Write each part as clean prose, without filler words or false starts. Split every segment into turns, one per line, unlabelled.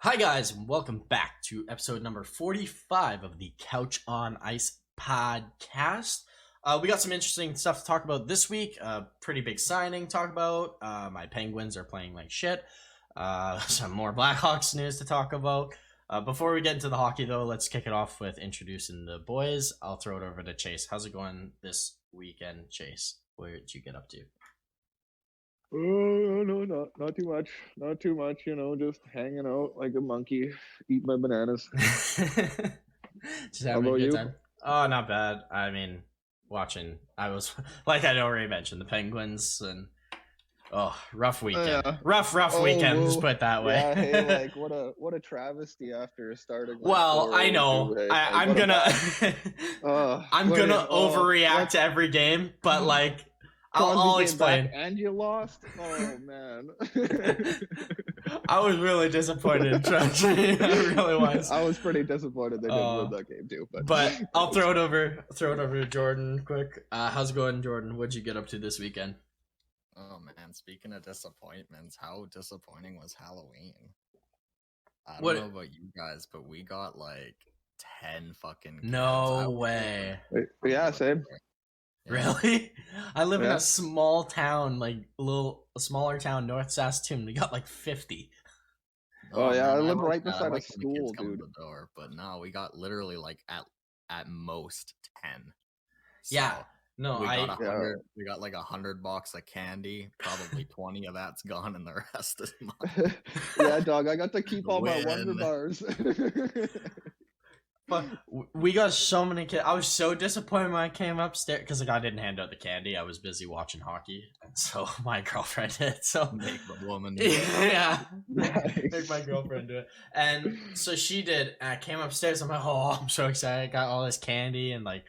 Hi, guys, and welcome back to episode number 45 of the Couch on Ice podcast. We got some interesting stuff to talk about this week. Pretty big signing to talk about. My Penguins are playing like shit. Some more Blackhawks news to talk about. Before we get into the hockey, though, let's kick it off with introducing the boys. I'll throw it over to Chase. How's it going this weekend, Chase? What did you get up to?
Oh no, not too much. Not too much, just hanging out like a monkey, eating my bananas.
Just having a good time. Oh, not bad. I mean, watching. I was like I already mentioned the Penguins and rough weekend. Rough weekend. Just put it that way.
Yeah, hey, like what a travesty after starting.
Well, I know. I'm gonna overreact to every game, but like. I'll explain.
And you lost? Oh, man.
I was really disappointed. Trust me, I really was.
I was pretty disappointed they didn't win that game too.
But I'll throw it over to Jordan quick. How's it going, Jordan? What'd you get up to this weekend?
Oh man, speaking of disappointments, how disappointing was Halloween? I don't know about you guys, but we got like 10 fucking kids.
No way.
Yeah, same.
Really? I live in a small town, like a smaller town, North Saskatoon. We got like 50.
Oh yeah, I live right beside a school, dude.
The door, but no, we got literally like at most 10. So
yeah, no,
we got like $100 of candy. Probably 20 of that's gone, and the rest is mine.
Yeah, dog. I got to keep all my Wonder Bars.
But we got so many kids. I was so disappointed when I came upstairs because I didn't hand out the candy. I was busy watching hockey, and so my girlfriend did. So
make the woman
do it. Yeah, make my girlfriend do it. And so she did. And I came upstairs. I'm like, oh, I'm so excited! I got all this candy and like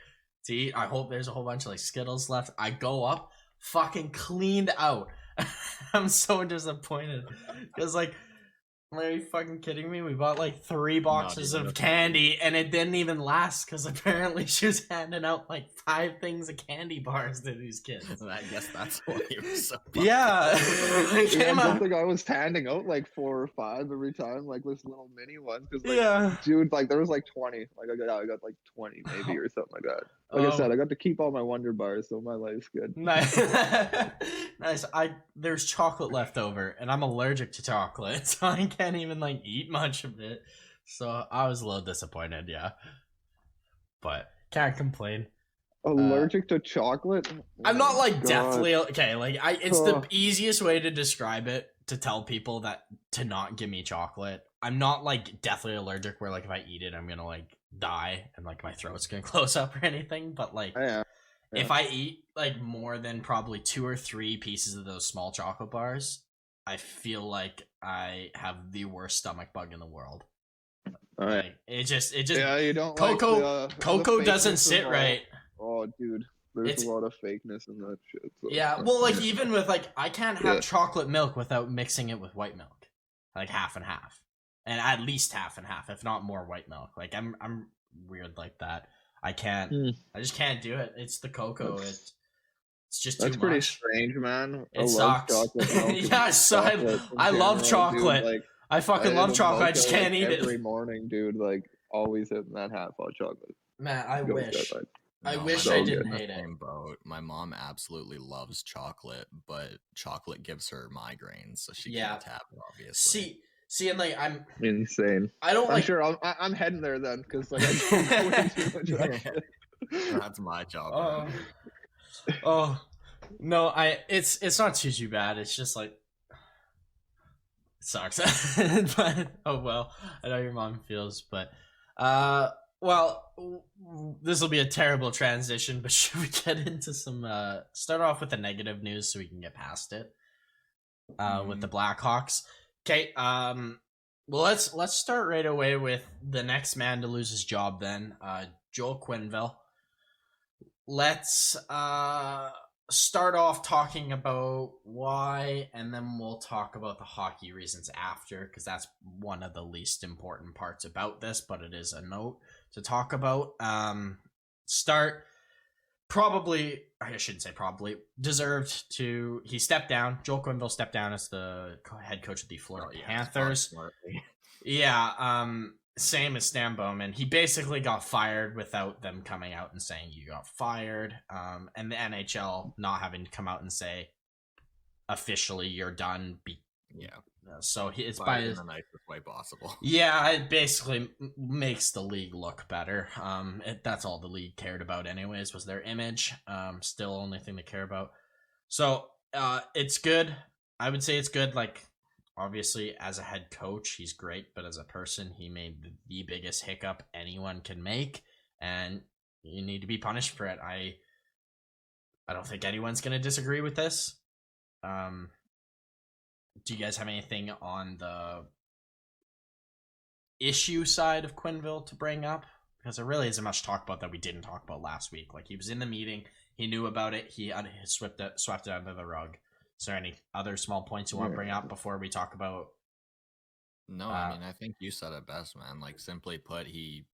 to eat. I hope there's a whole bunch of like Skittles left. I go up, fucking cleaned out. I'm so disappointed because like. Are you fucking kidding me? We bought like 3 boxes of candy and it didn't even last because apparently she was handing out like 5 things of candy bars to these kids.
I guess that's why you were so
yeah.
I don't think I was handing out like 4 or 5 every time, like this little mini ones. Dude, like there was like 20. Like I got like 20 maybe or something like that. Like I said, I got to keep all my Wonder Bars, so my life's good.
Nice. Nice. There's chocolate left over, and I'm allergic to chocolate, so I can't even like eat much of it. So I was a little disappointed, yeah. But can't complain.
Allergic to chocolate?
I'm not like deathly okay. Like it's the easiest way to describe it to tell people that to not give me chocolate. I'm not like deathly allergic where like if I eat it I'm gonna like die and like my throat's gonna close up or anything. But like if I eat like more than probably 2 or 3 pieces of those small chocolate bars, I feel like I have the worst stomach bug in the world. Like, it just
yeah, you don't
cocoa doesn't sit right.
Oh dude, there's a lot of fakeness in that shit. So.
Yeah, well, like even with like I can't have chocolate milk without mixing it with white milk, like half and half, and at least half and half, if not more white milk. Like I'm weird like that. I can't. I just can't do it. It's the cocoa. It's just too much.
That's pretty strange, man.
It sucks. Yeah, so I love chocolate. Dude, like, I fucking love chocolate. I just can't eat it
every morning, dude. Like always hitting that half hot chocolate.
Man, I wish. I wish I didn't hate it.
My mom absolutely loves chocolate, but chocolate gives her migraines, so she can't have it, obviously.
See, and like I'm
insane.
I'm
sure I'm heading there then, because like I don't too much
that's my job.
No, it's not too bad. It's just like it sucks. But oh well, I know your mom feels, but well, this will be a terrible transition, but should we get into some start off with the negative news so we can get past it with the Blackhawks? Okay, well let's start right away with the next man to lose his job then, Joel Quenneville. Let's start off talking about why, and then we'll talk about the hockey reasons after, because that's one of the least important parts about this, but it is a note to talk about. Start probably, I shouldn't say probably, deserved to, he stepped down. Joel Quenneville stepped down as the head coach of the Florida Panthers. Yeah, same as Stan Bowman. He basically got fired without them coming out and saying you got fired. And the NHL not having to come out and say officially you're done.
Yeah.
So it's
fired in the nicest way possible.
Yeah, it basically makes the league look better. That's all the league cared about, anyways, was their image. Still, only thing they care about. So, it's good. I would say it's good. Like, obviously, as a head coach, he's great, but as a person, he made the biggest hiccup anyone can make, and you need to be punished for it. I don't think anyone's going to disagree with this. Do you guys have anything on the issue side of Quenneville to bring up? Because there really isn't much to talk about that we didn't talk about last week. Like, he was in the meeting, he knew about it, he swept it under the rug. Is there any other small points you want to bring up before we talk about?
No, I mean, I think you said it best, man. Like, simply put, he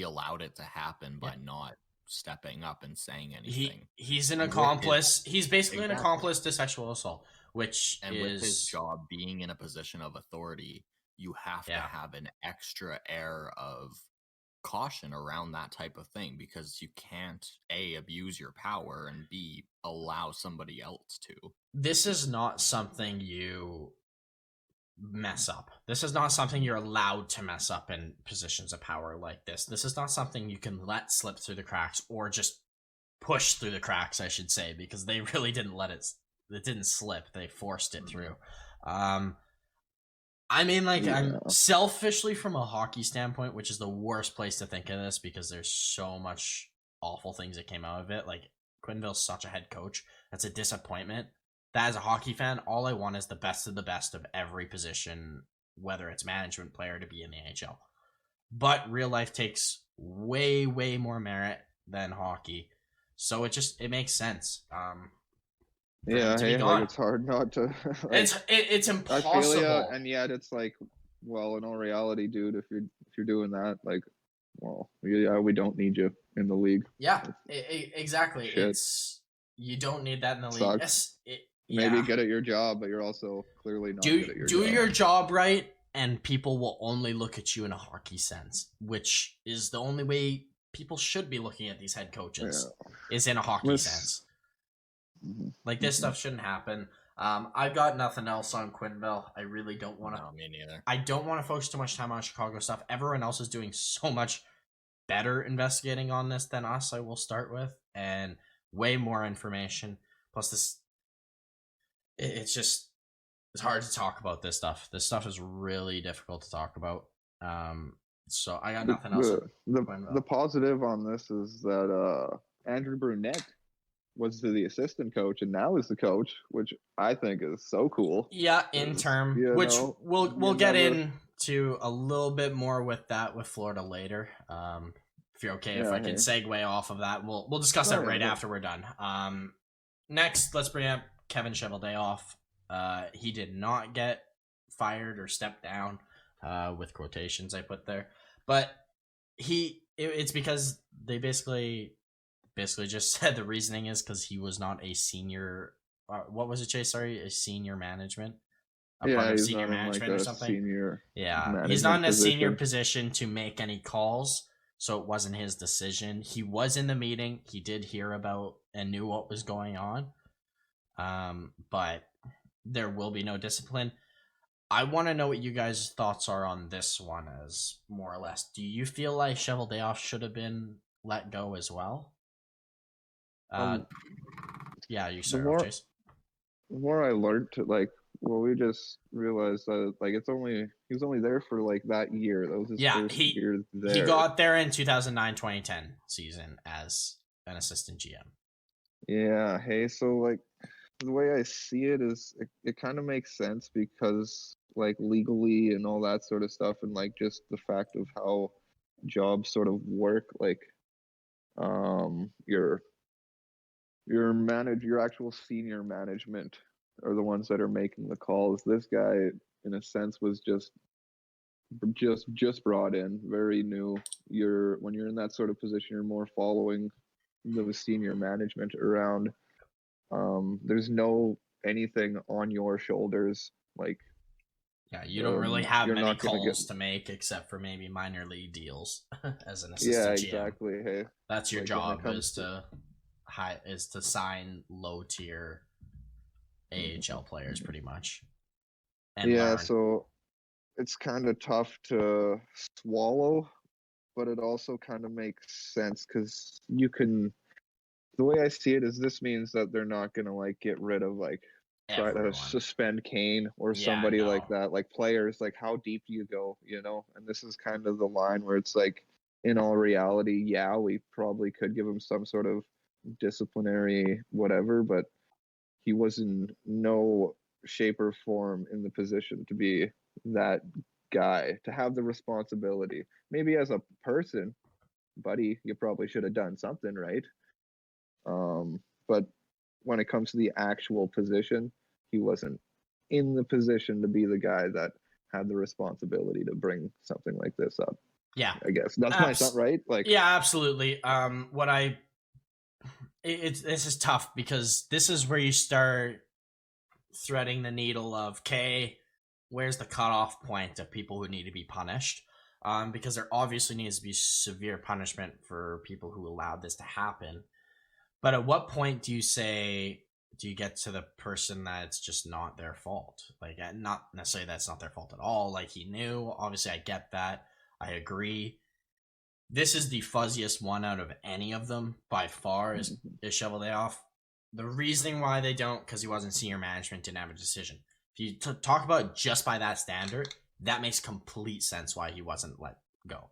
allowed it to happen by not stepping up and saying anything.
He's an accomplice. He's basically an accomplice to sexual assault, which
is... with his job being in a position of authority, you have to have an extra air of caution around that type of thing, because you can't A, abuse your power, and B, allow somebody else to.
This is not something you mess up. This is not something you're allowed to mess up in positions of power like this. This is not something you can let slip through the cracks, or just push through the cracks, I should say, because they really didn't let it didn't slip. They forced it through. I mean, like, I'm selfishly, from a hockey standpoint, which is the worst place to think of this because there's so much awful things that came out of it. Like, Quenneville's such a head coach. That's a disappointment. That, as a hockey fan, all I want is the best of every position, whether it's management, player, to be in the NHL. But real life takes way, way more merit than hockey. So it makes sense.
Yeah, hey, like, it's hard not to.
Like, it's impossible.
I feel ya, and yet it's like, well, in all reality, dude, if you're doing that, like, well, yeah, we don't need you in the league.
Yeah, exactly. Shit. You don't need that in the league.
Maybe good at your job, but you're also clearly not good at your job.
Do your job right, and people will only look at you in a hockey sense, which is the only way people should be looking at these head coaches, is in a hockey sense. Like, this stuff shouldn't happen. I've got nothing else on Quenneville. I really don't want to.
No, me neither.
I don't want to focus too much time on Chicago stuff. Everyone else is doing so much better investigating on this than us, I will start with, and way more information. Plus, it's hard to talk about this stuff. This stuff is really difficult to talk about. So I got nothing else.
The positive on this is that Andrew Brunette was the assistant coach and now is the coach, which I think is so cool.
Yeah, interim, which we'll get into a little bit more with that with Florida later. If you're okay, if I can segue off of that, we'll discuss that right after we're done. Next, let's bring up Kevin Cheveldayoff. He did not get fired or stepped down, with quotations I put there, but it's because they basically just said the reasoning is because he was not a senior. What was it, Chase? Sorry, a senior management. Part of senior management or something. He's not in a senior position to make any calls, so it wasn't his decision. He was in the meeting. He did hear about and knew what was going on. But there will be no discipline. I want to know what you guys' thoughts are on this one, as more or less. Do you feel like Cheveldayoff should have been let go as well? You start, Chase.
The more I learned to, like, well, we just realized that, like, he was only there for, like, that year. That was his first year there.
He got there in 2009-2010 season as an assistant GM.
Yeah. Hey, so, like, the way I see it is it kind of makes sense because, like, legally and all that sort of stuff, and, like, just the fact of how jobs sort of work, like, your actual senior management are the ones that are making the calls. This guy, in a sense, was just brought in, very new. When you're in that sort of position, you're more following the senior management around. There's no anything on your shoulders, like,
Yeah, you don't really have
you're
many
not gonna
calls
get
to make except for maybe minor league deals as an
yeah,
assistant GM.
exactly. Hey,
That's your
like when it
job
comes
is to sign low tier AHL players pretty much and
yeah,
learn.
so it's kind of tough to swallow, but it also kind of makes sense because you can. The way I see it is, this means that they're not gonna like get rid of like try to
Everyone.
suspend Kane or
Yeah,
somebody like
no.
that. Like players, like how deep do you go, you know? And this is kind of the line where it's like, in all reality, yeah, we probably could give him some sort of disciplinary whatever, but he was in no shape or form in the position to be that guy, to have the responsibility. Maybe as a person, buddy, you probably should have done something, right? But when it comes to the actual position, he wasn't in the position to be the guy that had the responsibility to bring something like this up.
Yeah.
I guess that's my son, right? Like,
yeah, absolutely. This is tough because this is where you start threading the needle of, okay, where's the cutoff point of people who need to be punished? Because there obviously needs to be severe punishment for people who allowed this to happen. But at what point do you get to the person that's just not their fault? Like, not necessarily that's not their fault at all. Like, he knew. Obviously, I get that. I agree. This is the fuzziest one out of any of them by far. Is Shovel Day off? The reasoning why they don't, because he wasn't senior management, didn't have a decision. If you talk about it just by that standard, that makes complete sense why he wasn't let go.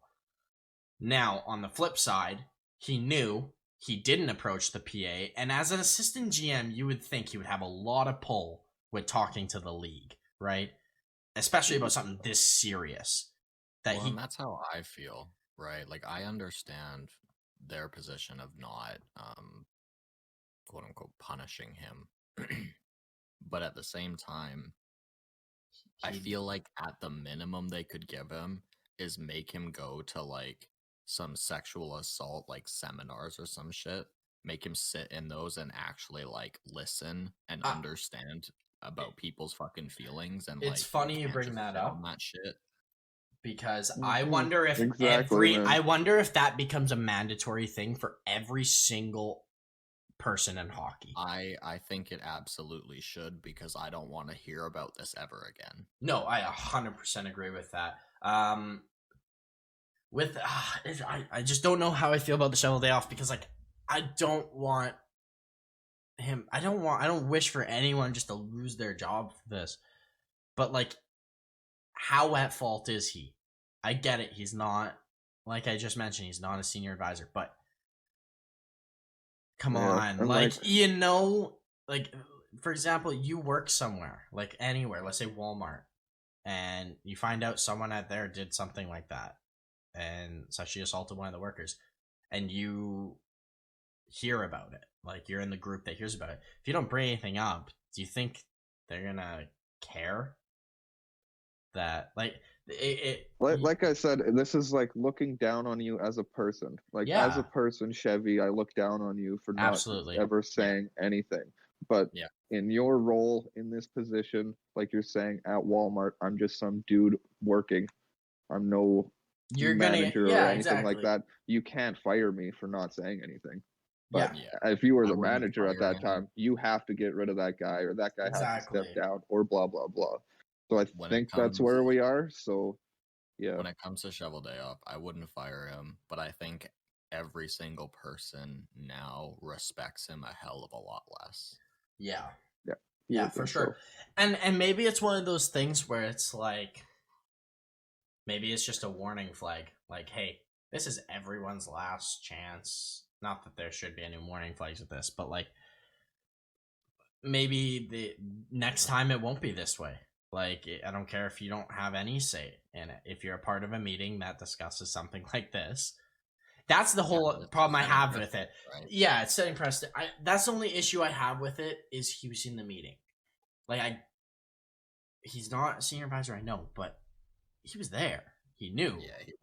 Now, on the flip side, he knew, he didn't approach the PA, and as an assistant GM, you would think he would have a lot of pull with talking to the league, right? Especially about something this serious.
And that's how I feel, right? Like, I understand their position of not, quote unquote, punishing him. But at the same time, I feel like at the minimum they could give him is make him go to like some sexual assault like seminars or some shit. Make him sit in those and actually like listen and understand about people's fucking feelings. And
it's
like,
funny you bring that up
on that shit,
because I wonder if
exactly,
I wonder if that becomes a mandatory thing for every single person in hockey.
I think it absolutely should, because I don't want to hear about this ever again.
No, I 100% agree with that. I just don't know how I feel about the Shovel Day off, because like I don't want him. I don't wish for anyone just to lose their job for this. But like, how at fault is he? I get it. He's not, like I just mentioned, he's not a senior advisor, but come on, like, like, for example, you work somewhere, like anywhere, let's say Walmart, and you find out someone out there did something like that and sexually assaulted one of the workers, and you hear about it, like you're in the group that hears about it. If you don't bring anything up, do you think they're gonna care? That
like I said, this is like looking down on you as a person. Like, as a person, Chevy, I look down on you for not ever saying anything. But in your role in this position, like you're saying at Walmart, I'm just some dude working. I'm no manager or anything like that. You can't fire me for not saying anything. But if you were the manager at that time, you have to get rid of that guy, or that guy has to step down, or blah blah blah. So I think that's where we are. So yeah.
When it comes to Shovel Day Off, I wouldn't fire him, but I think every single person now respects him a hell of a lot less.
Yeah, for sure. So. And maybe it's one of those things where it's like, maybe it's just a warning flag. Like, hey, this is everyone's last chance. Not that there should be any warning flags with this, but like, maybe the next time it won't be this way. Like, I don't care if you don't have any say in it. If you're a part of a meeting that discusses something like this, that's the whole problem I have with it. Right? Yeah, it's setting precedent. That's the only issue I have with it, is he was in the meeting. Like, he's not a senior advisor, I know, but he was there. He knew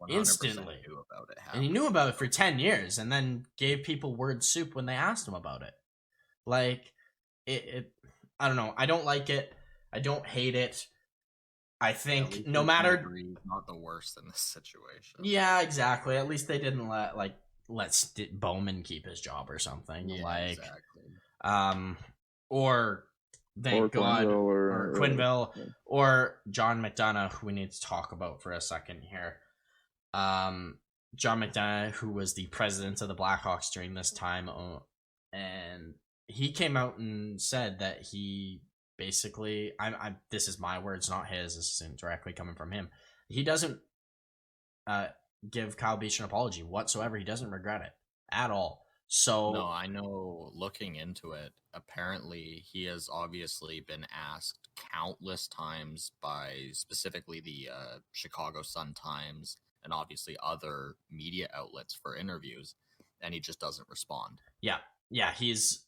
instantly
knew about it,
and he knew about it for 10 years, and then gave people word soup when they asked him about it. Like, it I don't know. I don't like it. I don't hate it. I think no matter
not the worst in this situation.
Yeah, exactly. At least they didn't let Bowman keep his job or something.
Yeah, exactly.
Or thank God, or Quenneville, or John McDonough, who we need to talk about for a second here. John McDonough, who was the president of the Blackhawks during this time, and he came out and said that he basically, this is my words, not his. This isn't directly coming from him. He doesn't give Kyle Beach an apology whatsoever. He doesn't regret it at all. So
no, I know. Looking into it, apparently he has obviously been asked countless times by specifically the Chicago Sun-Times and obviously other media outlets for interviews, and he just doesn't respond.
Yeah, he's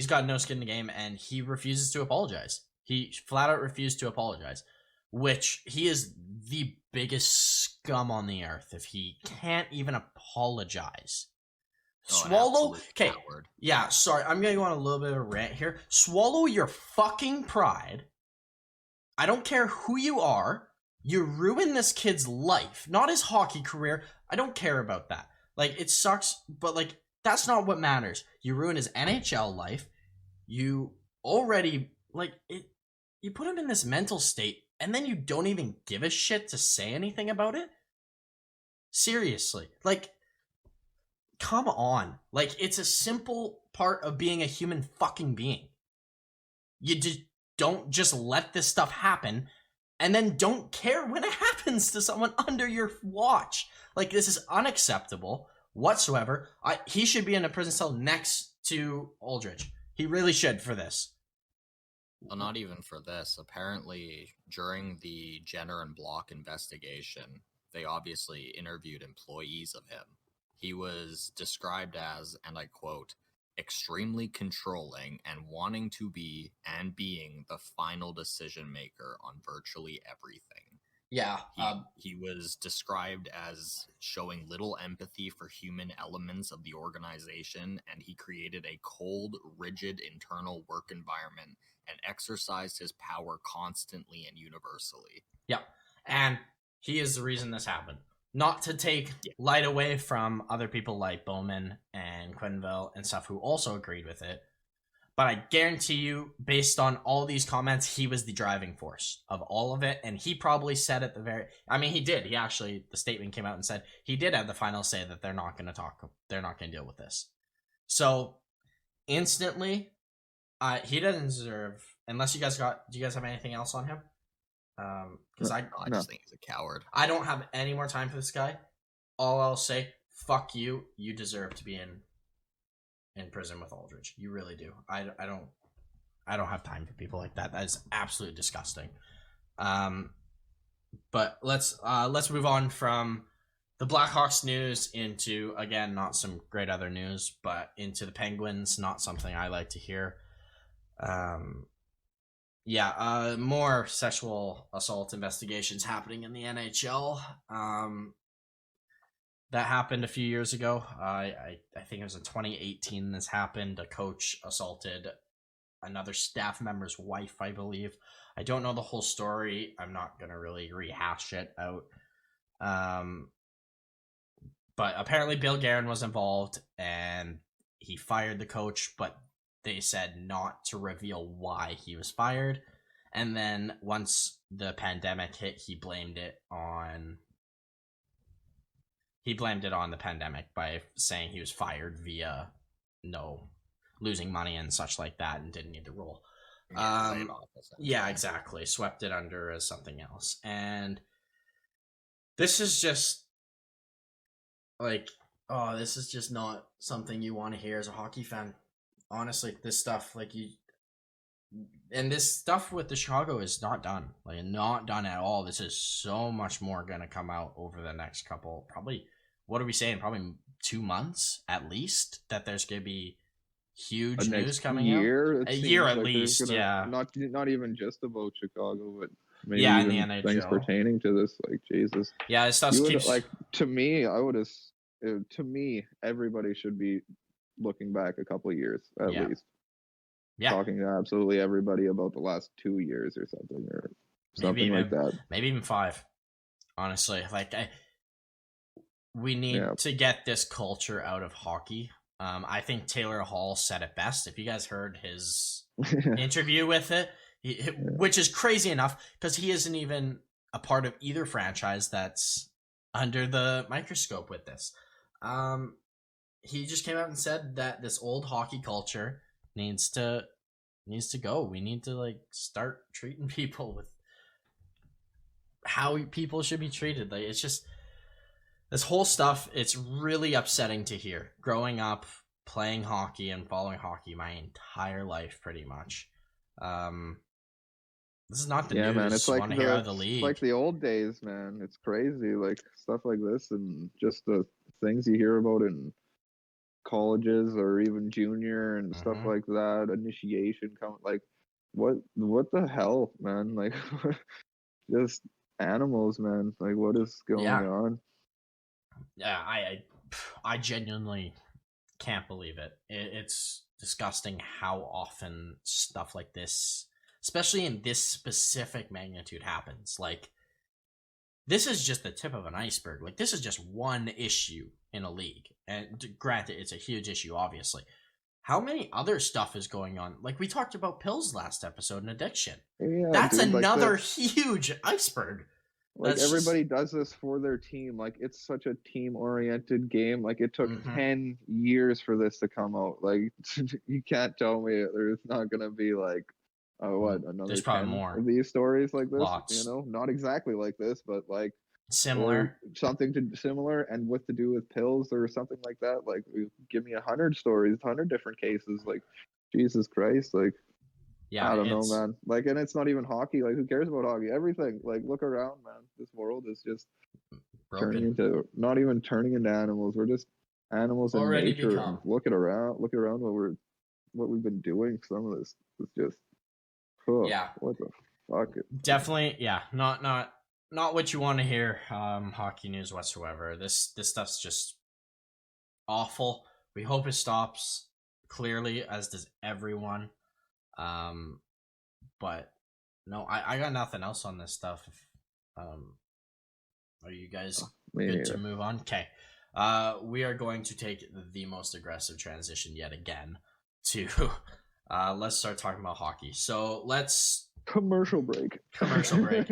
got no skin in the game, and he refuses to apologize. He flat out refused to apologize, which he is the biggest scum on the earth if he can't even apologize. Swallow. Okay. Yeah, sorry. I'm going to go on a little bit of a rant here. Swallow your fucking pride. I don't care who you are. You ruined this kid's life, not his hockey career. I don't care about that. Like, it sucks, but like, that's not what matters. You ruined his NHL life. You already, like, you put him in this mental state, and then you don't even give a shit to say anything about it? Seriously. Like, come on. Like, it's a simple part of being a human fucking being. You just don't just let this stuff happen and then don't care when it happens to someone under your watch. Like, this is unacceptable whatsoever. He should be in a prison cell next to Aldrich. He really should for this.
Well, not even for this. Apparently, during the Jenner and Block investigation, they obviously interviewed employees of him. He was described as, and I quote, extremely controlling and wanting to be and being the final decision maker on virtually everything.
Yeah.
He was described as showing little empathy for human elements of the organization, and he created a cold, rigid internal work environment and exercised his power constantly and universally.
Yeah. And he is the reason this happened. Not to take light away from other people like Bowman and Quenneville and stuff who also agreed with it. But I guarantee you, based on all these comments, he was the driving force of all of it. And he probably said at the very... I mean, he did. He actually... The statement came out and said he did have the final say that they're not going to talk. They're not going to deal with this. So, instantly, he doesn't deserve... Unless you guys got... Do you guys have anything else on him? Because
I just think he's a coward.
I don't have any more time for this guy. All I'll say, fuck you. You deserve to be in prison with Aldrich. You really do. I don't have time for people like that. That is absolutely disgusting. But let's move on from the Blackhawks news into, again, not some great other news, but into the Penguins. Not something I like to hear. More sexual assault investigations happening in the NHL. That happened a few years ago. I think it was in 2018 this happened. A coach assaulted another staff member's wife, I believe. I don't know the whole story. I'm not going to really rehash it out. But apparently Bill Guerin was involved, and he fired the coach, but they said not to reveal why he was fired. And then once the pandemic hit, he blamed it on the pandemic by saying he was fired via losing money and such like that and didn't need the role. Yeah, exactly. Swept it under as something else. And this is just this is just not something you want to hear as a hockey fan. Honestly, this stuff, this stuff with the Chicago is not done. Not done at all. This is so much more going to come out over the next couple, probably, what are we saying? Probably 2 months at least, that there's going to be huge news coming out. A year at least, yeah.
Not even just about Chicago, but maybe
in
even
the NHL.
Things pertaining to this, Jesus.
Yeah, this stuff keeps...
to me, everybody should be looking back a couple of years at least. Yeah. Talking to absolutely everybody about the last 2 years or something. something like that.
Maybe even 5. Honestly, like we need to get this culture out of hockey. I think Taylor Hall said it best. If you guys heard his interview with it, which is crazy enough because he isn't even a part of either franchise that's under the microscope with this. He just came out and said that this old hockey culture needs to go. We need to like start treating people with how people should be treated. Like it's just this whole stuff. It's really upsetting to hear. Growing up playing hockey and following hockey my entire life, pretty much. This is not the news.
Man, it's like
the league.
Like the old days, man. It's crazy, like stuff like this, and just the things you hear about in colleges or even junior and stuff like that. Initiation, like what the hell, man? Like just animals, man. Like what is going on?
Yeah, I genuinely can't believe it. It's disgusting how often stuff like this, especially in this specific magnitude, happens. Like, this is just the tip of an iceberg. Like, this is just one issue in a league. And granted, it's a huge issue, obviously. How many other stuff is going on? Like, we talked about pills last episode and addiction. Yeah, that's another huge iceberg.
Like, everybody does this for their team. Like, it's such a team-oriented game. Like, it took 10 years for this to come out. Like, you can't tell me there's not going to be, like, another
there's probably
10
more
of these stories like this.
Lots.
You know, not exactly like this, but like
similar,
something similar, and with to do with pills or something like that. Like, give me 100 stories, 100 different cases. Like, Jesus Christ, like, I don't know, man. Like, and it's not even hockey. Like, who cares about hockey? Everything. Like, look around, man. This world is just not even turning into animals. We're just animals in nature. And look around what we've been doing. Some of this is just. What the fuck?
Definitely, not what you want to hear. Hockey news whatsoever. This stuff's just awful. We hope it stops. Clearly, as does everyone. But no, I got nothing else on this stuff. Are you guys good to move on? Okay. We are going to take the most aggressive transition yet again to. Let's start talking about hockey. So let's
commercial break.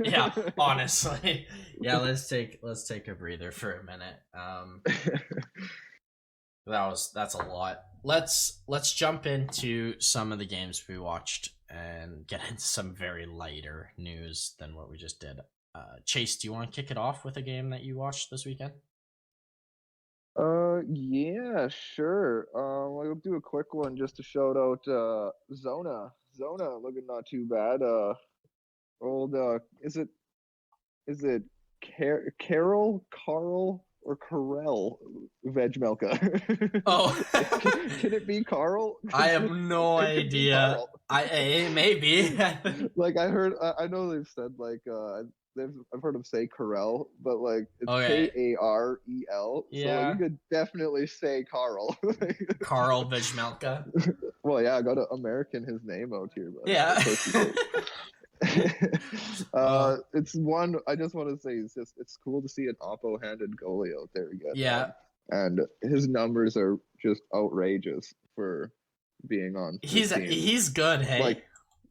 Yeah, honestly. Yeah, let's take a breather for a minute. That's a lot. Let's jump into some of the games we watched and get into some very lighter news than what we just did. Chase, do you want to kick it off with a game that you watched this weekend?
Yeah, sure. I'll do a quick one just to shout out Zona looking not too bad. Is it Carl or Carell Vegmelka?
Oh,
can it be Carl?
I have no idea. Maybe.
Like I know they've said like I've heard them say Carell, but like it's Karel.
Yeah.
So like, you could definitely say Carl.
Carl Vejmelka.
Well, yeah, I got to American his name out here. But
yeah.
It's one I just want to say it's cool to see an oppo-handed goalie out there again.
Yeah.
And his numbers are just outrageous for being on.
He's good, hey.
Like,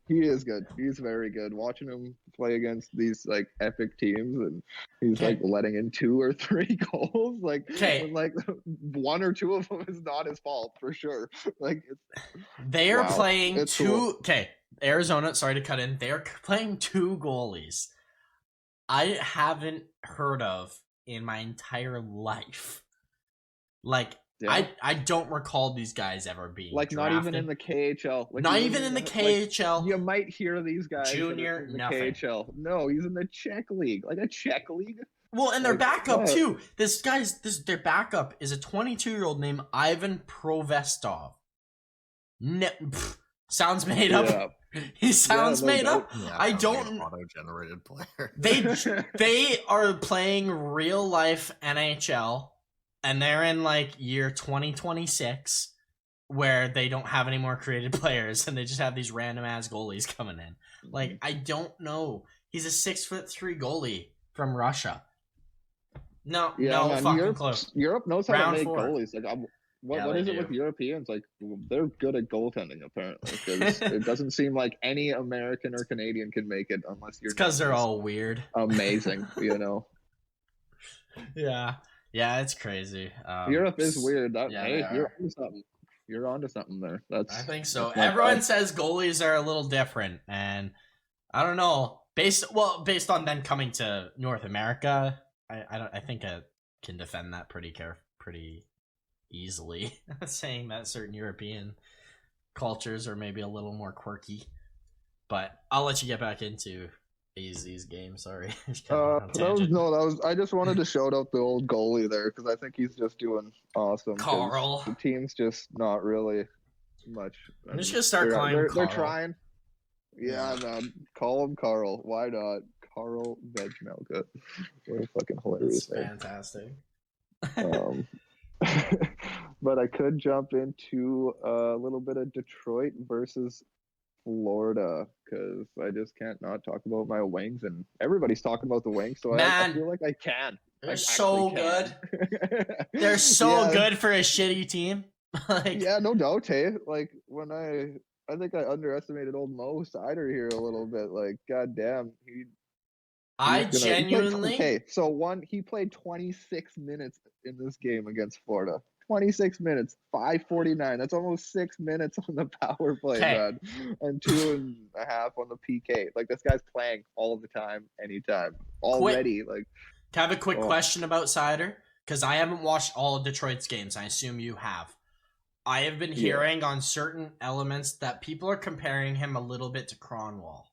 he is good. He's very good. Watching him play against these like epic teams, and he's like letting in 2 or 3 goals. Like, like 1 or 2 of them is not his fault for sure. Like,
they are playing
it's
2.
Cool.
Okay, Arizona. Sorry to cut in. They are playing 2 goalies I haven't heard of in my entire life. Like. Yeah. I don't recall these guys ever being
like drafted. Not even in the KHL. Like,
not even in the KHL.
Like, you might hear these guys
junior
in the
nothing.
KHL. No, he's in the Czech league, like a Czech league.
Well, and their backup too. Their backup is a 22-year-old named Ivan Provestov. Sounds made up. Yeah. He sounds made up.
Yeah,
I don't.
Auto-generated player.
They are playing real life NHL. And they're in like year 2026 where they don't have any more created players and they just have these random ass goalies coming in. Like, I don't know. He's a 6'3" goalie from Russia. No,
Yeah,
no
man,
fucking clue.
Europe knows how
Round
to make
4.
goalies. Like, what is it with Europeans? Like, they're good at goaltending apparently. Because it doesn't seem like any American or Canadian can make it unless you're.
It's because they're all weird.
Amazing,
Yeah, it's crazy.
Europe is weird. Hey, you're onto something. You're onto something there. I
think so. Everyone says goalies are a little different, and I don't know. Based on them coming to North America, I think I can defend that pretty easily. Saying that certain European cultures are maybe a little more quirky, but I'll let you get back into AZ's game. Sorry.
I just wanted to shout out the old goalie there because I think he's just doing awesome.
Carl.
The team's just not really much.
I'm just gonna start calling him Carl.
They're trying. Yeah, man. Call him Carl. Why not? Carl Vegmelka. What a fucking hilarious name.
Fantastic.
But I could jump into a little bit of Detroit versus Florida because I just can't not talk about my Wings, and everybody's talking about the Wings, so I feel like I can.
They're so good. They're so good for a shitty team.
Yeah, no doubt. Hey, like when I think I underestimated old Mo Sider here a little bit. Like, goddamn,
genuinely.
He played 26 minutes in this game against Florida. 26 minutes, 5:49. That's almost 6 minutes on the power play, man, and 2.5 on the PK. Like, this guy's playing all the time, anytime, already. Can
I have a quick question about Sider? Because I haven't watched all of Detroit's games. I assume you have. I have been hearing on certain elements that people are comparing him a little bit to Cronwall.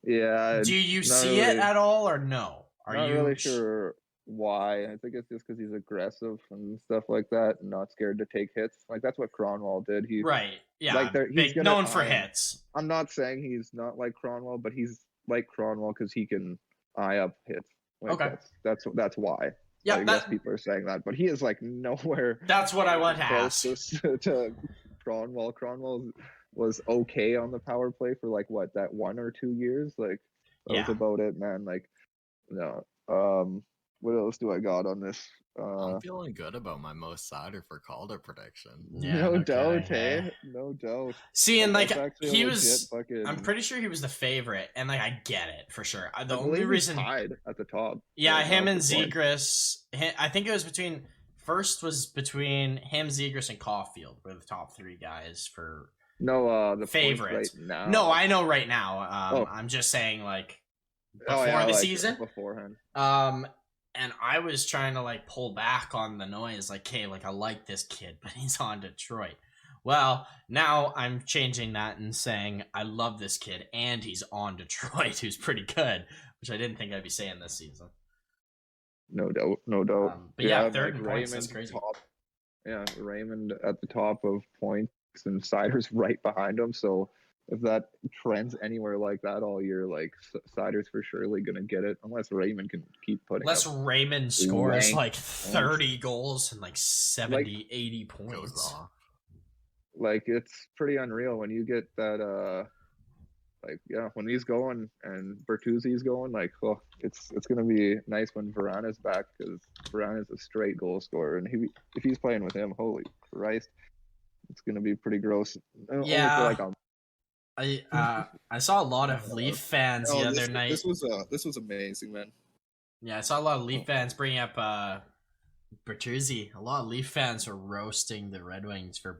Yeah.
Do you see it at all, or no?
Not really sure why. I think it's just because he's aggressive and stuff like that, and not scared to take hits. Like, that's what Cronwall did.
Right. Yeah. He's known for hits.
I'm not saying he's not like Cronwall, but he's like Cronwall because he can eye up hits. Like,
okay.
That's why.
Yeah,
I guess people are saying that, but he is like nowhere.
That's what I want to ask.
To Cronwall. Cronwall was okay on the power play for like that 1 or 2 years. Like, that was about it, man. Like, no. What else do I got on this?
I'm feeling good about my most Sider for Calder prediction.
Yeah, no doubt, hey? No doubt.
See, and like he was, I'm pretty sure he was the favorite, and like I get it for sure. The only reason
tied at the top.
Yeah, him and Zegras. I think it was between him, Zegras, and Caulfield were the top 3 guys for
the
favorites.
Right now.
No, I know right now. I'm just saying like before the season.
Beforehand.
And I was trying to like pull back on the noise, like, hey, like I like this kid, but he's on Detroit. Well, now I'm changing that and saying I love this kid and he's on Detroit, who's pretty good, which I didn't think I'd be saying this season.
No doubt.
But yeah, third in points, that's crazy.
Raymond at the top of points and Sider's right behind him. So if that trends anywhere like that all year, like Sider's for surely gonna get it, unless Raymond can keep putting.
Unless Raymond scores like 30 goals and like 70, 80 points.
Like, it's pretty unreal when you get that. When he's going and Bertuzzi's going, like, it's gonna be nice when Verana's back because Verana's a straight goal scorer, and if he's playing with him, holy Christ, it's gonna be pretty gross.
Yeah. I saw a lot of Leaf fans the other night.
This was amazing, man.
Yeah, I saw a lot of Leaf fans bringing up Bertuzzi. A lot of Leaf fans were roasting the Red Wings for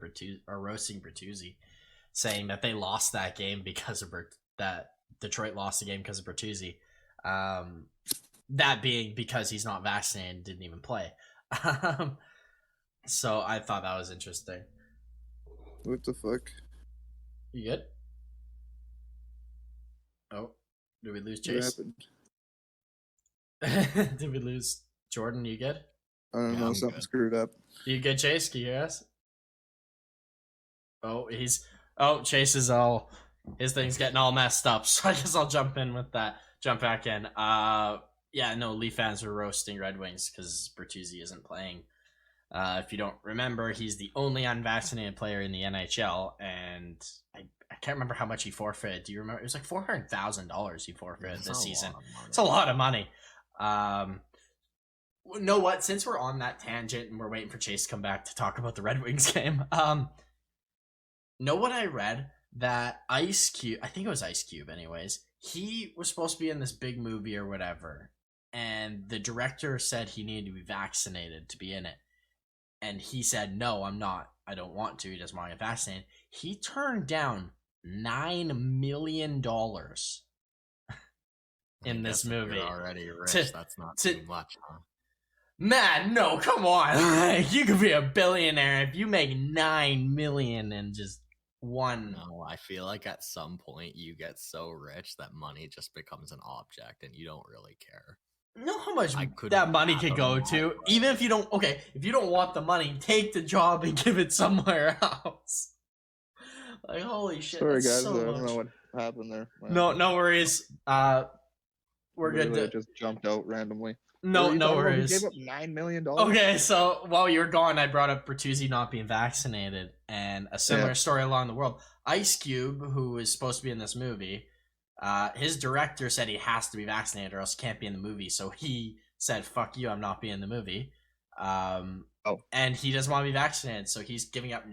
roasting Bertuzzi, saying that they lost that game because of that Detroit lost the game because of Bertuzzi. That being because he's not vaccinated and didn't even play. So I thought that was interesting.
What the fuck?
You good? Oh, did we lose Chase? Did we lose Jordan? You good?
I don't know. Something screwed up.
You good, Chase? Can you hear us? Chase is his thing's getting all messed up. So I guess I'll jump back in. Leaf fans were roasting Red Wings because Bertuzzi isn't playing. If you don't remember, he's the only unvaccinated player in the NHL, and I I can't remember how much he forfeited. Do you remember? It was like $400,000 he forfeited this season.
It's
It's a lot of money. Know what? Since we're on that tangent and we're waiting for Chase to come back to talk about the Red Wings game, know what I read? That Ice Cube, I think it was Ice Cube anyways, he was supposed to be in this big movie or whatever, and the director said he needed to be vaccinated to be in it. And he said, no, I'm not. I don't want to. He doesn't want to get vaccinated. He turned down $9 million in this movie.
You're already rich. That's not too much, huh?
Man, no, come on. You could be a billionaire if you make $9 million in just one.
No, I feel like at some point you get so rich that money just becomes an object and you don't really care.
You know how much that money could go to? Even if you don't, if you don't want the money, take the job and give it somewhere else. Like, holy shit.
Sorry, guys.
So
I don't know what happened there.
No worries. We're good.
It just jumped out randomly.
No worries.
He gave up $9 million.
Okay, so while you were gone, I brought up Bertuzzi not being vaccinated, and a similar story along the world. Ice Cube, who is supposed to be in this movie, his director said he has to be vaccinated or else he can't be in the movie. So he said, "Fuck you, I'm not being in the movie." And he doesn't want to be vaccinated, so he's giving up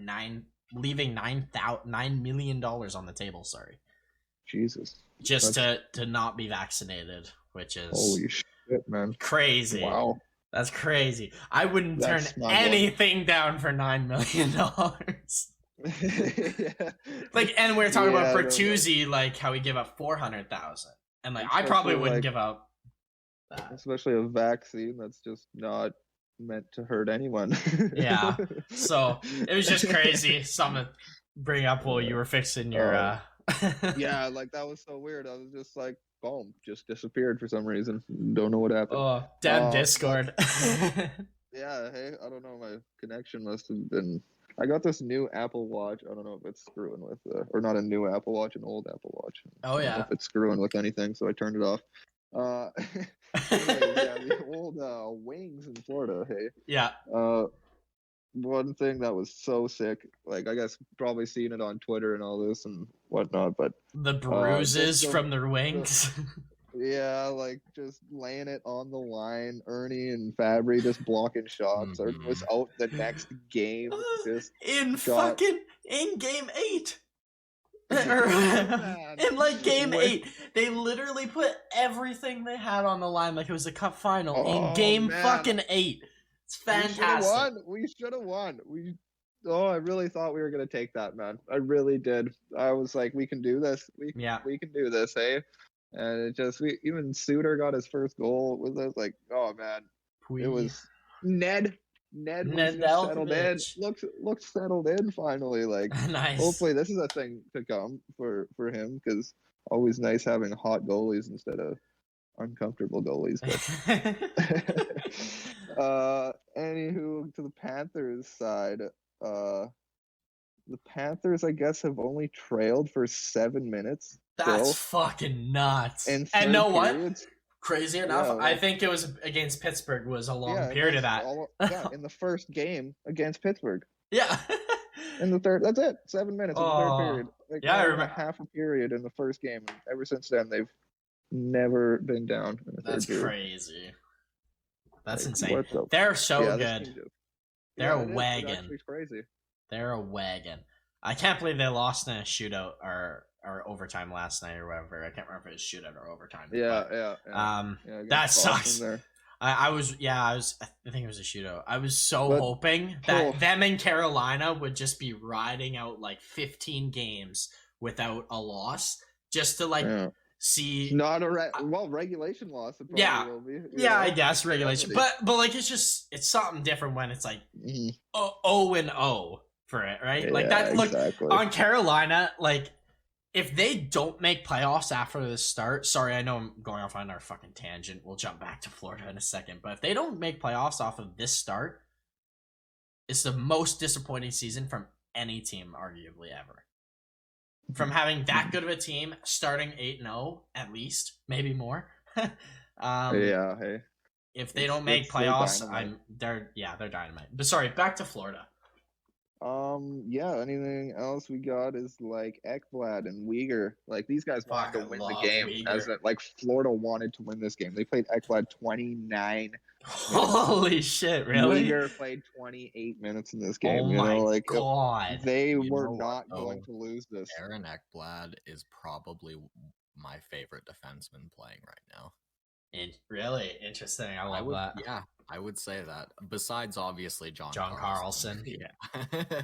leaving $9 million on the table. Sorry,
Jesus,
just to not be vaccinated, which is
holy shit, man,
crazy.
Wow,
that's crazy. I wouldn't turn anything down for $9 million.
Yeah.
Like, and we're talking about Bertuzzi, like how he give up $400,000, and like I probably wouldn't give up that.
Especially a vaccine that's just not meant to hurt anyone.
Yeah, so it was just crazy. Something to bring up while you were fixing your.
Yeah, like that was so weird. I was just like, boom, just disappeared for some reason. Don't know what happened.
Oh, damn Discord.
Yeah, hey, I don't know. My connection must have been. I got this new Apple Watch. I don't know if it's screwing with, or not a new Apple Watch, an old Apple Watch.
Oh, yeah.
I don't know if it's screwing with anything, so I turned it off. Anyways, yeah, the old wings in Florida, hey?
Yeah.
One thing that was so sick, like, I guess probably seen it on Twitter and all this and whatnot, but...
The bruises from their wings.
Yeah, like just laying it on the line. Ernie and Fabry just blocking shots. Ernie was out the next game. Just
in game 8. In like game 8, they literally put everything they had on the line like it was a cup final in game fucking 8. It's fantastic.
We should have won. I really thought we were gonna take that, man. I really did. I was like, we can do this. We can do this, hey. And it just, even Suter got his first goal with us. Like, oh man, it was Ned was settled in. Looks settled in finally. Like,
nice.
Hopefully, this is a thing to come for him, because always nice having hot goalies instead of uncomfortable goalies. But anywho, to the Panthers side, the Panthers, I guess, have only trailed for 7 minutes.
That's fucking nuts. And know what? Crazy enough, I think it was against Pittsburgh was a long period of that.
In the first game against Pittsburgh.
Yeah.
In the third, that's it. 7 minutes in the third period. Like,
I remember
half a period in the first game. And ever since then, they've never been down in the third period.
Crazy. That's insane. They're so good. They're a wagon.
It's actually crazy.
They're a wagon. I can't believe they lost in a shootout or overtime last night or whatever. I can't remember if it was shootout or overtime.
Yeah.
That sucks. I think it was a shootout. I was hoping that them and Carolina would just be riding out like 15 games without a loss, just to see.
Not a regulation loss. It probably will be.
Yeah, I guess regulation, but like it's something different when it's like 0-0 for it, right? Like that. Look, exactly. On Carolina, like. If they don't make playoffs after the start, sorry, I know I'm going off on our fucking tangent. We'll jump back to Florida in a second. But if they don't make playoffs off of this start, it's the most disappointing season from any team, arguably, ever. From having that good of a team, starting 8-0, at least, maybe more.
Hey.
If they don't make playoffs, they're dynamite. But sorry, back to Florida.
Yeah, anything else we got is like Ekblad and Uyghur. Like these guys wanted to win the game, as it, like Florida wanted to win this game. They played Ekblad 29
Holy shit, really?
Uyghur played 28 minutes in this game.
Oh
you
my
know, like
god.
they were not going to lose this.
Aaron Ekblad is probably my favorite defenseman playing right now.
Really interesting. I love that.
Yeah, I would say that. Besides, obviously, John
Carlson.
Yeah.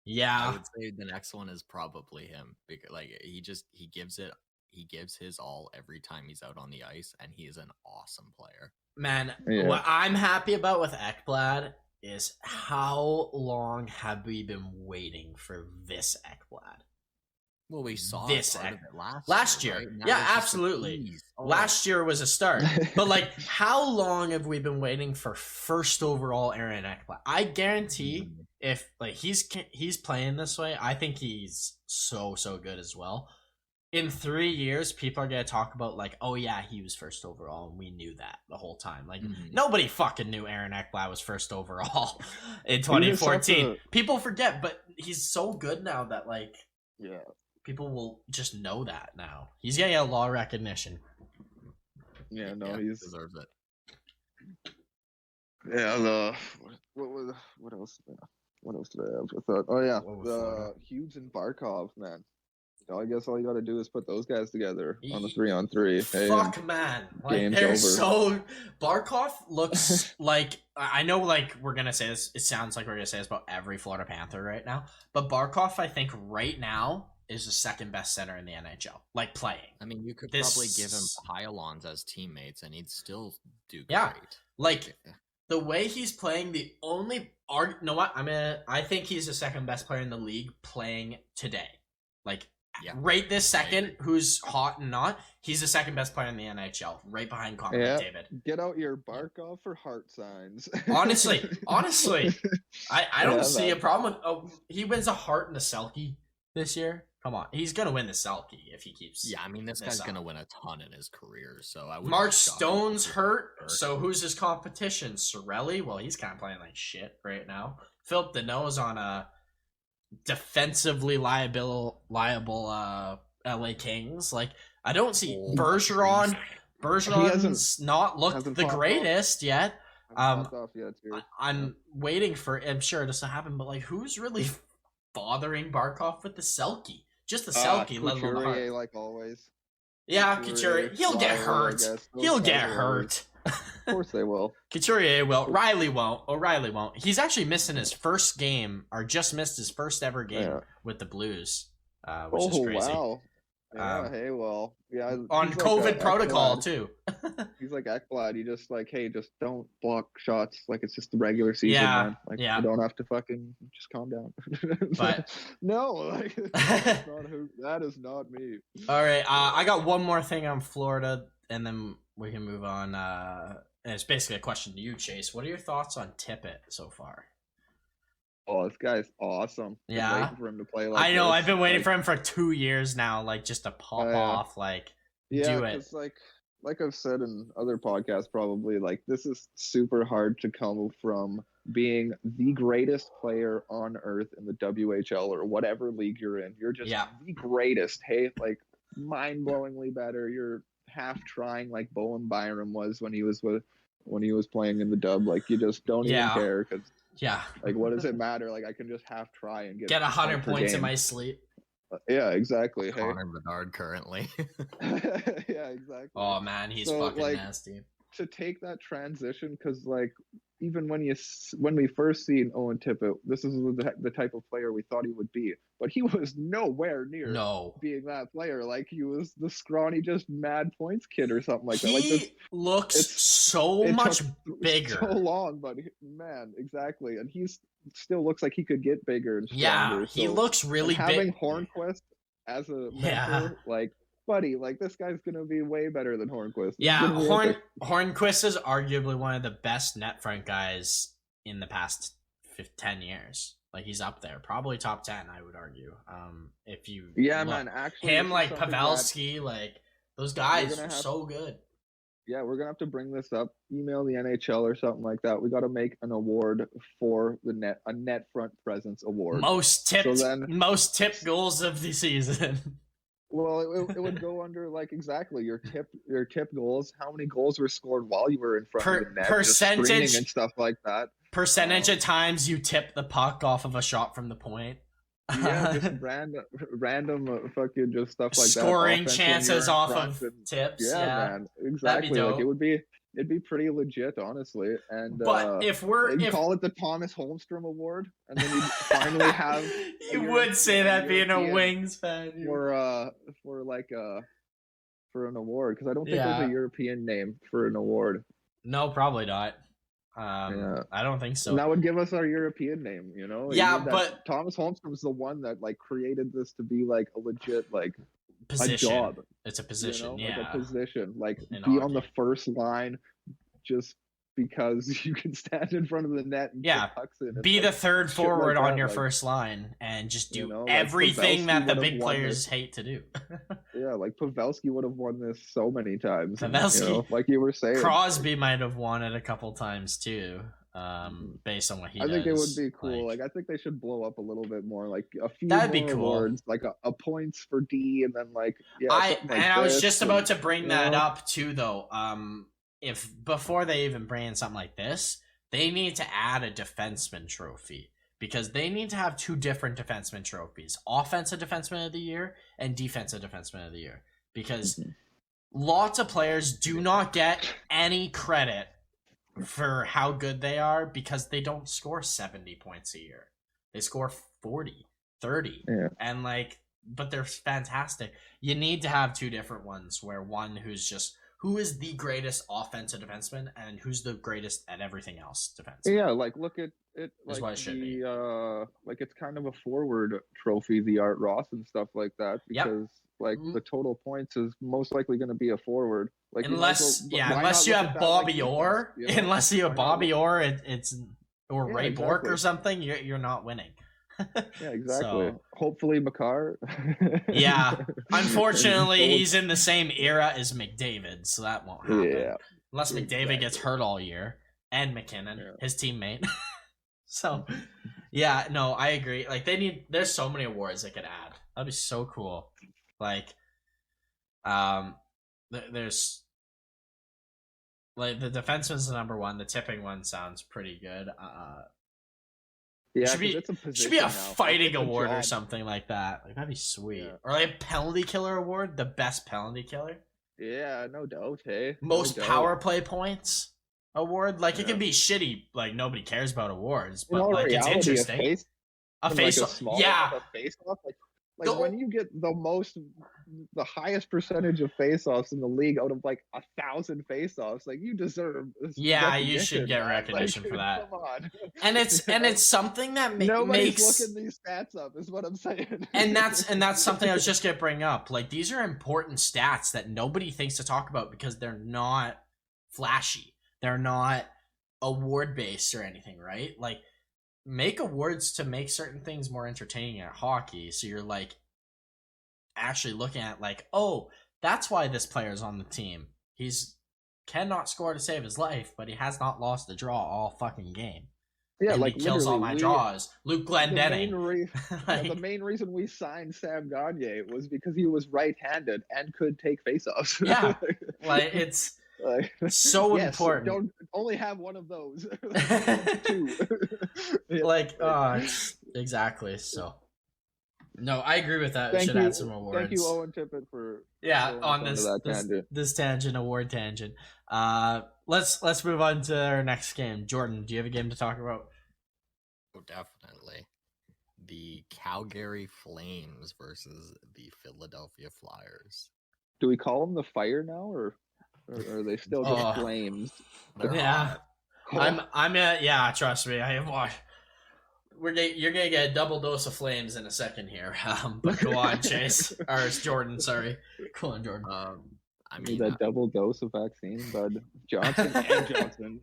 Yeah.
I would say the next one is probably him, because like he gives his all every time he's out on the ice, and he is an awesome player.
Man, what I'm happy about with Ekblad is how long have we been waiting for this Ekblad?
Well, we saw
this
part of it
last year. Right? Yeah, absolutely. Last year was a start. But like, how long have we been waiting for first overall Aaron Ekblad? I guarantee if like he's playing this way, I think he's so good as well. In 3 years, people are gonna talk about like, oh yeah, he was first overall, and we knew that the whole time. Like nobody fucking knew Aaron Ekblad was first overall in 2014. People forget, but he's so good now that like people will just know that now. He's getting a lot of recognition.
Yeah, no, he
deserves it.
Yeah, what else? What else did I have? I thought, the Hughes and Barkov, man. I guess all you got to do is put those guys together on the 3-on-3.
Fuck, man. Like, they're over. So Barkov looks like, I know like we're going to say this, it sounds like we're going to say this about every Florida Panther right now, but Barkov, I think right now is the second best center in the NHL, like playing.
I mean, you could probably give him pylons as teammates and he'd still do great.
Yeah, like the way he's playing, the only you know what? I think he's the second best player in the league playing today. Like, right this second, who's hot and not, he's the second best player in the NHL, right behind Connor McDavid.
Get out your Barkov for heart signs.
honestly, I don't see a problem with, he wins a Hart and a Selke this year. Come on, he's gonna win the Selke if he keeps.
Yeah, I mean this guy's gonna win a ton in his career. So I would.
Mark Stone's hurt, so who's his competition? Sorelli? Well, he's kind of playing like shit right now. Philip Deneau's on a defensively liable LA Kings. Like, I don't see Bergeron. Bergeron's not looked the greatest yet. I'm waiting for, I'm sure this to happen, but like, who's really bothering Barkov with the Selke? Just the Selke, let alone the Hart.
Like always.
Yeah, Couturier. He'll get hurt. He'll get hurt.
Of course they will.
Couturier will. Riley won't. O'Reilly won't. He's actually missing his first game, or just missed his first ever game with the Blues, which is crazy.
Wow. Yeah,
on COVID protocol, too.
He's like Ekblad. You just like, hey, just don't block shots. Like, it's just the regular season, man. Like, you don't have to fucking just calm down.
But
no, like, that is not me.
All right, I got one more thing on Florida, and then we can move on. And it's basically a question to you, Chase. What are your thoughts on Tippett so far?
Oh, this guy's awesome.
Yeah,
waiting for him to play. Like
I know. I've been waiting for him for 2 years now, like just to pop off, like do it.
Like I've said in other podcasts, probably like this is super hard to come from being the greatest player on earth in the WHL or whatever league you're in. You're just the greatest. Hey, like mind-blowingly better. You're half trying like Bowen Byram was when he was playing in the dub. Like you just don't even care because.
Yeah.
Like, what does it matter? Like, I can just half try and get
100 points in my sleep.
Yeah, exactly.
Connor Bedard currently.
Yeah, exactly.
Oh man, he's fucking nasty.
To take that transition, because like even when we first seen Owen Tippett, this is the type of player we thought he would be, but he was nowhere near being that player. Like he was the scrawny, just mad points kid or something like that. Like
he looks so much bigger.
So long, but man, exactly, and he's still looks like he could get bigger and stronger.
Yeah, he looks really big.
Having Hornquist as a mentor, like. Buddy, like this guy's gonna be way better than Hornquist.
Yeah, Hornquist is arguably one of the best net front guys in the past 10 years. Like he's up there, probably top 10, I would argue. If you
man, actually
him like Pavelski, like those guys are so good.
Yeah, we're gonna have to bring this up. Email the NHL or something like that. We got to make an award for a net front presence award.
Most tipped goals of the season.
Well, it would go under like exactly your tip goals. How many goals were scored while you were in front of the net?
Percentage
and stuff like that.
Percentage of times you tip the puck off of a shot from the point.
Yeah, just random fucking just stuff like
Scoring
that.
Scoring chances off of tips. Yeah,
man, exactly. Like it'd be pretty legit, honestly. And
but if
call it the Thomas Holmstrom Award, and then you finally have
you would say that being a Wings fan
for an award, because I don't think there's a European name for an award.
No, probably not. I don't think so.
And that would give us our European name, you know?
Yeah, but
Thomas Holmstrom's the one that like created this to be like a legit like
position.
A job.
It's a position,
you know?
Yeah.
Like a position. Like
in
be
hockey.
On the first line just because you can stand in front of the net and put pucks in.
Be
the
third forward on your first line and just do everything that the big players hate to do.
Yeah, like Pavelski would have won this so many times.
Pavelski,
like you were saying.
Crosby might have won it a couple times too, based on what he does.
I think it would be cool. Like I think they should blow up a little bit more, like a few
that'd
more
be cool.
awards, like a points for D, and then like
I was just about to bring that up too, though. If before they even bring in something like this, they need to add a defenseman trophy, because they need to have two different defenseman trophies: offensive defenseman of the year and defensive defenseman of the year. Because lots of players do not get any credit for how good they are because they don't score 70 points a year. They score 40, 30.
Yeah.
And but they're fantastic. You need to have two different ones, where one who is the greatest offensive defenseman and who's the greatest at everything else defense.
Yeah, like look at it.
That's what it should be.
Like it's kind of a forward trophy, the Art Ross and stuff like that, because the total points is most likely going to be a forward. Like
unless you have Bobby Orr, unless you have Bobby Orr, or Ray Bourque or something, you're not winning.
Yeah, exactly. So, hopefully Makar.
Yeah. Unfortunately, he's in the same era as McDavid, so that won't happen.
Yeah.
Unless McDavid gets hurt all year, and McKinnon, his teammate. So, yeah, no, I agree. Like there's so many awards they could add. That'd be so cool. Like, there's like the defenseman's the number one. The tipping one sounds pretty good.
Yeah,
should be a fighting award or something like that. Like that'd be sweet. Yeah. Or like a penalty killer award, the best penalty killer.
Yeah, no doubt. Hey,
most power play points award. Like it can be shitty. Like nobody cares about awards, but like it's interesting. A face off. Yeah.
A face off. Like when you get the highest percentage of face-offs in the league out of like 1,000 face-offs, like you deserve.
Yeah, you should get recognition for that.
Come on.
And it's something that
nobody's looking these stats up, is what I'm saying.
And that's something I was just gonna bring up. Like these are important stats that nobody thinks to talk about because they're not flashy. They're not award based or anything, right? Like. Make awards to make certain things more entertaining at hockey, so you're like actually looking at like, oh, that's why this player's on the team. He's cannot score to save his life, but he has not lost a draw all fucking game.
Yeah,
and
like
he kills all my draws. Luke Glendening.
The main reason we signed Sam Gagner was because he was right-handed and could take face-offs.
Yeah, like it's. So important.
Don't only have one of those.
Two. Exactly. So, no, I agree with that. We should add some awards.
Thank you, Owen Tippett, for
on this tangent, award tangent. Let's move on to our next game. Jordan, do you have a game to talk about?
Oh, definitely. The Calgary Flames versus the Philadelphia Flyers.
Do we call them the Fire now, or are they still just Flames?
Yeah, trust me, I have watched. You're gonna get a double dose of Flames in a second here. But go on, Chase. Or it's Jordan, sorry. Go on, Jordan.
I mean that double dose of vaccine, bud. Johnson and Johnson.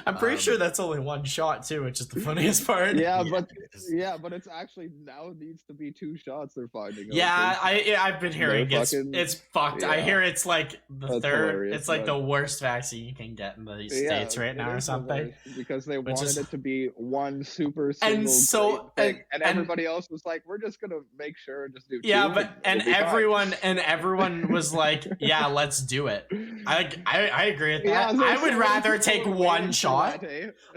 I'm pretty sure that's only one shot too, which is the funniest part.
Yeah, but it's actually now needs to be 2 shots they're finding.
Yeah, I've been hearing it's fucked. Yeah. I hear it's like the third. It's like the worst vaccine you can get in the States right now or something.
Because they wanted it to be one super single thing, and everybody else was like, "We're just gonna make sure and just do."
Yeah, but everyone was like, "Yeah, let's do it." I agree with that. Yeah, I would rather take one shot.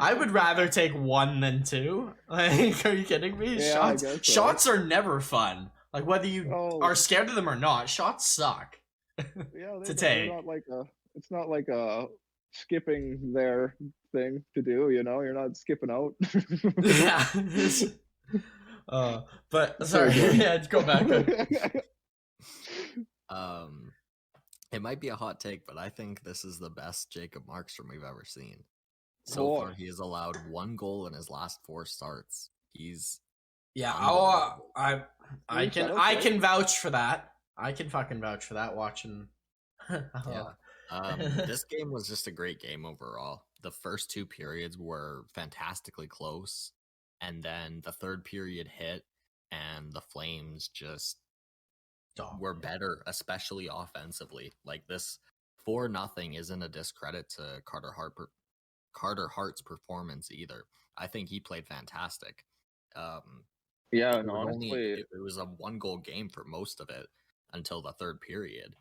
I would rather take one than 2. Like, are you kidding me? Yeah, shots are never fun. Like, whether you are scared of them or not, shots suck.
Yeah, to take. It's not like a skipping their thing to do. You know, you're not skipping out.
Yeah. But sorry. Yeah, go back.
It might be a hot take, but I think this is the best Jacob Markstrom we've ever seen. So far, he has allowed 1 goal in his last 4 starts.
I can vouch for that. I can fucking vouch for that. Watching.
This game was just a great game overall. The first 2 periods were fantastically close, and then the third period hit, and the Flames just were better, especially offensively. Like, this 4-0 isn't a discredit to Carter Hart's performance either. I think he played fantastic.
And honestly,
it was a 1-goal game for most of it until the third period.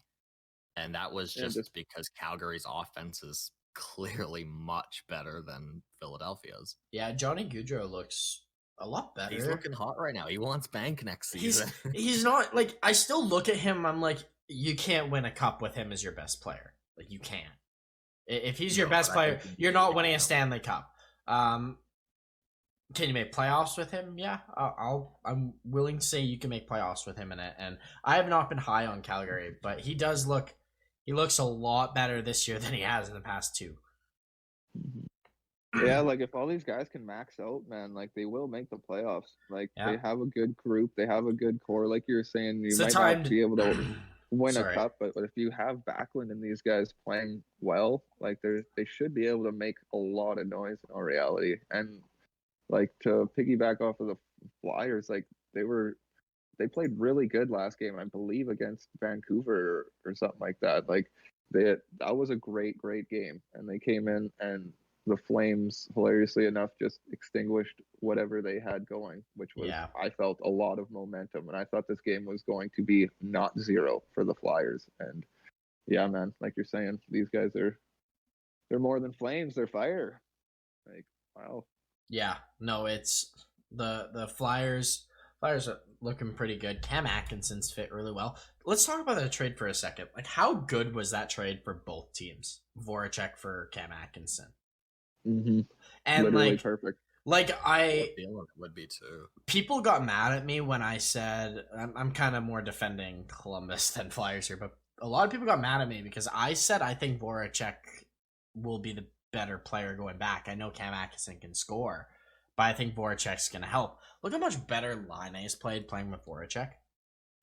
And that was just because Calgary's offense is clearly much better than Philadelphia's.
Yeah, Johnny Gaudreau looks a lot better.
He's looking hot right now. He wants bank next season.
He's not, like, I still look at him, I'm like, you can't win a cup with him as your best player. Like, you can't. If he's your best player, you're not winning a Stanley Cup. Can you make playoffs with him? Yeah, I'm willing to say you can make playoffs with him in it. And I have not been high on Calgary, but he looks a lot better this year than he has in the past 2.
Yeah, like, if all these guys can max out, man, like, they will make the playoffs. Like, they have a good group, they have a good core. Like you're saying, you might not be able to win a cup, but if you have Backlund and these guys playing well, like, they should be able to make a lot of noise in all reality. And, like, to piggyback off of the Flyers, like, they played really good last game, I believe, against Vancouver or something like that. Like, that was a great game, and they came in, and the Flames, hilariously enough, just extinguished whatever they had going, which was, I felt, a lot of momentum. And I thought this game was going to be not 0 for the Flyers. And yeah, man, like you're saying, these guys they're more than Flames, they're fire. Like, wow.
Yeah, no, it's the Flyers are looking pretty good. Cam Atkinson's fit really well. Let's talk about the trade for a second. Like, how good was that trade for both teams? Voracek for Cam Atkinson.
Mm-hmm.
And
literally
like
perfect.
Like, I
would be too.
People got mad at me when I said I'm kind of more defending Columbus than Flyers here, but a lot of people got mad at me because I said I think Voracek will be the better player going back. I know Cam Atkinson can score, but I think Voracek's going to help. Look how much better Laine's played playing with Voracek.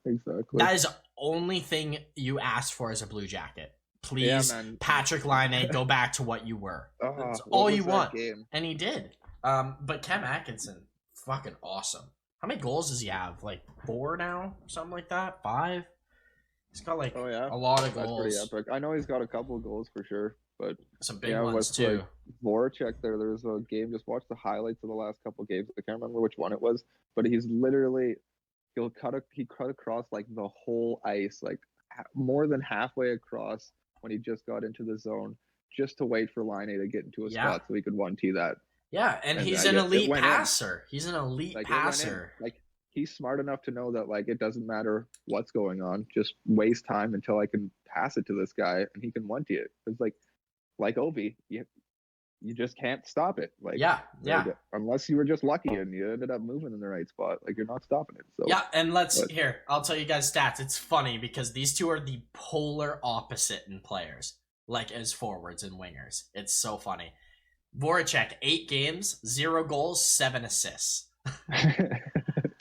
Exactly.
That is the only thing you ask for as a Blue Jacket. Please, Patrick Laine, go back to what you were. That's all you want. Game? And he did. But Cam Atkinson, fucking awesome. How many goals does he have? Like 4 now? Something like that? 5? He's got like a lot of goals.
That's pretty epic. I know he's got a couple of goals for sure, but
some big ones too.
Like Voracek there was a game, just watch the highlights of the last couple of games. I can't remember which one it was, but he's literally he cut across like the whole ice, like more than halfway across when he just got into the zone, just to wait for Laine to get into a spot so he could 1-T that.
Yeah, and he's an elite passer. He's an elite passer.
Like, he's smart enough to know that, like, it doesn't matter what's going on. Just waste time until I can pass it to this guy, and he can 1-T it. It's like Ovi, you just can't stop it. Like, unless you were just lucky and you ended up moving in the right spot, like, you're not stopping it. So
yeah, and here, I'll tell you guys stats. It's funny because these two are the polar opposite in players, like as forwards and wingers. It's so funny. Voracek, 8 games, 0 goals, 7 assists.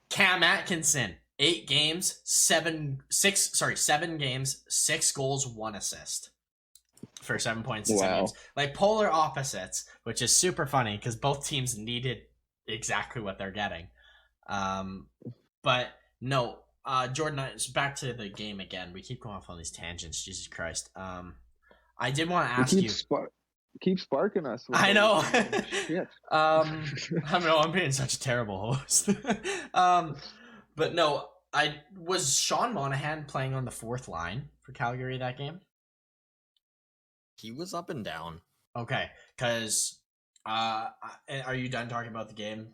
Cam Atkinson, 8 games, 7 games, 6 goals, 1 assist. for 7 points in 7
Wow.
games. Like polar opposites, which is super funny because both teams needed exactly what they're getting. But no, Jordan, back to the game again. We keep going off on these tangents. Jesus Christ. I did want to ask you.
Keep sparking us.
I know.
Shit.
I know I'm being such a terrible host. But no, was Sean Monahan playing on the fourth line for Calgary that game?
He was up and down.
Okay, because are you done talking about the game?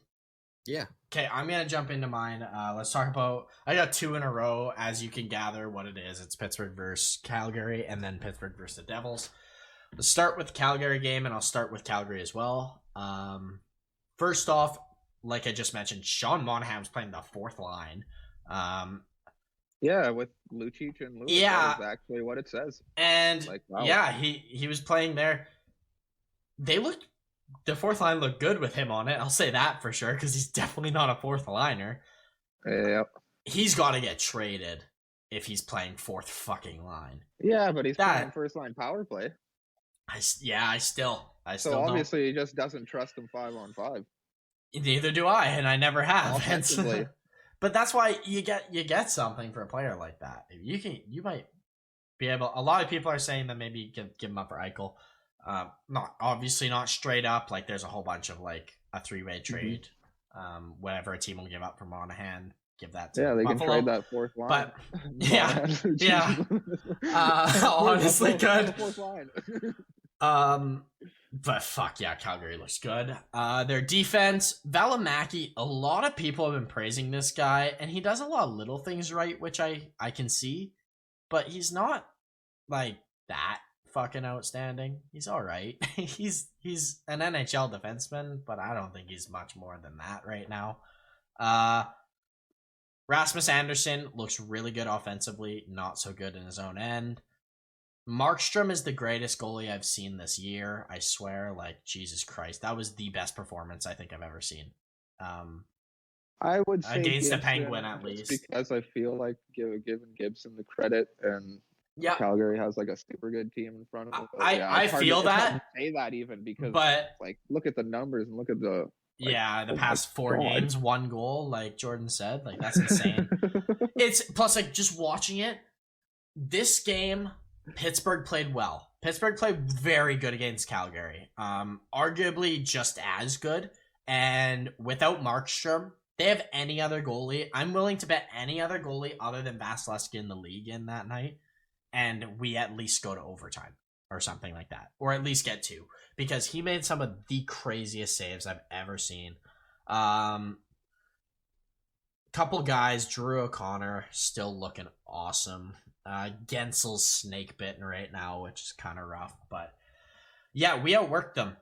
Yeah.
Okay, I'm gonna jump into mine. Let's talk about. I got 2 in a row, as you can gather what it is. It's Pittsburgh versus Calgary, and then Pittsburgh versus the Devils. Let's start with the Calgary game, and I'll start with Calgary as well. First off, like I just mentioned, Sean Monahan was playing the fourth line.
Yeah, with Lucic and Lewis.
Yeah,
that is actually what it says.
And wow. Yeah, he was playing there. The fourth line looked good with him on it. I'll say that for sure because he's definitely not a fourth liner.
Yep.
He's got to get traded if he's playing fourth fucking line.
Yeah, but he's playing first line power play.
I still
so obviously he just doesn't trust him 5-on-5.
Neither do I, and I never have. But that's why you get something for a player like that. You might be able. A lot of people are saying that maybe give him up for Eichel. Not straight up. Like there's a whole bunch of like a 3-way trade. Mm-hmm. Whatever a team will give up for Monahan, give that to
they
Buffalo.
can trade that fourth line.
But yeah. Honestly, good.
Fourth line.
But fuck yeah, Calgary looks good. Their defense, Valimaki, a lot of people have been praising this guy, and he does a lot of little things right, which I can see, but he's not like that fucking outstanding. He's all right. he's an NHL defenseman, but I don't think he's much more than that right now. Rasmus Andersson looks really good offensively, not so good in his own end. Markstrom is the greatest goalie I've seen this year. I swear, like, Jesus Christ. That was the best performance I think I've ever seen.
I would say
against
Gibson,
the Penguin, at least.
Because I feel like giving Gibson the credit, and Calgary has like a super good team in front of them.
I feel that.
To say that even because,
but
like, look at the numbers and look at the.
Like, the past 4 games, 1 goal, like Jordan said. Like, that's insane. It's plus, like, just watching it, this game, Pittsburgh played well. Pittsburgh played very good against Calgary. Arguably just as good. And without Markstrom, they have any other goalie. I'm willing to bet any other goalie other than Vasilevsky in the league in that night. And we at least go to overtime or something like that. Or at least get 2. Because he made some of the craziest saves I've ever seen. Couple guys, Drew O'Connor, still looking awesome. Gensel's snake bitten right now, which is kind of rough. But yeah, we outworked them.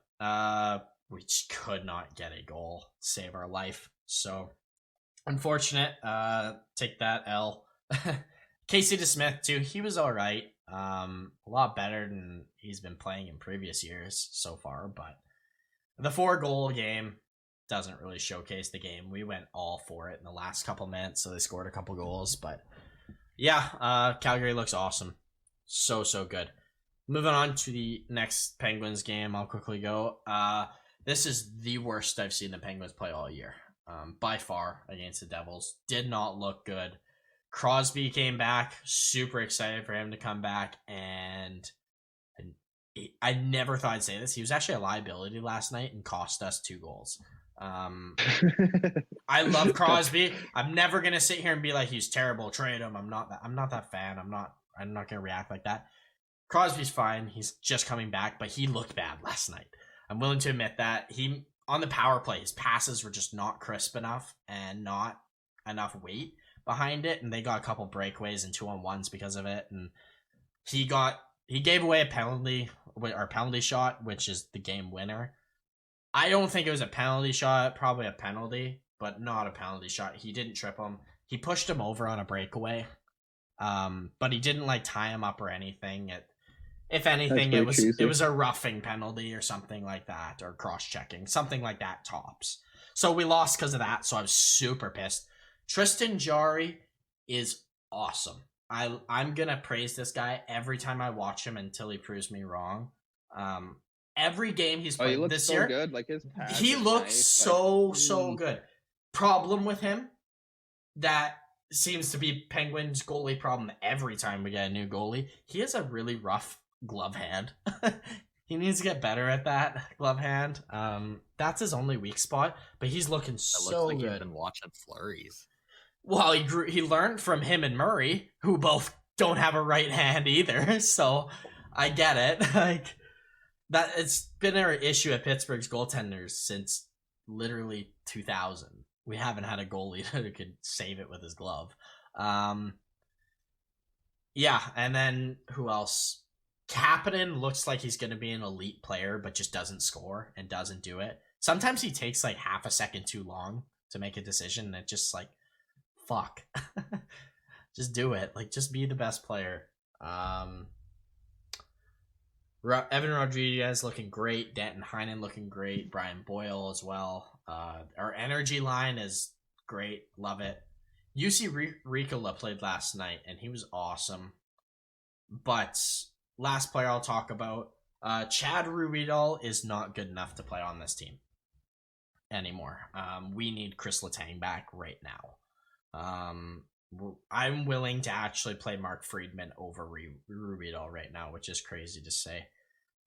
We just could not get a goal to save our life. So unfortunate. Take that L. Casey DeSmith too. He was all right. A lot better than he's been playing in previous years so far. But the 4-goal game doesn't really showcase the game. We went all for it in the last couple minutes, so they scored a couple goals. But yeah, Calgary looks awesome. So good. Moving on to the next Penguins game, I'll quickly go. This is the worst I've seen the Penguins play all year. By far, against the Devils. Did not look good. Crosby came back. Super excited for him to come back. And I never thought I'd say this. He was actually a liability last night and cost us 2 goals. I love Crosby. I'm never gonna sit here and be like he's terrible. Trade him. I'm not that fan. I'm not gonna react like that. Crosby's fine. He's just coming back, but he looked bad last night. I'm willing to admit that. He on the power play, his passes were just not crisp enough and not enough weight behind it, and they got a couple breakaways and 2-on-1s because of it. And he gave away a penalty shot, which is the game winner. I don't think it was a penalty shot, probably a penalty, but not a penalty shot. He didn't trip him. He pushed him over on a breakaway, but he didn't like tie him up or anything. If anything, it was a roughing penalty or something like that, or cross-checking, something like that tops. So we lost because of that, so I was super pissed. Tristan Jarry is awesome. I'm gonna praise this guy every time I watch him until he proves me wrong. Every game he's played
he
this
so
year,
good. Like his pads
he looks
nice.
so good. Problem with him that seems to be Penguins' goalie problem every time we get a new goalie. He has a really rough glove hand. He needs to get better at that glove hand. That's his only weak spot, but he's looking so
like
good.
He's been watching flurries.
Well, he learned from him and Murray, who both don't have a right hand either. So I get it. Like that, it's been an issue at Pittsburgh's goaltenders since literally 2000. We haven't had a goalie who could save it with his glove. Yeah, and then who else? Kapanen looks like he's going to be an elite player, but just doesn't score and doesn't do it. Sometimes he takes like half a second too long to make a decision, and it just like, fuck. Just do it. Like, just be the best player. Evan Rodriguez looking great. Danton Heinen looking great. Brian Boyle as well. Our energy line is great. Love it. UC Ricola played last night, and he was awesome. But last player I'll talk about, Chad Ruhwedel is not good enough to play on this team anymore. We need Chris Letang back right now. I'm willing to actually play Mark Friedman over Ruhwedel right now, which is crazy to say.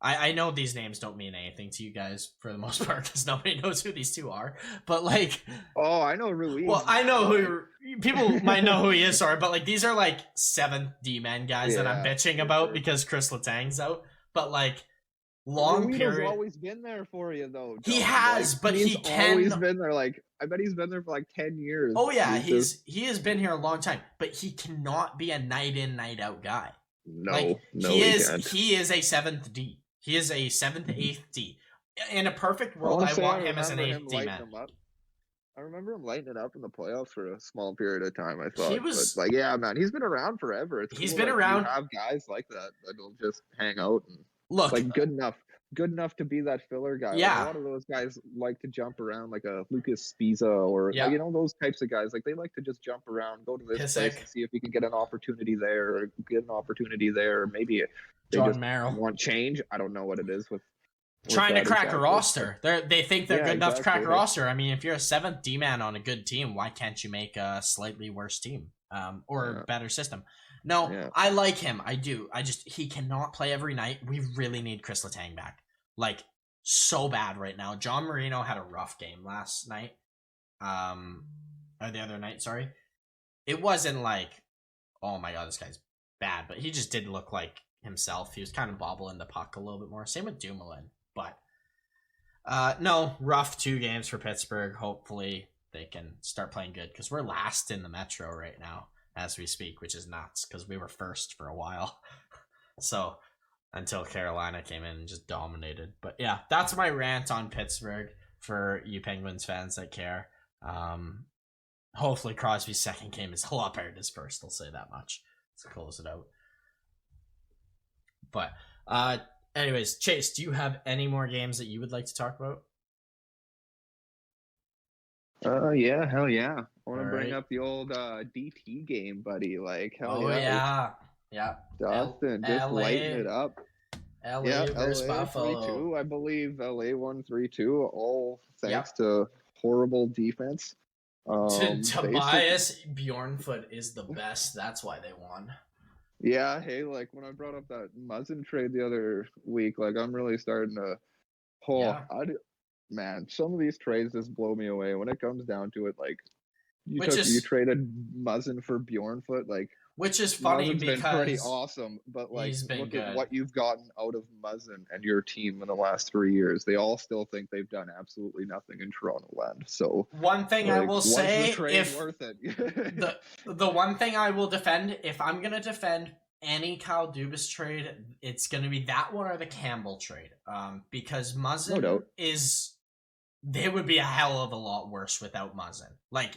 I know these names don't mean anything to you guys for the most part because nobody knows who these two are. But like,
oh, I know Ruiz.
Well, I know who people might know who he is. Sorry, but like these are like 7th D-man guys that I'm bitching about because Chris Letang's out. But like long period,
always been there for you though. John.
He has, like, but he can
always been there. Like I bet he's been there for like 10 years.
Oh yeah, he has been here a long time, but he cannot be a night in night out guy.
No,
he is a 7th D. He is a 7th, 8th D. In a perfect world, I want him as an 8th D man.
I remember him lighting it up in the playoffs for a small period of time. I thought, but like, yeah, man, he's been around forever. He's been around. You have guys like that that'll just hang out and
look
like good enough to be that filler guy.
Yeah,
like, a lot of those guys like to jump around, like a Lucas Spiza or like, those types of guys. Like they like to just jump around, go to this place and see if he can get an opportunity there, or get an opportunity there, or maybe they just want change. I don't know what it is with
trying to crack a roster. They think they're good enough to crack a roster. I mean, if you're a 7th D-man on a good team, why can't you make a slightly worse team or a better system? No, I like him. I do. He cannot play every night. We really need Chris Letang back. Like, so bad right now. John Marino had a rough game last night. Or the other night, sorry. It wasn't like, oh my god, this guy's bad, but he just didn't look like himself. He was kind of bobbling the puck a little bit more. Same with Dumoulin. But no, rough 2 games for Pittsburgh. Hopefully they can start playing good because we're last in the Metro right now as we speak, which is nuts because we were first for a while. So until Carolina came in and just dominated. But yeah, that's my rant on Pittsburgh for you Penguins fans that care. Hopefully Crosby's second game is a lot better dispersed. I'll say that much. Let's close it out. But anyways, Chase, do you have any more games that you would like to talk about?
Yeah, hell yeah. I want to bring up the old DT game, buddy. Like, hell
yeah.
Dustin, just lighting it up.
LA versus Buffalo.
3-2. I believe LA won 3-2, all thanks to horrible defense.
Tobias Bjornfoot is the best. That's why they won.
Yeah, hey, like when I brought up that Muzzin trade the other week, like I'm really starting to man, some of these trades just blow me away. When it comes down to it, like you traded Muzzin for Bjornfoot, like
which is funny
Muzzin's
because
been pretty awesome, but like look at what you've gotten out of Muzzin and your team in the last 3 years. They all still think they've done absolutely nothing in Toronto land. So
one thing I will say,
if worth it?
the one thing I will defend, if I'm gonna defend any Kyle Dubas trade, it's gonna be that one or the Campbell trade. Because Muzzin they would be a hell of a lot worse without Muzzin. Like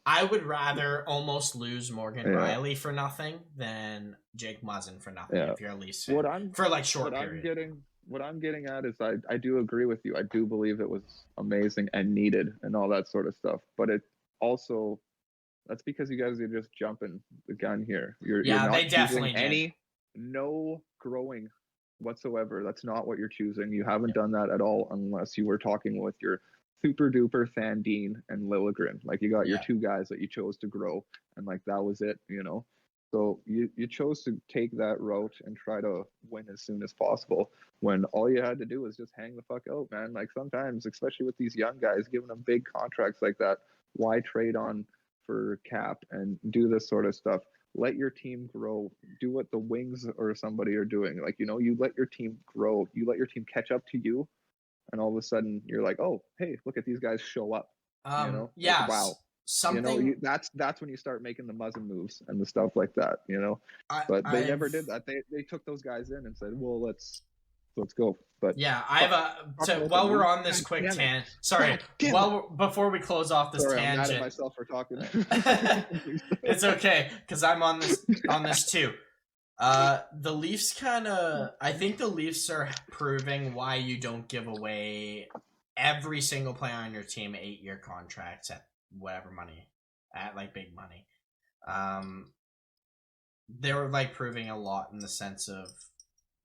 I would rather almost lose Morgan Riley for nothing than Jake Muzzin for nothing if you're a Leafs fan. For like short period.
What I'm getting at is I do agree with you. I do believe it was amazing and needed and all that sort of stuff. But it also, That's because you guys are just jumping the gun here. You're not
they definitely
choosing no growing whatsoever. That's not what you're choosing. You haven't done that at all unless you were talking with your super duper Sandine and Liljegren. Like you got your two guys that you chose to grow, and like that was it, you know. So you chose to take that route and try to win as soon as possible when all you had to do was just hang the fuck out, man. Like sometimes, especially with these young guys, giving them big contracts like that, why trade on for cap and do this sort of stuff? Let your team grow. Do what the Wings or somebody are doing. Like, you know, you let your team grow. You let your team catch up to you, and all of a sudden you're like, oh, hey, look at these guys show up. You know, like, wow.
Something.
You know, that's when you start making the muzzin moves and the stuff like that. You know, but they never did that. They took those guys in and said, well, let's go. But
yeah, I have while we're on this quick tangent. Sorry, before we close off this tangent,
I'm mad at myself for talking.
It's okay because I'm on this too. The Leafs I think the Leafs are proving why you don't give away every single player on your team 8-year contracts at whatever money, at like big money. They were like proving a lot in the sense of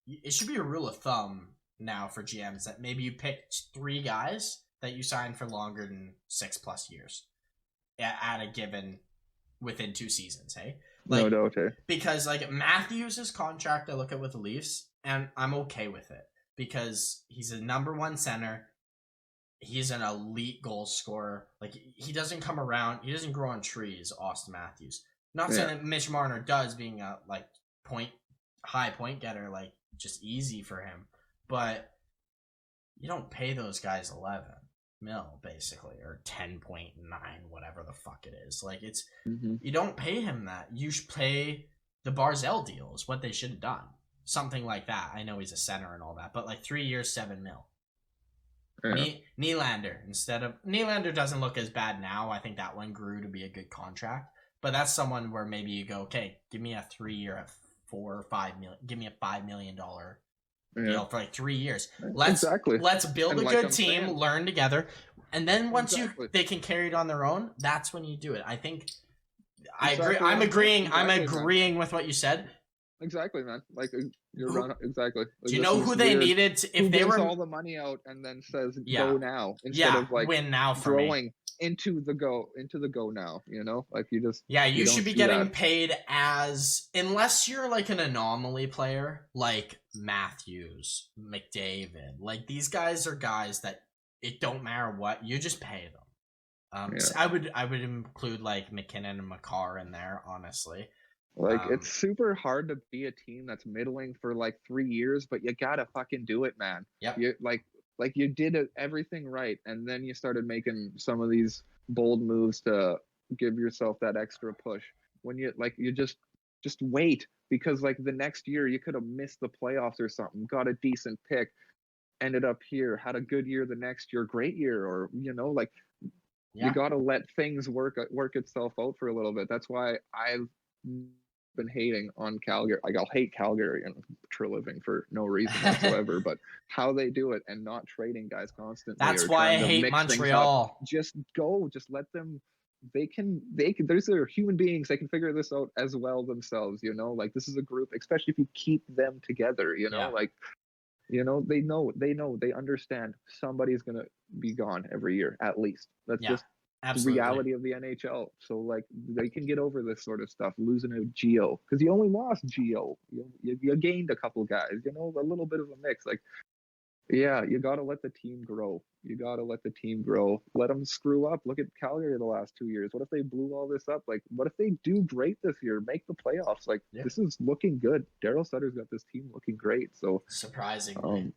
it should be a rule of thumb now for GMs that maybe you pick 3 guys that you sign for longer than 6+ years at a given within 2 seasons. Hey, like,
no, okay.
Because like Matthews' contract, I look at with the Leafs and I'm okay with it because he's a number 1 center. He's an elite goal scorer. Like he doesn't come around. He doesn't grow on trees. Austin Matthews. Not saying that Mitch Marner does, being a like high point getter, like just easy for him. But you don't pay those guys 11 mil basically, or 10.9, whatever the fuck it is. Like it's you don't pay him that. You should pay the Barzell deal is what they should have done. Something like that. I know he's a center and all that, but like 3 years, 7 mil. Yeah. Nylander Nylander doesn't look as bad now. I think that one grew to be a good contract, but that's someone where maybe you go, okay, give me a 3-year at 4 or 5 million. Give me a $5 million deal for like 3 years. Let's build a good team, learn together, and then once they can carry it on their own, that's when you do it. I think I agree. I'm agreeing with what you said.
Exactly, man. Like you're right. Exactly. Like,
do you know who they needed if they were
all the money out and then says go now instead of like
win now for
growing
me.
into the go now, you know? Like
you should be getting paid as, unless you're like an anomaly player like Matthews, McDavid. Like these guys are guys that it don't matter what, you just pay them. So I would include like McKinnon and Makar in there, honestly.
Like it's super hard to be a team that's middling for like 3 years, but you gotta fucking do it, man.
Yep.
You like you did everything right, and then you started making some of these bold moves to give yourself that extra push. When you just wait, because like the next year you could have missed the playoffs or something, got a decent pick, ended up here, had a good year the next year, great year, or you know, like you gotta let things work itself out for a little bit. That's why I've been hating on Calgary. Like I'll hate Calgary and for a living for no reason whatsoever, but how they do it and not trading guys constantly.
That's why I hate Montreal.
Just let them. They can. They're human beings. They can figure this out as well themselves. You know, like this is a group, especially if you keep them together. You know, like, you know, they understand somebody's gonna be gone every year at least. That's just
absolutely
the reality of the NHL. So like they can get over this sort of stuff, losing a Geo, because you only lost Geo. You gained a couple guys, you know, a little bit of a mix. Like, you got to let the team grow. Let them screw up. Look at Calgary the last 2 years. What if they blew all this up? Like, what if they do great this year, make the playoffs? Like, this is looking good. Daryl Sutter's got this team looking great. So
surprisingly.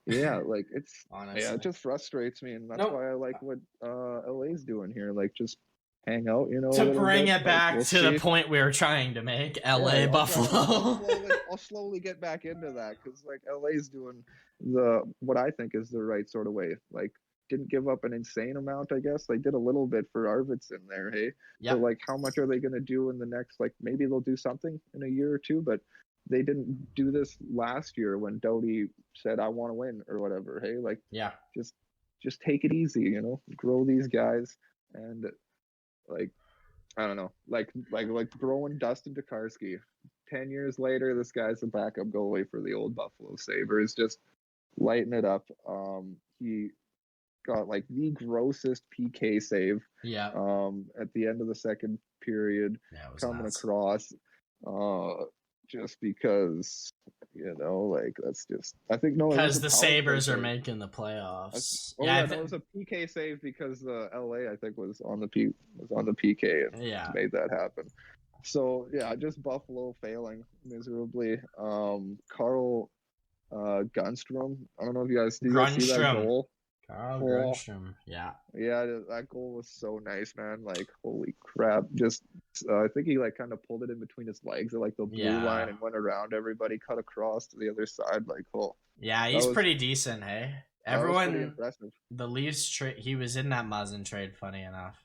Like it's honestly. It just frustrates me, and that's why I like what LA's doing here. Like just hang out, you know.
To bring it back to the point we were trying to make, LA Buffalo.
I'll slowly get back into that because like LA's doing what I think is the right sort of way. Like didn't give up an insane amount, I guess. They did a little bit for Arvidsson there, hey. Yeah. So like how much are they gonna do in the next, like maybe they'll do something in a year or two, but they didn't do this last year when Doughty said, I want to win or whatever. Hey, like, just take it easy, you know, grow these guys. And like, I don't know, like throwing Dustin Tokarski. 10 years later, this guy's a backup goalie for the old Buffalo Sabres, just lighting it up. He got like the grossest PK save.
Yeah.
At the end of the second period, coming across. Just because, like that's just. I think no.
Because the Sabres are making the playoffs.
It was a PK save because LA I think was on the PK and made that happen. So yeah, just Buffalo failing miserably. Carl Gunstrom. I don't know if you guys see that goal.
Carl Grundstrom, yeah,
that goal was so nice, man. Like, holy crap! Just, I think he like kind of pulled it in between his legs at like the blue line and went around everybody, cut across to the other side. Like,
yeah, he's pretty decent. Hey, everyone, the Leafs he was in that Muzzin trade. Funny enough,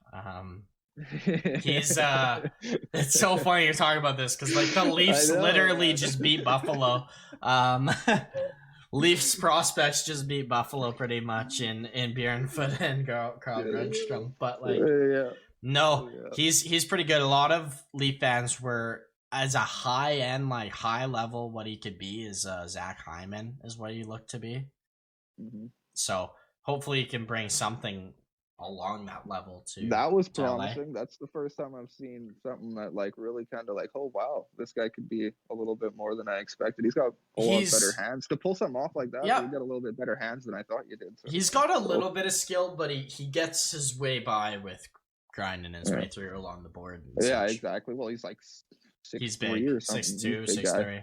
he's it's so funny you're talking about this because like the Leafs literally just beat Buffalo. Leafs prospects just beat Buffalo pretty much in Bjornfoot and Carl Grundstrom, but like he's pretty good. A lot of Leaf fans were as a high end, like high level, what he could be is Zach Hyman is what he looked to be.
Mm-hmm.
So hopefully he can bring something along that level too.
That was promising. That's the first time I've seen something that like really kind of like, oh wow, this guy could be a little bit more than I expected. He's got a lot better hands to pull something off like that. You got a little bit better hands than I thought you did. So.
He's got a little bit of skill, but he gets his way by with grinding his way through along the board.
Yeah, exactly. Well, he's like 6'3" or something.
6'2",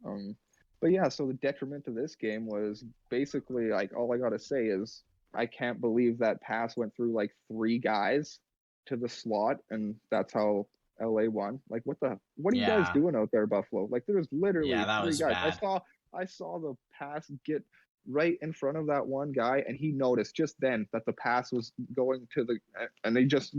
6'3".
But yeah, so the detriment to this game was basically like all I gotta say is I can't believe that pass went through like 3 guys to the slot, and that's how LA won. Like, what are you guys doing out there, Buffalo? Like, there's literally 3 guys.
Bad.
I saw the pass get right in front of that one guy, and he noticed just then that the pass was going to and they just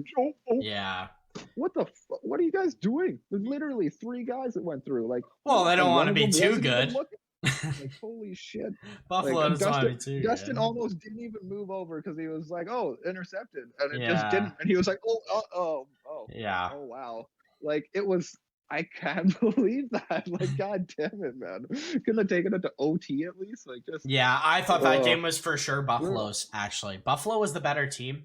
What are you guys doing? There's literally 3 guys that went through. Like,
well, they don't want to be too good.
Like, holy shit.
Buffalo
Dustin almost didn't even move over because he was like, oh, intercepted. And it just didn't. And he was like, oh wow. Like, it was, I can't believe that. Like, god damn it, man. Couldn't have taken it to OT at least. Like, just
I thought that game was for sure Buffalo's, actually. Buffalo was the better team.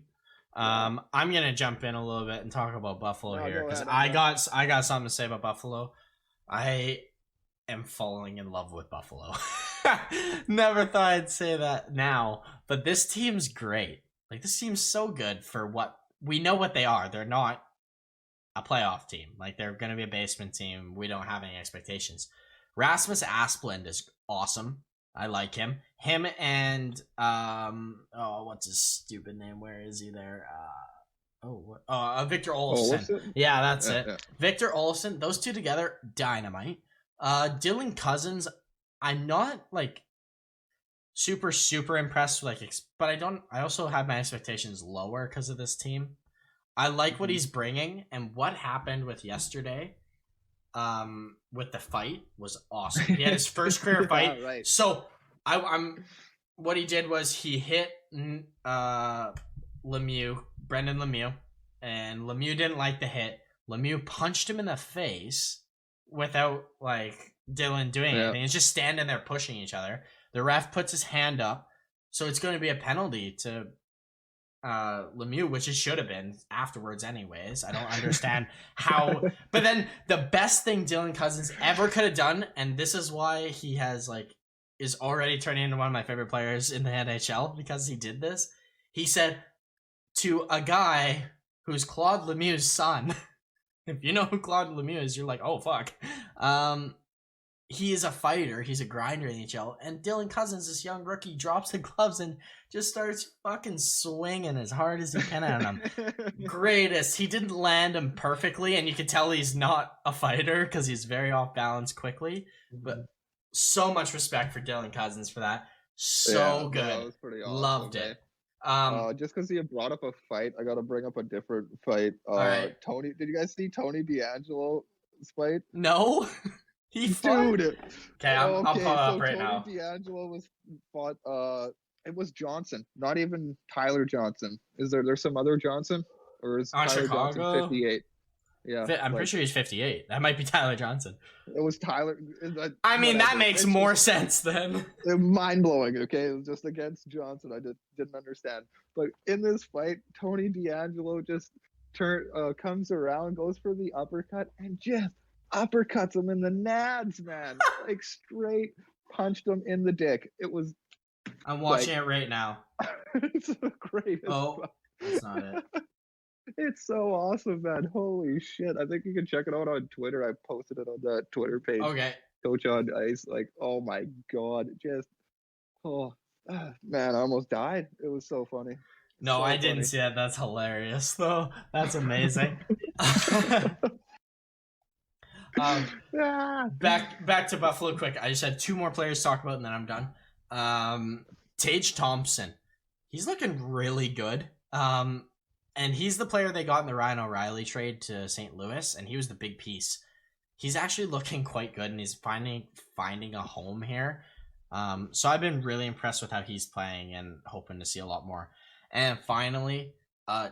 I'm gonna jump in a little bit and talk about Buffalo here because I got something to say about Buffalo. I am falling in love with Buffalo. Never thought I'd say that now, but this team's great. Like, this team's so good for what we know what they are. They're not a playoff team. Like, they're going to be a basement team. We don't have any expectations. Rasmus Asplund is awesome. I like him. Him and what's his stupid name? Where is he there? Victor Olofsson. Yeah, that's it. Yeah. Victor Olofsson. Those two together, dynamite. Dylan Cousins, I'm not like super impressed with, like, but I also have my expectations lower because of this team. I like what he's bringing, and what happened with yesterday with the fight was awesome. He had his first career fight. Right. So I'm what he did was he hit Brendan Lemieux, and Lemieux didn't like the hit. Lemieux punched him in the face without like Dylan doing anything. It's just standing there pushing each other. The ref puts his hand up, so it's going to be a penalty to Lemieux, which it should have been afterwards anyways. I don't understand how, but then the best thing Dylan Cousins ever could have done, and this is why he is already turning into one of my favorite players in the NHL because he did this. He said to a guy who's Claude Lemieux's son, if you know who Claude Lemieux is, you're like, oh, fuck. He is a fighter. He's a grinder in the NHL. And Dylan Cousins, this young rookie, drops the gloves and just starts fucking swinging as hard as he can at him. Greatest. He didn't land him perfectly, and you could tell he's not a fighter because he's very off balance quickly. But so much respect for Dylan Cousins for that. So good. That was pretty awesome. Loved it.
Just because he had brought up a fight, I got to bring up a different fight.
Right.
Tony, did you guys see Tony D'Angelo's fight?
No. He fought?
Dude.
Okay, I'll pull it up right
Tony
now.
Tony D'Angelo was fought. It was Johnson, not even Tyler Johnson. Is there's some other Johnson, or is Tyler
Chicago?
Johnson 58? Yeah,
I'm pretty sure he's 58. That might be Tyler Johnson.
It was Tyler.
I mean, that makes more sense then.
Mind blowing. Okay, it was just against Johnson. I didn't understand. But in this fight, Tony D'Angelo just comes around, goes for the uppercut, and just uppercuts him in the nads, man. Like straight punched him in the dick. It was.
I'm watching it right now.
It's so great.
Oh, that's not it.
It's so awesome, man. Holy shit. I think you can check it out on Twitter. I posted it on that Twitter page.
Okay.
Coach on Ice. Like, oh my God. Just, man, I almost died. It was so funny.
No, I didn't see that. That's hilarious, though. That's amazing. Back to Buffalo quick. I just had two more players to talk about, and then I'm done. Taige Thompson. He's looking really good. And he's the player they got in the Ryan O'Reilly trade to St. Louis, and he was the big piece. He's actually looking quite good, and he's finding a home here. So I've been really impressed with how he's playing and hoping to see a lot more. And finally,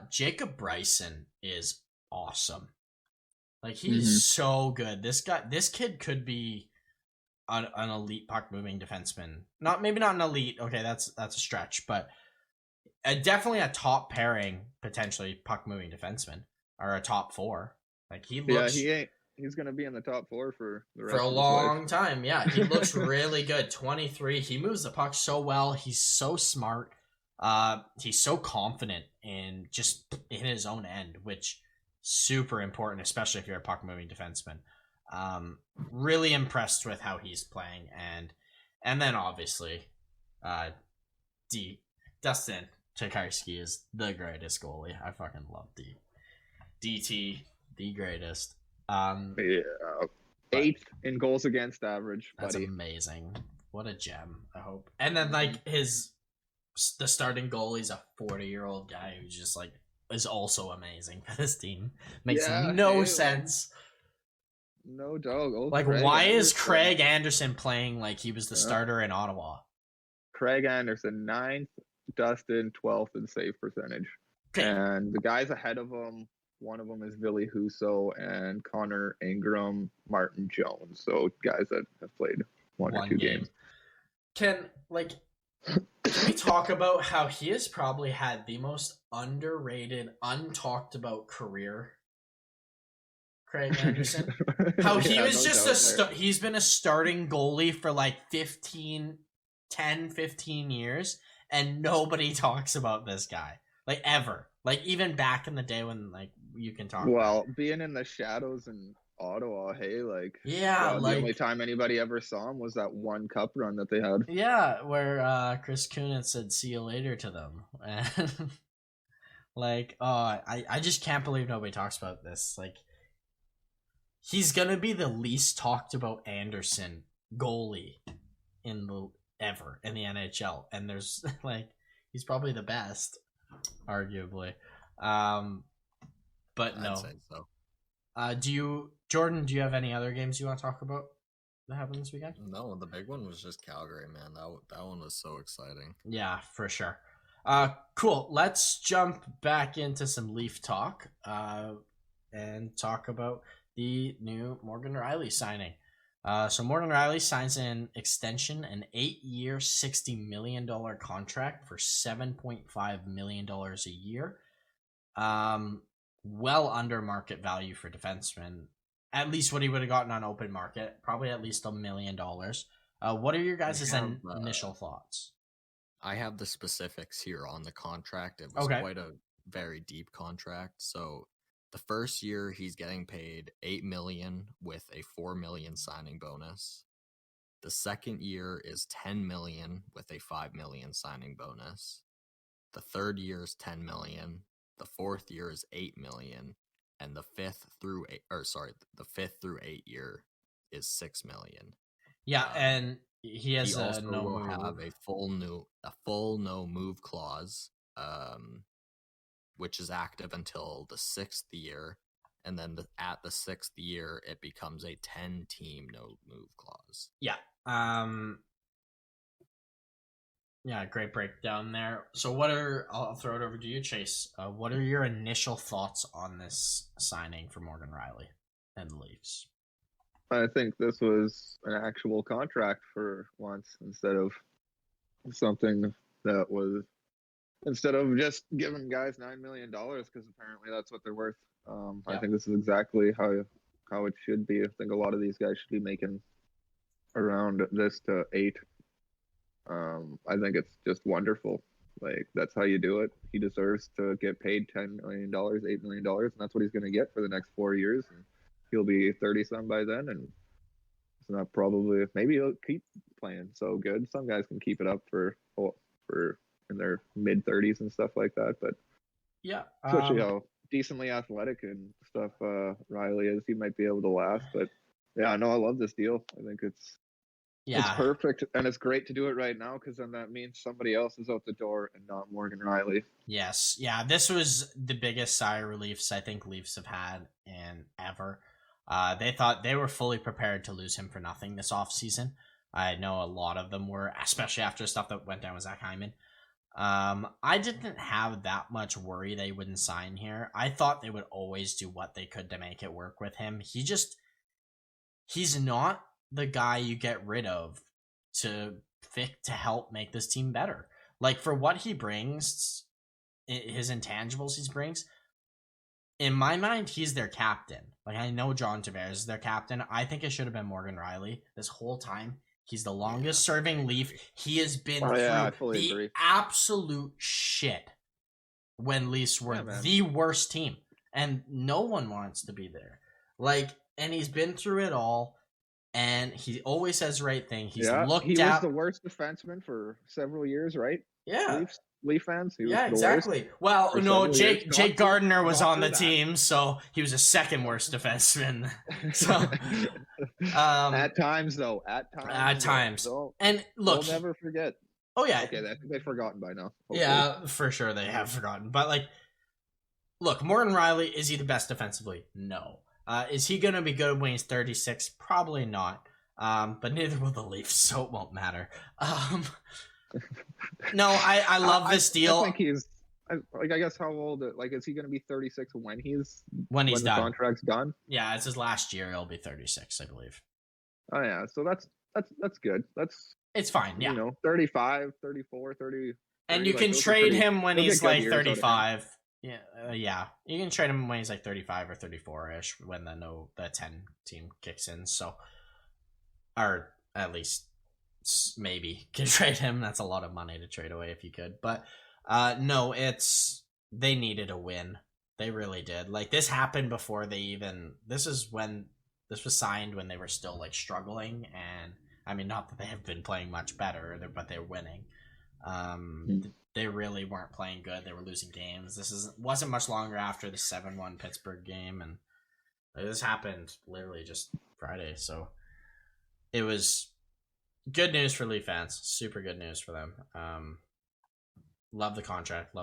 Jacob Bryson is awesome. Like, he's so good. This kid could be an elite puck moving defenseman. Maybe not an elite. Okay, that's a stretch, but definitely a top pairing, potentially puck moving defenseman, or a top 4. Like, he looks. Yeah,
he's going to be in the top 4 for the rest
for a
of
long
his life.
time. Yeah, he looks really good. 23. He moves the puck so well. He's so smart. He's so confident in his own end, which super important, especially if you're a puck moving defenseman. Really impressed with how he's playing, and then obviously, Dustin Tokarski is the greatest goalie. I fucking love DT, the greatest.
Yeah, 8th in goals against average.
That's
buddy.
Amazing. What a gem. I hope. And then like the starting goalie's a 40-year-old guy who just like is also amazing for this team. Makes no sense.
No dog.
Like, why is Craig Anderson playing like he was the starter in Ottawa?
Craig Anderson 9th, Dustin 12th in save percentage. Okay. And the guys ahead of him, one of them is Ville Husso and Connor Ingram, Martin Jones. So guys that have played one or two games.
Can we talk about how he has probably had the most underrated, untalked about career? Craig Anderson. How he was just he's been a starting goalie for like 15 years, and nobody talks about this guy. Like, ever. Like, even back in the day when, like, you can talk about it.
Being in the shadows in Ottawa, hey, like...
Yeah,
the only time anybody ever saw him was that one cup run that they had.
Yeah, where Chris Kunitz said, "See you later" to them. And, like, I just can't believe nobody talks about this. Like, he's gonna be the least talked about Anderson goalie ever in the NHL. And there's, like, he's probably the best, arguably. But no.
I'd say so.
Jordan, do you have any other games you want to talk about that happened this weekend?
No, the big one was just Calgary, man. That one was so exciting.
Yeah, for sure. Cool. Let's jump back into some Leaf talk and talk about the new Morgan Rielly signing. So Morgan Rielly signs an extension, an 8-year, $60 million contract for $7.5 million a year. Well under market value for defensemen. At least what he would have gotten on open market. Probably at least $1 million. What are your guys' initial thoughts?
I have the specifics here on the contract. It was quite a very deep contract. So the first year he's getting paid $8 million with a $4 million signing bonus. The second year is $10 million with a $5 million signing bonus. The third year is $10 million. The fourth year is $8 million, and the fifth through 8 year is $6 million.
Yeah, and he has
also will have a full no move clause, which is active until the 6th year, and then at the 6th year it becomes a 10-team no move clause.
Yeah. Yeah, great breakdown there. So I'll throw it over to you, Chase. What are your initial thoughts on this signing for Morgan Riley and the Leafs?
I think this was an actual contract for once instead of something that was instead of just giving guys $9 million because apparently that's what they're worth. I think this is exactly how it should be. I think a lot of these guys should be making around this to 8. I think it's just wonderful. Like that's how you do it. He deserves to get paid $10 million, $8 million, and that's what he's going to get for the next 4 years. And he'll be 30-some by then, and it's not probably maybe he'll keep playing so good. Some guys can keep it up for in their mid 30s and stuff like that. But
yeah,
especially how decently athletic and stuff Riley is, he might be able to last. But yeah, no, I love this deal. I think it's perfect, and it's great to do it right now because then that means somebody else is out the door and not Morgan Riley.
Yes, yeah, this was the biggest sigh of relief I think Leafs have had in ever. They thought they were fully prepared to lose him for nothing this offseason. I know a lot of them were, especially after stuff that went down with Zach Hyman. I didn't have that much worry they wouldn't sign here. I thought they would always do what they could to make it work with him. He's not the guy you get rid of to help make this team better. Like for what he brings, his intangibles he brings, in my mind, he's their captain. Like I know John Tavares is their captain. I think it should have been Morgan Riley this whole time. He's the longest serving Leaf. He has been through the absolute shit when Leafs were the worst team. And no one wants to be there. Like, and he's been through it all. And he always says the right thing. He was
the worst defenseman for several years, right?
Yeah.
Leaf fans.
Exactly. Well, no, Jake Gardiner was on the team, so he was a second worst defenseman. So
at times, though. At times.
And look,
we'll never forget.
Oh yeah.
Okay, I think they've forgotten by now.
Hopefully. Yeah, for sure they have forgotten. But like, look, Morgan Riley, is he the best defensively? No. Is he going to be good when he's 36? Probably not. But neither will the Leafs, so it won't matter. No, I love this deal.
I think he's I guess how old? Like, is he going to be 36 when
done?
The contract's done?
Yeah, it's his last year. He'll be 36, I believe.
Oh yeah, so that's good.
It's fine. Yeah,
35, 34, 30.
And you can trade him when he's like 35. Yeah. You can trade him when he's like 35 or 34-ish when the 10 team kicks in. So, or at least maybe can trade him. That's a lot of money to trade away if you could. But no, they needed a win. They really did. Like this happened before this was signed when they were still like struggling, and I mean not that they have been playing much better, but they're winning. They really weren't playing good. They were losing games. Wasn't much longer after the 7-1 Pittsburgh game, and this happened literally just Friday. So it was good news for Leaf fans. Super good news for them. Love the contract.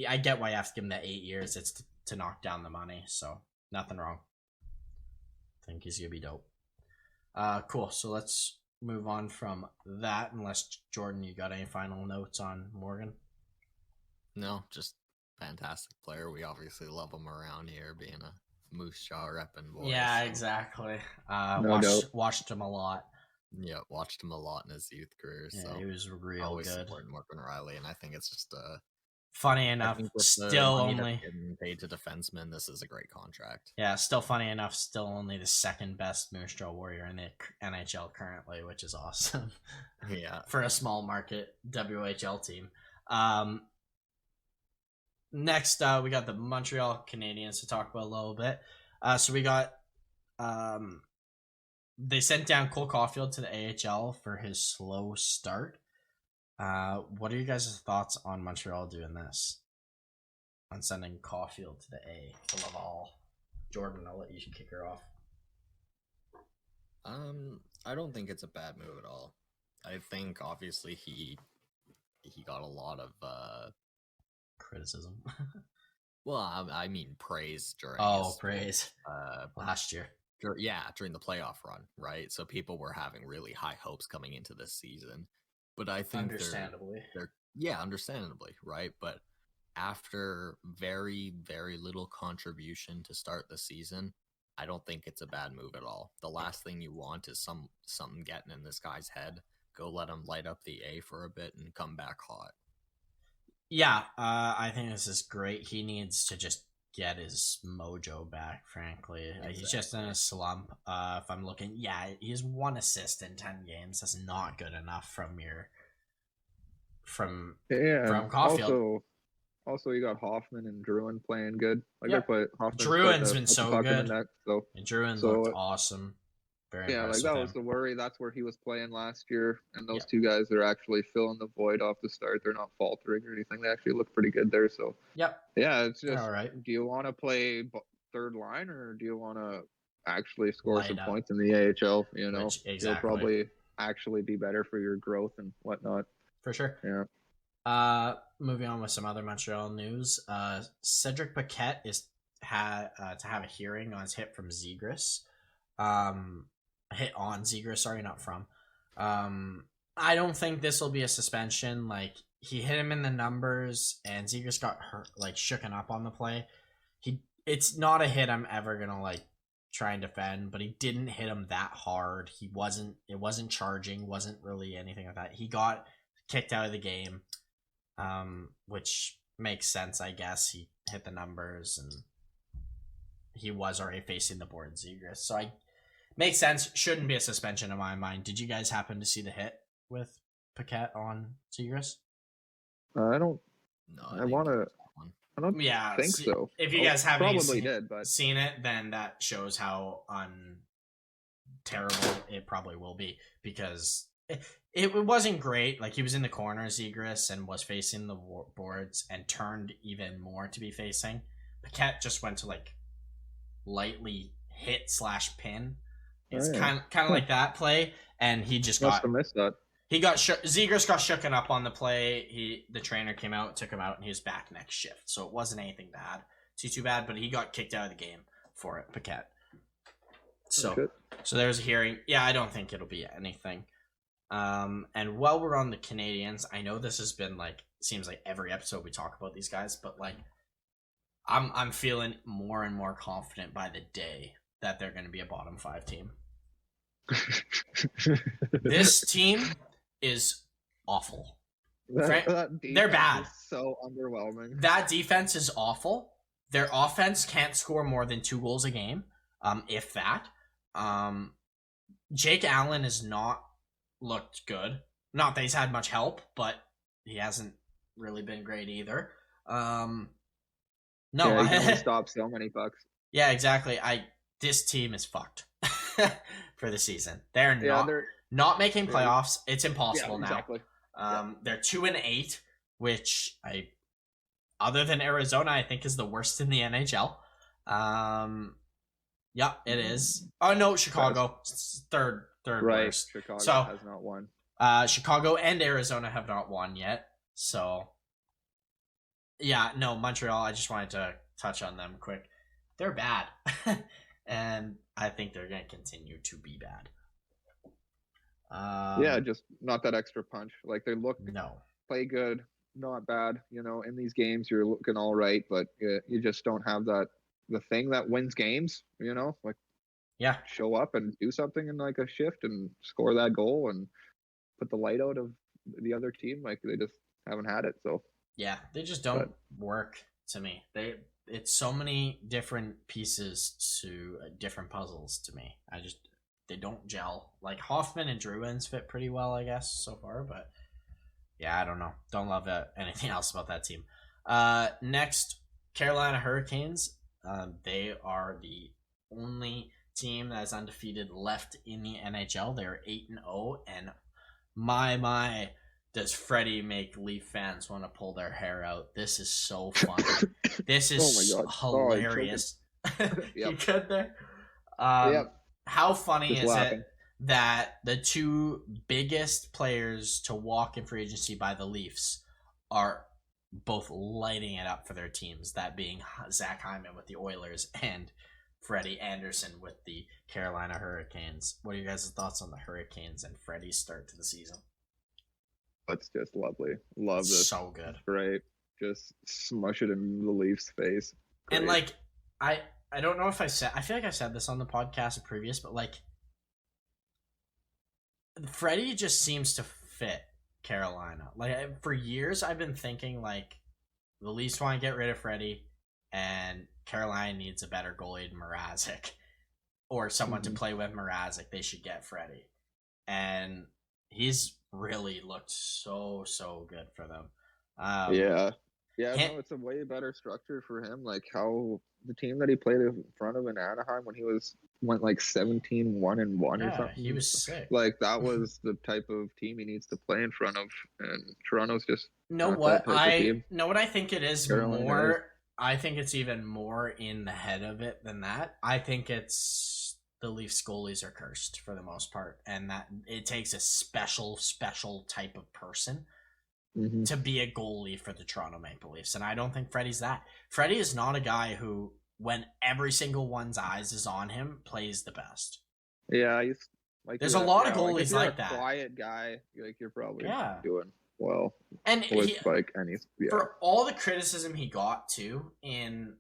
I get why you have to give him that 8 years. It's to knock down the money. So nothing wrong. I think he's gonna be dope. Cool. So let's move on from that, unless Jordan, you got any final notes on Morgan?
No, just fantastic player. We obviously love him around here, being a Moose Jaw repping boy.
Yeah, exactly. Watched him a lot.
Yeah, watched him a lot in his youth career.
Yeah,
so
he was real
always
good.
Supporting Morgan Riley, and I think it's just
funny enough, still only
paid to defensemen. This is a great contract.
Yeah, still funny enough, still only the second best Moose Jaw Warrior in the NHL currently, which is awesome.
Yeah,
for a small market WHL team. Next, we got the Montreal Canadiens to talk about a little bit. So we got they sent down Cole Caulfield to the AHL for his slow start. What are you guys' thoughts on Montreal doing this? On sending Caulfield to the A to Laval? Jordan, I'll let you kick her off.
I don't think it's a bad move at all. I think obviously he got a lot of
criticism.
Well, I mean praise during
praise last year.
Yeah, during the playoff run, right? So people were having really high hopes coming into this season. But I think
understandably,
understandably, right? But after very, very little contribution to start the season, I don't think it's a bad move at all. The last thing you want is something getting in this guy's head. Go let him light up the A for a bit and come back hot.
Yeah, I think this is great. He needs to just get his mojo back, frankly. Exactly. He's just in a slump. If I'm looking, he has 1 assist in 10 games. That's not good enough from Caulfield.
Also, you got Hoffman and Drouin playing good. I put Hoffman.
Drouin's been so good. And Drouin looked awesome.
Very impressive. That was the worry. That's where he was playing last year, and those two guys are actually filling the void off the start. They're not faltering or anything. They actually look pretty good there. So it's just all right. Do you want to play third line, or do you want to actually score some points in the AHL? You know, You'll probably actually be better for your growth and whatnot.
For sure.
Yeah.
Moving on with some other Montreal news. Cedric Paquette is to have a hearing on his hit from Zegras. Hit on Zegras, sorry, not from. I don't think this will be a suspension. Like, he hit him in the numbers, and Zegras got hurt, like, shooken up on the play. It's not a hit I'm ever gonna like try and defend, but he didn't hit him that hard. It wasn't charging, wasn't really anything like that. He got kicked out of the game, which makes sense, I guess. He hit the numbers, and he was already facing the board, Zegras. So makes sense. Shouldn't be a suspension in my mind. Did you guys happen to see the hit with Paquette on Zegras?
I don't.
No,
I don't think so.
If you guys haven't
seen
it, then that shows how terrible it probably will be, because it wasn't great. Like, he was in the corner, Zegras, and was facing the boards and turned even more to be facing. Paquette just went to like lightly hit / pin. It's kind of like that play, and he just
must have missed that.
He got Zegras got shooken up on the play. The trainer came out, took him out, and he was back next shift. So it wasn't anything bad, too bad. But he got kicked out of the game for it, Paquette. So there's a hearing. Yeah, I don't think it'll be anything. And while we're on the Canadiens, I know this has been like, seems like every episode we talk about these guys, but like, I'm feeling more and more confident by the day that they're going to be a bottom 5 team. This team is awful. They're bad.
So underwhelming.
That defense is awful. Their offense can't score more than 2 goals a game, if that. Jake Allen has not looked good. Not that he's had much help, but he hasn't really been great either. No,
he can only stop so many pucks.
Yeah, exactly. This team is fucked for the season. They're not making playoffs. It's impossible now.
Exactly.
They're 2-8, which other than Arizona, I think is the worst in the NHL. Yeah, it is. Oh no, Chicago third worst.
Chicago has not won.
Chicago and Arizona have not won yet. So yeah, no, Montreal. I just wanted to touch on them quick. They're bad, and I think they're going to continue to be bad.
Just not that extra punch. Like, they play good, not bad. You know, in these games, you're looking all right, but you just don't have the thing that wins games. You know, like, show up and do something in like a shift and score that goal and put the light out of the other team. Like, they just haven't had it. So
yeah, they just don't work to me. It's so many different pieces to different puzzles to me. They don't gel. Like, Hoffman and Drouin's fit pretty well, I guess, so far, but yeah, I don't know. Don't love anything else about that team. Next, Carolina Hurricanes. They are the only team that is undefeated left in the NHL. They're 8-0, and my does Freddie make Leaf fans want to pull their hair out. This is so fun. This is hilarious. You good there? How funny is it that the 2 biggest players to walk in free agency by the Leafs are both lighting it up for their teams, that being Zach Hyman with the Oilers and Freddie Anderson with the Carolina Hurricanes. What are you guys' thoughts on the Hurricanes and Freddie's start to the season?
it's just lovely. Love this.
So good.
Great. Just smush it in the Leafs' face. Great.
And like, I don't know if I feel like I said this on the podcast previous, but like, Freddie just seems to fit Carolina. Like, for years I've been thinking like, the Leafs want to get rid of Freddie, and Carolina needs a better goalie than Mrazek, or someone to play with Mrazek. They should get Freddie, and he's really looked so good for them.
No, it's a way better structure for him. Like how the team that he played in front of in Anaheim when he went like 17-1-1 or something.
He was sick.
Like that was the type of team he needs to play in front of, and Toronto's just
I think it is more. I think it's even more in the head of it than that. I think it's the Leafs goalies are cursed for the most part, and that it takes a special type of person to be a goalie for the Toronto Maple Leafs, and I don't think Freddie's that. Freddie is not a guy who, when every single one's eyes is on him, plays the best.
Yeah, he's like
there's a lot of goalies like that.
Quiet guy, like you're probably doing well.
And
for
all the criticism he got too in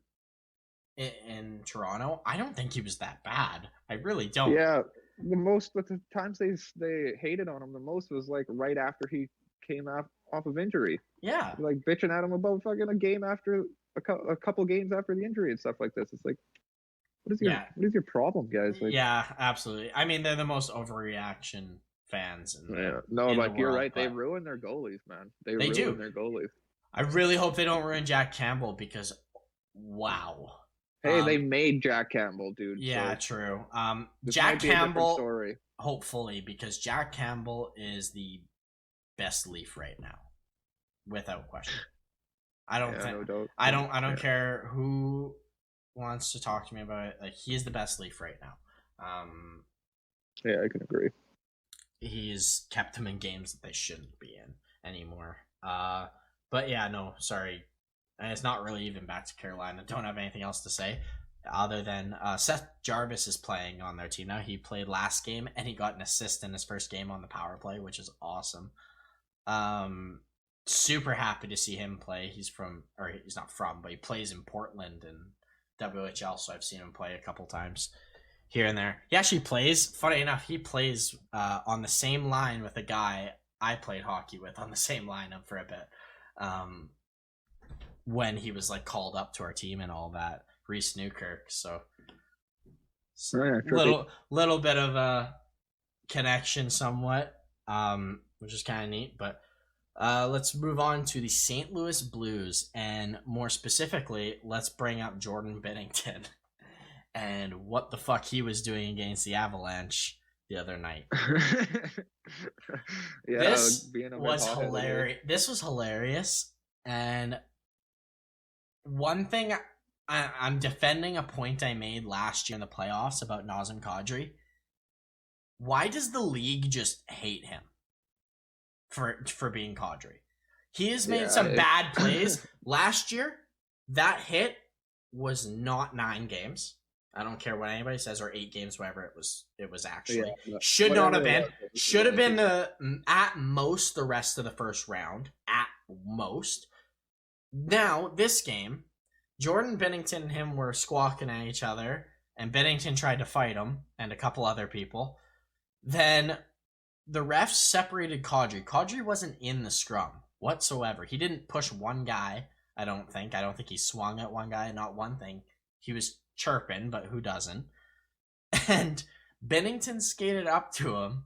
Toronto, I don't think he was that bad. I really don't.
Yeah, the times they hated on him the most was like right after he came off of injury.
Yeah,
like bitching at him about fucking a game after a couple games after the injury and stuff like this. It's like, what is your problem, guys? Like,
yeah, absolutely. I mean, they're the most overreaction fans.
You're right. They ruin their goalies, man. They ruin their goalies.
I really hope they don't ruin Jack Campbell because, wow.
Hey, they made Jack Campbell, dude.
Yeah, so true. Jack Campbell, hopefully, because Jack Campbell is the best Leaf right now, without question. I don't care who wants to talk to me about it. Like, he is the best Leaf right now.
Yeah, I can agree.
He's kept them in games that they shouldn't be in anymore. But yeah, no, sorry. And it's not really even back to Carolina. Don't have anything else to say other than Seth Jarvis is playing on their team now. He played last game and he got an assist in his first game on the power play, which is awesome. Super happy to see him play. He's not from, but he plays in Portland and WHL, so I've seen him play a couple times here and there. He actually plays, funny enough, he plays on the same line with a guy I played hockey with on the same lineup for a bit. When he was like called up to our team and all that, Reese Newkirk. So little bit of a connection somewhat, which is kind of neat. But let's move on to the St. Louis Blues, and more specifically, let's bring up Jordan Bennington and what the fuck he was doing against the Avalanche the other night. This was hilarious. This was hilarious, and one thing I'm defending a point I made last year in the playoffs about Nazem Kadri. Why does the league just hate him for being Kadri? He has made some bad plays. Last year, that hit was not 9 games. I don't care what anybody says, or 8 games, whatever it was actually. Should not have been. Should have been at most the rest of the first round. At most. Now, this game, Jordan Bennington and him were squawking at each other, and Bennington tried to fight him, and a couple other people. Then the refs separated Kadri. Kadri wasn't in the scrum whatsoever. He didn't push one guy, I don't think. I don't think he swung at one guy, not one thing. He was chirping, but who doesn't? And Bennington skated up to him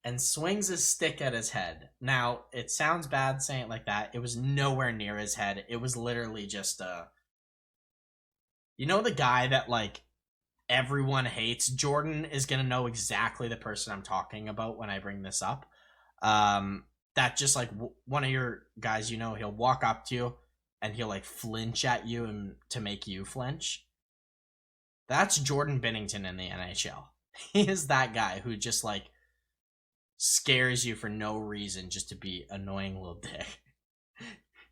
and swings his stick at his head. Now, it sounds bad saying it like that. It was nowhere near his head. It was literally just you know the guy that, like, everyone hates? Jordan is going to know exactly the person I'm talking about when I bring this up. That just, like, one of your guys, you know, he'll walk up to you and he'll, like, flinch at you and to make you flinch. That's Jordan Bennington in the NHL. He is that guy who just, like, scares you for no reason just to be annoying little dick.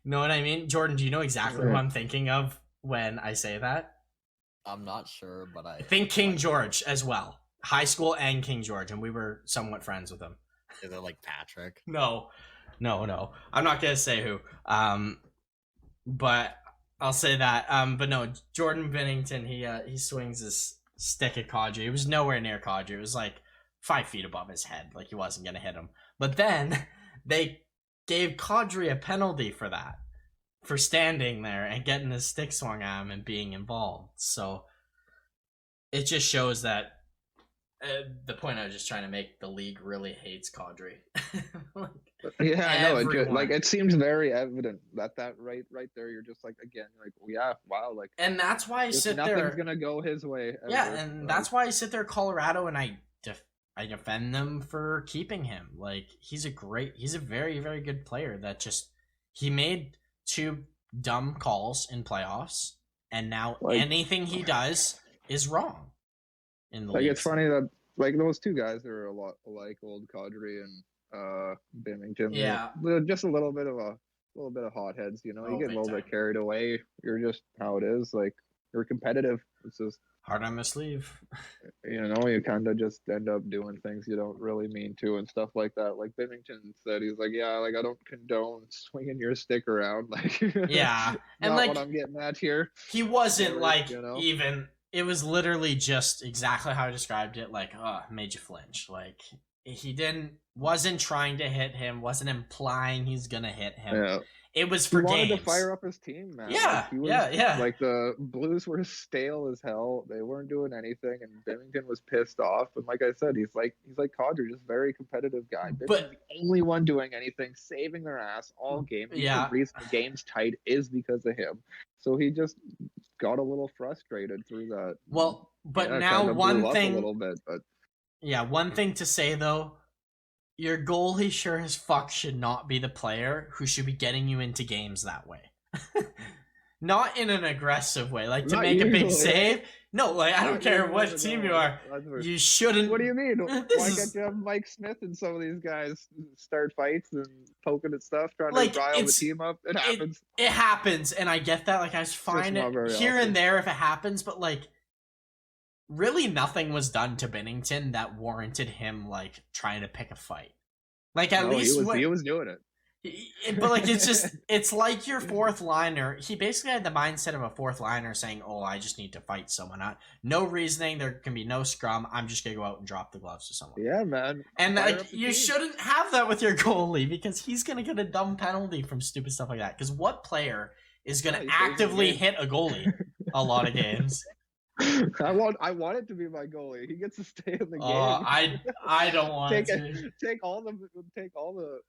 Know what I mean? Jordan, do you know exactly what I'm thinking of when I say that?
I'm not sure, but I
think King George as well. High school and King George, and we were somewhat friends with him.
Is it like Patrick?
No. No, I'm not gonna say who. But I'll say that. But no, Jordan Bennington, he swings his stick at Kadri. It was nowhere near Kadri. It was like 5 feet above his head. Like he wasn't gonna hit him. But then they gave Kadri a penalty for that, for standing there and getting his stick swung at him and being involved. So it just shows that the point I was just trying to make, the league really hates Kadri.
Like, yeah, I know. It seems very evident that right there, you're just like, again, like, yeah, wow, like,
and that's why I sit there.
Nothing's gonna go his way. Ever,
yeah, and that's why I sit there, Colorado, and I defend them for keeping him. Like, he's a very, very good player. That just, he made 2 dumb calls in playoffs, and now anything he does is wrong. In the league.
It's funny that like those 2 guys are a lot alike, old Kadri and Bennington.
Yeah,
they're just a little bit of hotheads, you know. You get a little bit carried away. You're just how it is. Like, you're competitive. It's just
hard on the sleeve.
You know, you kind of just end up doing things you don't really mean to and stuff like that. Like Bennington said, he's like, yeah, like, I don't condone swinging your stick around. Like,
yeah, and
not
like,
what I'm getting at here.
He wasn't like, you know? Even. It was literally just exactly how I described it. Like, made you flinch. Like, he wasn't trying to hit him, wasn't implying he's gonna hit him. Yeah. It was for games. He wanted
to fire up his team, man.
Yeah,
like,
yeah.
Like, the Blues were stale as hell. They weren't doing anything, and Bennington was pissed off. And like I said, he's like Kadri, just very competitive guy. But the only one doing anything, saving their ass all game.
Yeah.
The reason the game's tight is because of him. So he just got a little frustrated through that.
Well, but now one thing,
a little bit, but
one thing to say though, your goalie sure as fuck should not be the player who should be getting you into games that way. Not in an aggressive way, like to
not
make
usually.
A big save. No, like, I don't care what team you are. You shouldn't.
What do you mean? Why can't you have Mike Smith and some of these guys start fights and poking at stuff, trying to rile the team up? It happens.
It happens, and I get that. Like, I find it here and there if it happens, but like, really nothing was done to Bennington that warranted him like trying to pick a fight. Like, at least
he was doing it.
But like, it's like your 4th liner. He basically had the mindset of a 4th liner saying, "Oh, I just need to fight someone out. No reasoning. There can be no scrum. I'm just gonna go out and drop the gloves to someone."
Yeah, man.
And like, you shouldn't have that with your goalie, because he's gonna get a dumb penalty from stupid stuff like that. Because what player is gonna actively hit a goalie a lot of games?
I want it to be my goalie. He gets to stay in the game.
I don't want to
take all the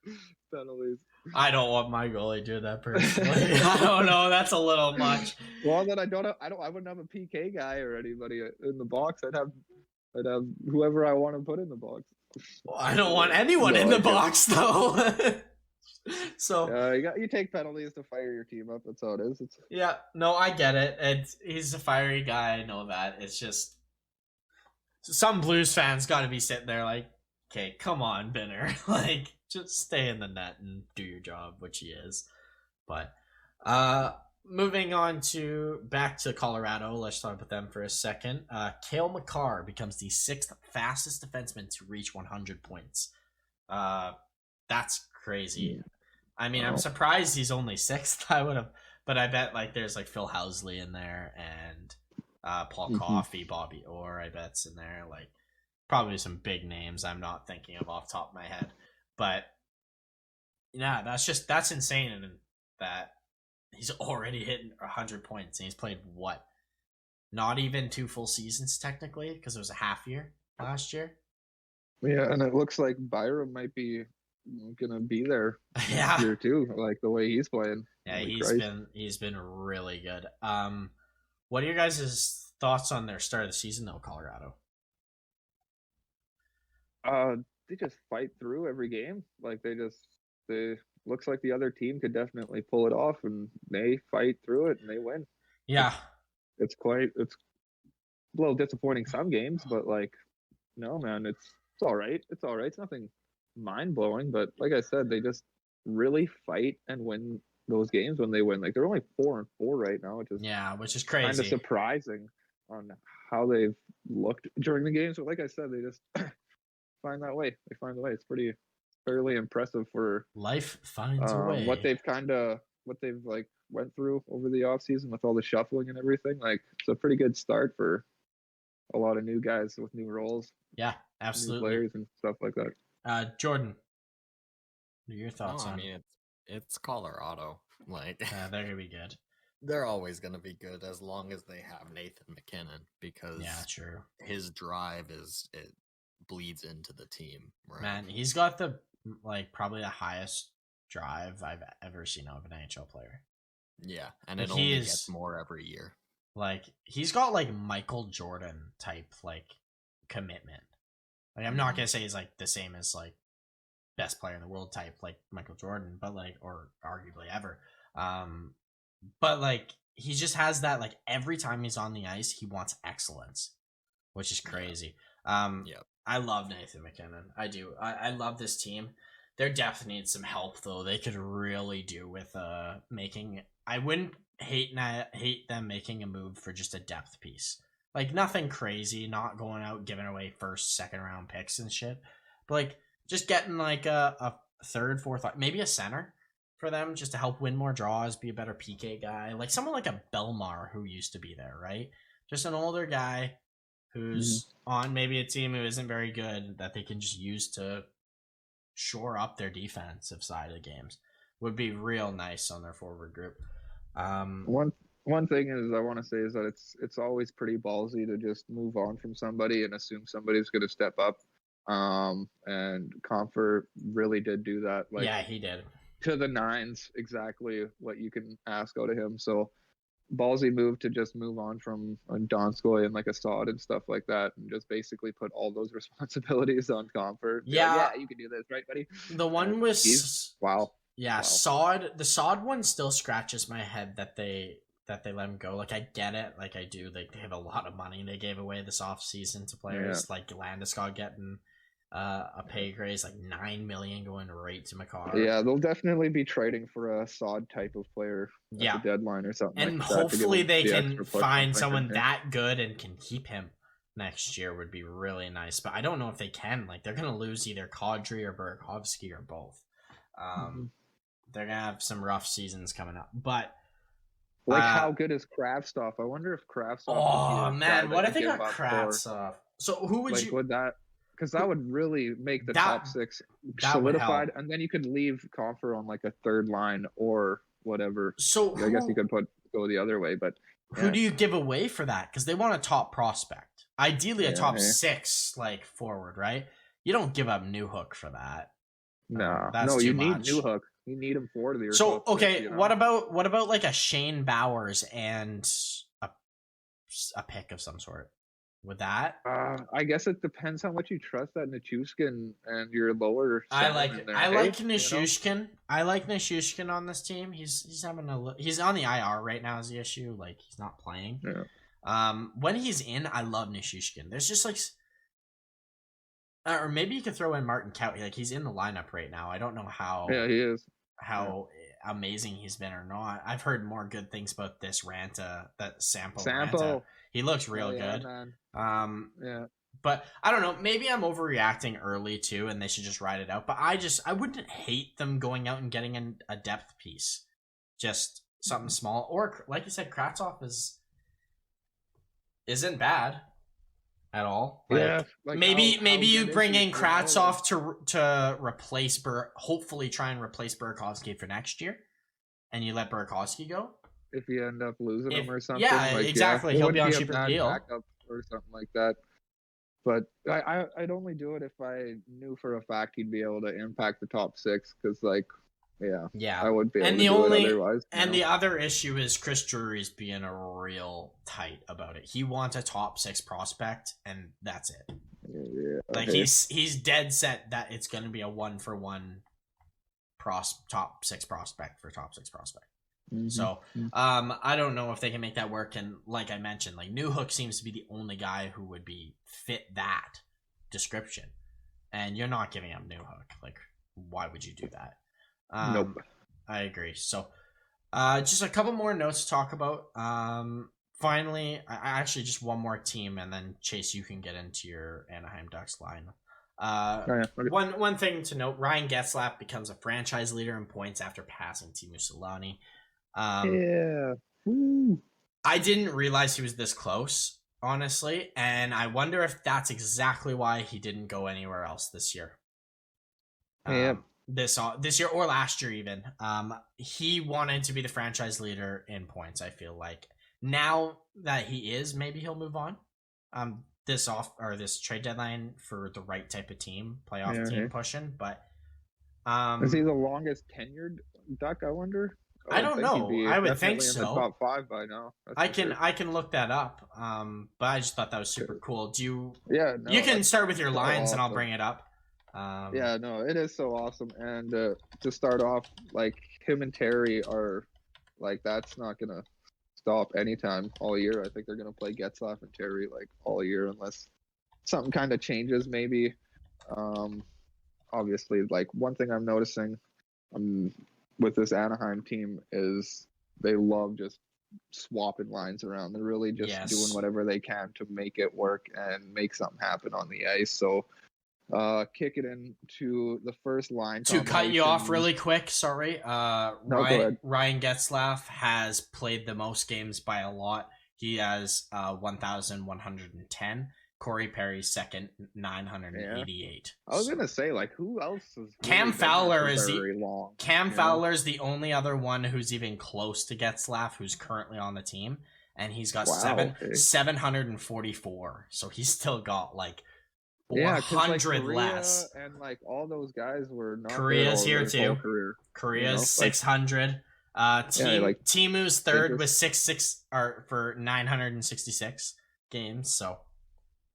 penalties.
I don't want my goalie doing that personally. I don't know. That's a little much.
Well, then I wouldn't have a PK guy or anybody in the box. I'd have whoever I want to put in the box.
Well, I don't want anyone in the box though. So
you take penalties to fire your team up. That's how it is.
Yeah, no, I get it. And he's a fiery guy. I know that. It's just some Blues fans got to be sitting there like, okay, come on, Benner. Like, just stay in the net and do your job, which he is. But moving on back to Colorado, let's talk about them for a second. Cale Makar becomes the 6th fastest defenseman to reach 100 points. That's crazy. Yeah. I mean, I'm surprised he's only 6th. I would have, but I bet like there's like Phil Housley in there and Paul Coffey, Bobby Orr. I bet's in there. Like, probably some big names I'm not thinking of off the top of my head. But yeah, that's insane, and that he's already hitting 100 points, and he's played what? Not even 2 full seasons technically, because it was a half year last year.
Yeah, and it looks like Byram might be gonna be there next year too, like the way he's playing.
Yeah, he's been really good. What are your guys' thoughts on their start of the season though, Colorado?
They just fight through every game. Like, they looks like the other team could definitely pull it off, and they fight through it and they win.
Yeah,
it's a little disappointing some games, but like, no, man, it's all right. It's all right. It's nothing mind-blowing, but like I said, they just really fight and win those games when they win. Like, they're only 4-4 right now, which is crazy. Kind of surprising on how they've looked during the games. But like I said, they just find that way. They find a way. It's pretty fairly impressive for
life finds a way.
What they've like went through over the offseason with all the shuffling and everything. Like, it's a pretty good start for a lot of new guys with new roles.
Yeah, absolutely.
New players and stuff like that.
Jordan, what are your thoughts on?
I mean, it's Colorado. Like,
they're gonna be good.
They're always gonna be good as long as they have Nathan MacKinnon, because
true.
His drive it bleeds into the team. Right?
Man, he's got the probably the highest drive I've ever seen of an NHL player.
Yeah, and it only gets more every year.
Like, he's got like Michael Jordan type commitment. Like, I'm not gonna say he's like the same as like best player in the world type like Michael Jordan, but like, or arguably ever. But like, he just has that, like, every time he's on the ice, he wants excellence, which is crazy. I love Nathan MacKinnon. I do. I love this team. Their depth needs some help, though. They could really do with making. I wouldn't hate them making a move for just a depth piece. Like, nothing crazy, not going out giving away first, second round picks and shit. But like, just getting like a third, fourth, maybe a center for them, just to help win more draws, be a better PK guy. Like someone like a Belmar who used to be there, right? Just an older guy who's on maybe a team who isn't very good that they can just use to shore up their defensive side of the games. Would be real nice on their forward group.
One thing is I want to say is that it's always pretty ballsy to just move on from somebody and assume somebody's going to step up. And Comfort really did do that. Like,
yeah, he did.
To the nines, exactly what you can ask out of him. So ballsy move to just move on from Donskoy and like Assad and stuff like that, and just basically put all those responsibilities on Comfort. Yeah, you can do this, right, buddy? The
one was
wow.
Yeah, wow. The Sod one still scratches my head that they let him go. Like, I get it, like I do. They have a lot of money they gave away this off season to players, like Landeskog getting a pay raise, like $9 million going right to Makar.
Yeah, they'll definitely be trading for a Sod type of player at the deadline or something.
And like hopefully they can find someone that good and can keep him next year. Would be really nice. But I don't know if they can. Like, they're gonna lose either Kadri or Burakovsky or both. They're gonna have some rough seasons coming up. But
like, how good is Kravtsov? I wonder if Kravtsov.
Oh man, what if they got Kravtsov? So who would you?
Would that? Because that would really make the top six solidified, and then you could leave Confer on like a third line or whatever.
So
I guess you could go the other way, but
who do you give away for that? Because they want a top prospect, ideally a top six like forward, right? You don't give up Newhook for that.
No, you need Newhook. You need him for the.
So okay, what about like a Shane Bowers and a pick of some sort? With that,
I guess it depends how much you trust that Nichushkin and your lower.
I like Nichushkin. You know? I like Nichushkin on this team. He's on the IR right now is the issue. Like, he's not playing.
Yeah.
When he's in, I love Nichushkin. There's just like, or maybe you could throw in Martin Kaut. Like, he's in the lineup right now. I don't know how.
Yeah, he is.
How amazing he's been or not. I've heard more good things about this Ranta, that Sample. Ranta. He looks real good. Man.
Yeah.
But I don't know. Maybe I'm overreacting early too, and they should just ride it out. But I wouldn't hate them going out and getting a depth piece, just something small. Or like you said, Kravtsov isn't bad at all.
Like,
maybe you bring in Kravtsov to replace hopefully try and replace Burakovsky for next year, and you let Burakovsky go.
If you end up losing him or something.
Yeah, exactly. He'll be on cheaper deal.
Or something like that. But I'd only do it if I knew for a fact he'd be able to impact the top six. Because, like, I would be able to do it otherwise.
And the other issue is Chris Drury's being a real tight about it. He wants a top six prospect, and that's it.
Yeah,
like, he's dead set that it's going to be a 1-for-1 top six prospect for top six prospect.
Mm-hmm.
So, I don't know if they can make that work. And like I mentioned, like, Newhook seems to be the only guy who would fit that description. And you're not giving up Newhook. Like, why would you do that?
Nope.
I agree. So, just a couple more notes to talk about. Finally, I actually just one more team, and then Chase, you can get into your Anaheim Ducks line.
Okay.
One thing to note: Ryan Getzlaf becomes a franchise leader in points after passing Teemu Selanne.
Yeah. Woo.
I didn't realize he was this close, honestly, and I wonder if that's exactly why he didn't go anywhere else this year.
Yeah.
This year or last year even. He wanted to be the franchise leader in points. I feel like now that he is, maybe he'll move on. This trade deadline for the right type of team, playoff team pushing. But
is he the longest tenured Duck? I wonder.
I don't know. I would think so.
In the top 5 by now.
I can look that up. But I just thought that was super cool. Do you?
Yeah. No,
you can start with your lines, awesome. And I'll bring it up.
Yeah, no, it is so awesome. And to start off, like him and Terry are like that's not gonna stop anytime all year. I think they're gonna play Getzlaf and Terry like all year unless something kind of changes maybe. Obviously, like one thing I'm noticing with this Anaheim team is they love just swapping lines around. They're really just doing whatever they can to make it work and make something happen on the ice. So kick it into the first line.
To cut you off really quick, sorry. Ryan Getzlaf has played the most games by a lot. He has 1,110. Corey Perry's second, 988.
I was gonna say, like, who else is
Cam Fowler is
long?
Fowler's the only other one who's even close to Getzlaf, who's currently on the team, and he's got 744. So he's still got like 400 less.
And like all those guys were not.
Korea's here too. Korea's 600. Timu's third with 966 games. So.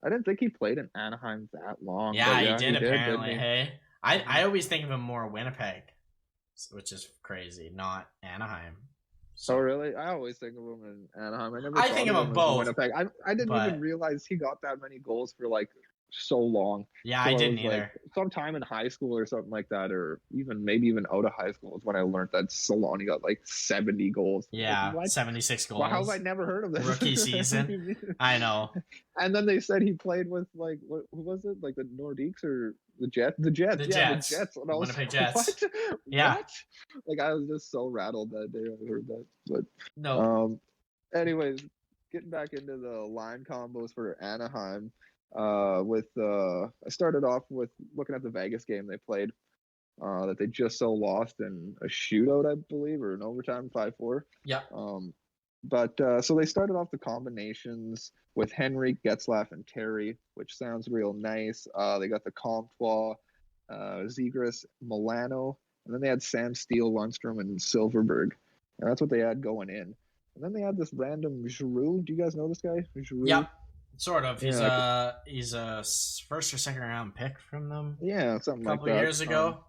I didn't think he played in Anaheim that long.
Yeah, he did apparently. Hey, I always think of him more Winnipeg, which is crazy, not Anaheim.
So, oh really? I always think of him in Anaheim.
I think of him both.
Winnipeg. I didn't even realize he got that many goals for like so long.
Yeah, so I didn't either.
Like, sometime in high school or something like that, or maybe even out of high school is when I learned that Solani got like 70 goals.
Yeah, like, 76 goals.
Well, how have I never heard of this?
Rookie season. I know.
And then they said he played with like who was it? Like the Nordiques or the Jets? The Jets.
The
Jets.
And I was Winnipeg Jets.
What?
Yeah.
What? Like I was just so rattled that day I heard that. But
no.
Anyways, getting back into the line combos for Anaheim. I started off with looking at the Vegas game they played that they just lost in a shootout, I believe, or an overtime 5-4.
Yeah.
So they started off the combinations with Henry, Getzlaf, and Terry, which sounds real nice. They got the Comtois, Zegras, Milano, and then they had Sam Steele, Lundstrom, and Silverberg. And that's what they had going in. And then they had this random Giroux. Do you guys know this guy? Giroux?
Yeah. Sort of. He's a first or second round pick from them.
Yeah, something like that.
A couple years ago.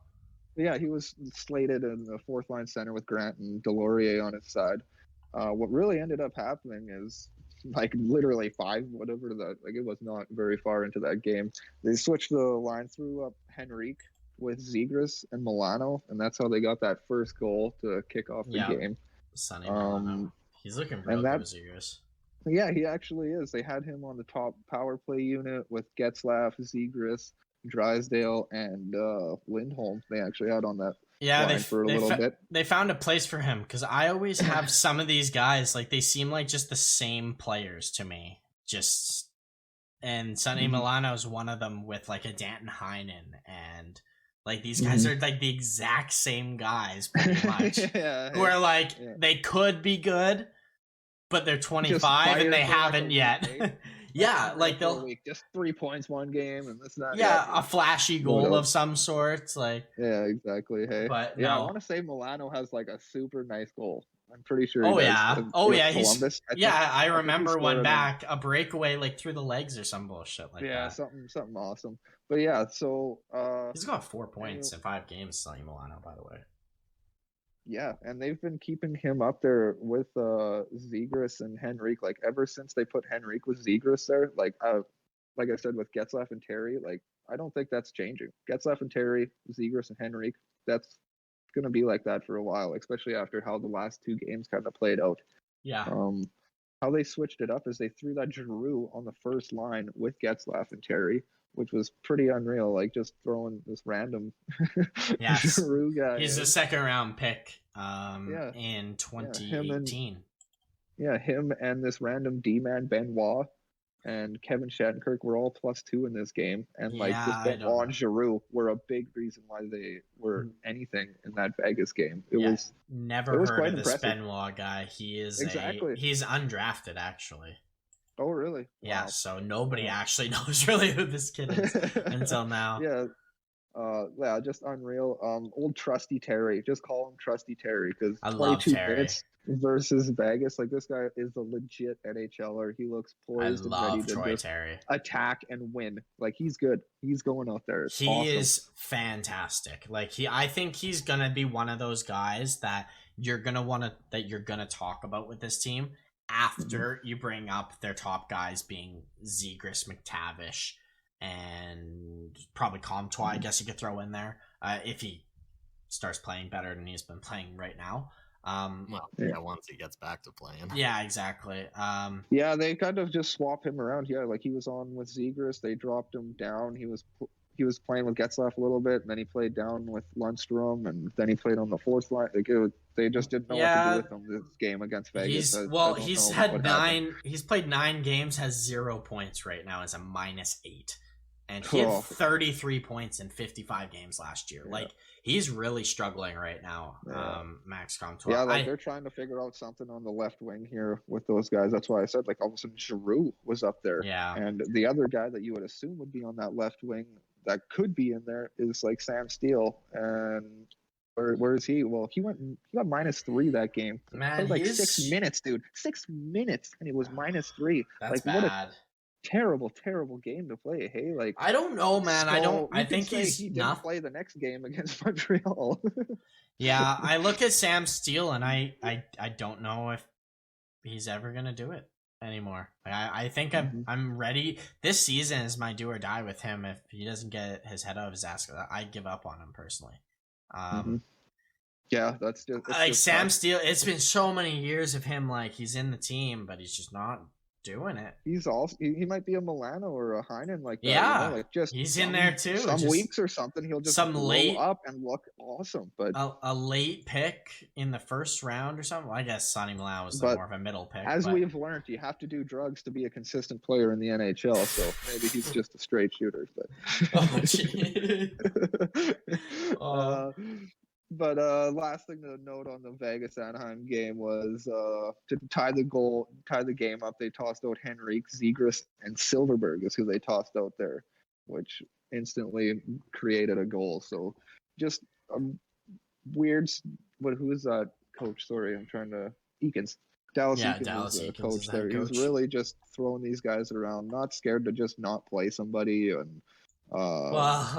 Yeah, he was slated in the fourth line center with Grant and Delorier on his side. What really ended up happening is like literally it was not very far into that game. They switched the line, threw up Henrique with Zegras and Milano, and that's how they got that first goal to kick off the game.
Sonny Milano. He's looking real good with Zegras.
Yeah, he actually is. They had him on the top power play unit with Getzlaf, Zegras, Drysdale, and Lindholm. They actually had on that line for a little bit.
They found a place for him because I always have some of these guys, like they seem like just the same players to me. And Sonny Milano is one of them with like a Danton Heinen, and like these guys are like the exact same guys pretty much. Who are like they could be good, but they're 25 and they haven't yet. Yeah, like they'll
just 3 points one game and this and that.
Yeah, a flashy goal of some sort. Like
yeah, exactly. Hey,
but
yeah, I want to say Milano has like a super nice goal. I'm pretty sure.
I remember one back, a breakaway like through the legs or some bullshit like that.
Yeah, something awesome. But yeah, so
he's got 4 points in 5 games, Sonny Milano, by the way.
Yeah, and they've been keeping him up there with Zegras and Henrique, like ever since they put Henrique with Zegras there. Like I said, with Getzlaf and Terry, like I don't think that's changing. Getzlaf and Terry, Zegras and Henrique, that's gonna be like that for a while, especially after how the last 2 games kind of played out.
Yeah.
how they switched it up is they threw that Giroux on the first line with Getzlaf and Terry, which was pretty unreal. Like just throwing this random Giroux guy.
He's a second round pick
yeah.
in 2018.
Him and this random D-man Benoit and Kevin Shattenkirk were all +2 in this game. And like this Benoit and Giroux were a big reason why they were anything in that Vegas game. It was
never heard of this Benoit guy. He is he's undrafted actually.
Oh really?
Yeah, wow. So nobody actually knows really who this kid is until now.
Yeah, just unreal. Old Trusty Terry, just call him Trusty Terry because
I love Terry.
Minutes versus Vegas. Like this guy is a legit NHLer. He looks poised and ready to just attack and win. Like he's good. He's going out there. It's awesome.
Is fantastic. Like I think he's gonna be one of those guys that you're gonna talk about with this team after you bring up their top guys being Zegras, McTavish, and probably Comtois, I guess you could throw in there if he starts playing better than he's been playing right now.
Once he gets back to playing.
Yeah, exactly.
They kind of just swap him around. Yeah, like he was on with Zegras, they dropped him down. He was playing with Getzlaf a little bit, and then he played down with Lundstrom, and then he played on the fourth line. Like they just didn't know what to do with him this game against Vegas.
He's played 9 games, has 0 points right now, as a -8. And he had 33 points in 55 games last year. Yeah. Like, he's really struggling right now, Max Comtois.
Yeah, they're trying to figure out something on the left wing here with those guys. That's why I said, like, all of a sudden Giroux was up there.
Yeah.
And the other guy that you would assume would be on that left wing that could be in there is, like, Sam Steele. And where is he? Well, he got -3 that game.
Man,
played 6 minutes, dude. 6 minutes, and it was -3.
That's
like,
bad.
What a terrible game to play. Hey, like
I don't know, man. I think he
didn't play the next game against Montreal.
Yeah, I look at Sam Steele and I don't know if he's ever gonna do it anymore. I think I'm ready. This season is my do or die with him. If he doesn't get his head out of his ass, I give up on him personally.
Yeah, that's just
like Sam Steele. It's been so many years of him. Like he's in the team, but he's just not doing it.
He's also he might be a Milano or a Heinen like that.
Yeah,
you know? Like just
he's in there too.
Some weeks or something, he'll just blow up and look awesome. But
a late pick in the first round or something. Well, I guess Sonny Milano was more of a middle pick.
We've learned, you have to do drugs to be a consistent player in the NHL. So maybe he's just a straight shooter. But last thing to note on the Vegas Anaheim game was to tie the game up, they tossed out Henrique, Zegras, and Silverberg is who they tossed out there, which instantly created a goal. So just weird. Who is that coach? Sorry, I'm trying to Eakins. Dallas Eakins was the coach there. He was really just throwing these guys around, not scared to just not play somebody and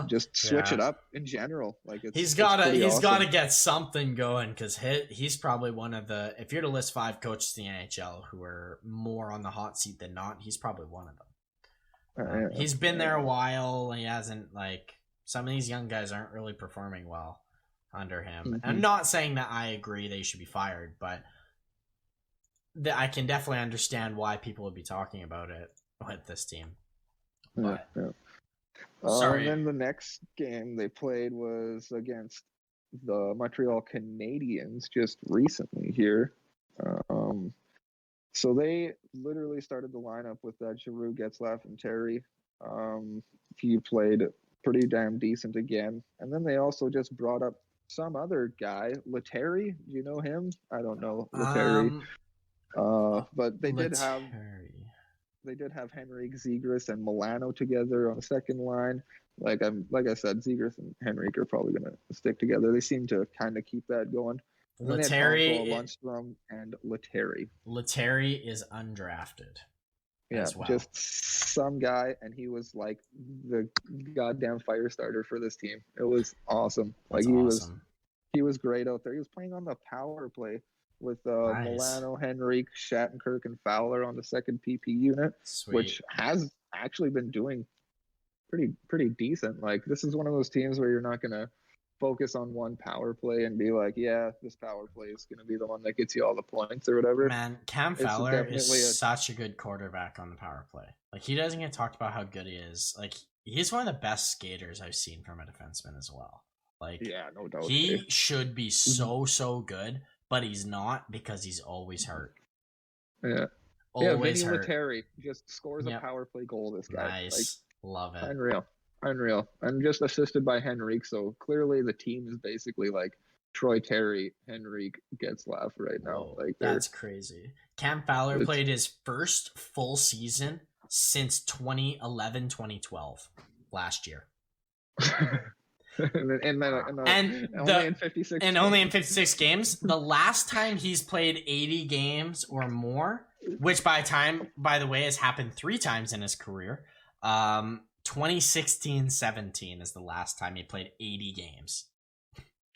just switch it up in general. Like
he's got to get something going, because he's probably one of the, if you're to list 5 coaches in the NHL who are more on the hot seat than not, he's probably one of them. He's been there a while. He hasn't, like, some of these young guys aren't really performing well under him. I'm not saying that I agree they should be fired, but I can definitely understand why people would be talking about it with this team. But,
and then the next game they played was against the Montreal Canadiens just recently here. So they literally started the lineup with that Giroux, Getzlaf, and Terry. He played pretty damn decent again. And then they also just brought up some other guy, Letary. Do you know him? I don't know Letary. But they did have Henrique, Zegras, and Milano together on the second line. Like I said, Zegras and Henrique are probably going to stick together. They seem to kind of keep that going.
Letary,
Lundstrom, and Letary.
Letary is undrafted.
Yeah, just some guy, and he was like the goddamn fire starter for this team. It was awesome. He was great out there. He was playing on the power play with Milano, Henrique, Shattenkirk, and Fowler on the second PP unit, which has actually been doing pretty decent. Like, this is one of those teams where you're not gonna focus on one power play and be like, yeah, this power play is going to be the one that gets you all the points or whatever.
Man, Cam Fowler is such a good quarterback on the power play. Like, he doesn't get talked about how good he is. Like, he's one of the best skaters I've seen from a defenseman as well. Like,
yeah, no doubt.
He should be so good, but he's not because he's always hurt.
Yeah.
Always
Vinny
hurt.
Lettieri just scores a power play goal, this guy.
Nice. Like, love it.
Unreal. And just assisted by Henrique, so clearly the team is basically like Troy Terry, Henrique, Getzlaf right now.
Whoa,
like
that's crazy. Cam Fowler played his first full season since 2011-2012 last year. Only in 56 games. The last time he's played 80 games or more, which by the way has happened 3 times in his career. 2016-17 is the last time he played 80 games.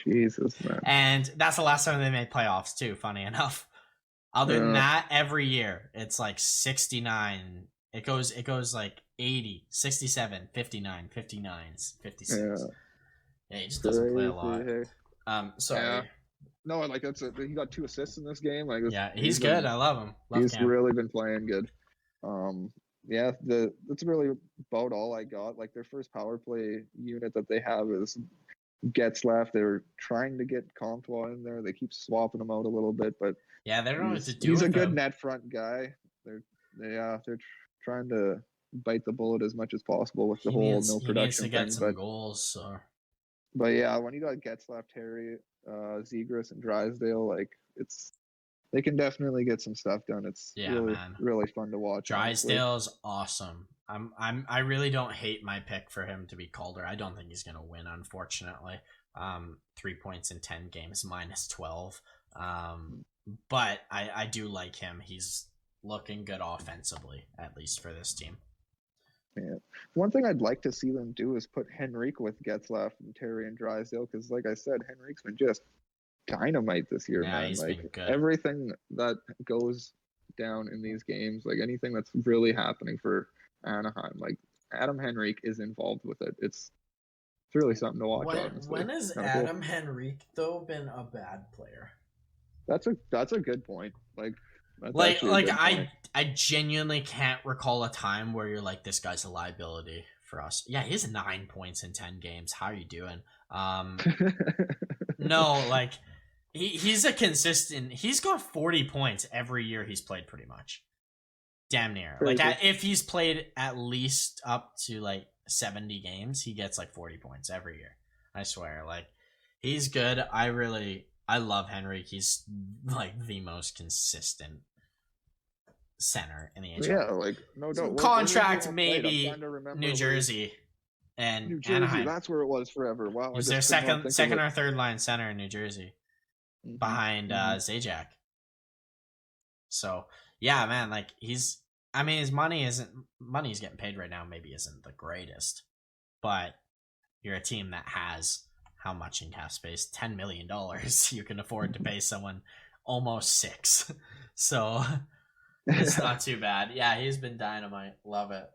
Jesus, man.
And that's the last time they made playoffs too, funny enough. Other than that, every year it's like 69. It goes like 80, 67, 59, 59s, 56. Yeah, he just doesn't play a lot. Sorry. Yeah.
No, like he got 2 assists in this game. Like,
he's good. I love him.
He's really been playing good. That's really about all I got. Like, their first power play unit that they have is Getzlaf. They're trying to get Comtois in there. They keep swapping him out a little bit, but
they don't know what to do.
He's a good net front guy. They're trying to bite the bullet as much as possible with the whole no production thing. He needs to
get some goals. So.
But yeah, when you got Getzlaf, Terry, Zegras, and Drysdale, like they can definitely get some stuff done. It's really fun to watch.
Drysdale's awesome. I really don't hate my pick for him to be Calder. I don't think he's gonna win, unfortunately. 3 points in 10 games, minus 12. But I do like him. He's looking good offensively, at least for this team.
Yeah. One thing I'd like to see them do is put Henrique with Getzlaf and Terry and Drysdale, because like I said, Henrique's been just dynamite this year, man.
He's
like
been good.
Everything that goes down in these games, like anything that's really happening for Anaheim, like Adam Henrique is involved with it. It's really something to watch.
When has Adam Henrique though been a bad player?
That's a good point.
I genuinely can't recall a time where you're like, this guy's a liability for us. Yeah, he has 9 points in 10 games. How are you doing? No, like he's a consistent. He's got 40 points every year he's played, pretty much. Damn near. Like if he's played at least up to like 70 games, he gets like 40 points every year. I swear. Like, he's good. I love Henrique. He's like the most consistent center in the NHL.
Yeah, like no doubt.
Contract maybe New Jersey and Anaheim.
That's where it was forever. Wow,
he was their second or third line center in New Jersey, behind Zajac. So yeah, man, like his money's getting paid right now. Maybe isn't the greatest, but you're a team that has how much in cap space? $10 million. You can afford to pay someone almost 6. So it's not too bad. Yeah, he's been dynamite. Love it.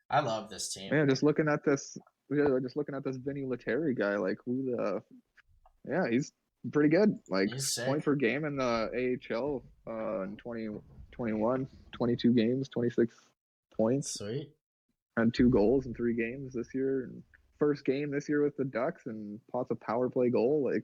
I love this team.
Man, just looking at this Vinny Lettieri guy, like he's pretty good. Like point per game in the AHL in 2021, 22 games, 26 points.
Sweet.
And 2 goals in 3 games this year. And first game this year with the Ducks and pots of power play goal. Like,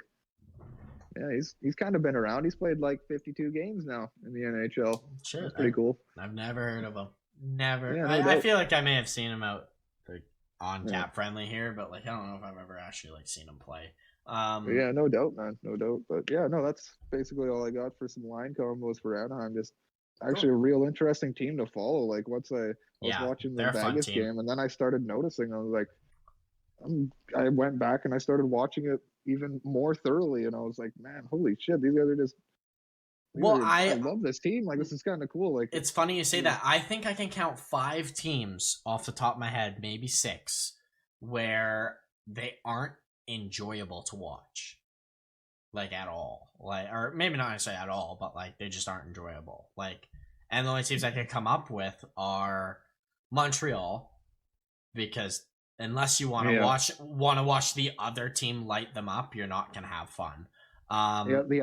yeah, he's kind of been around. He's played like 52 games now in the NHL.
Shit,
that's pretty cool.
I've never heard of him. Never. Yeah, I feel like I may have seen him out like on Cap Friendly here, but like I don't know if I've ever actually like seen him play.
Yeah, no doubt, man, no doubt. But yeah, no, that's basically all I got for some line combos for Anaheim. Just actually a real interesting team to follow. Like once I was watching the Vegas game, and then I started noticing, I was like, I went back and I started watching it even more thoroughly, and I was like, man, holy shit, these guys are just. I love this team. Like, this is kind of cool. Like,
it's funny you say that. I think I can count 5 teams off the top of my head, maybe 6, where they aren't enjoyable to watch, like at all. Like, or maybe not necessarily at all, but like they just aren't enjoyable. Like, and the only teams I can come up with are Montreal, because unless you want to watch the other team light them up, you're not gonna have fun.
The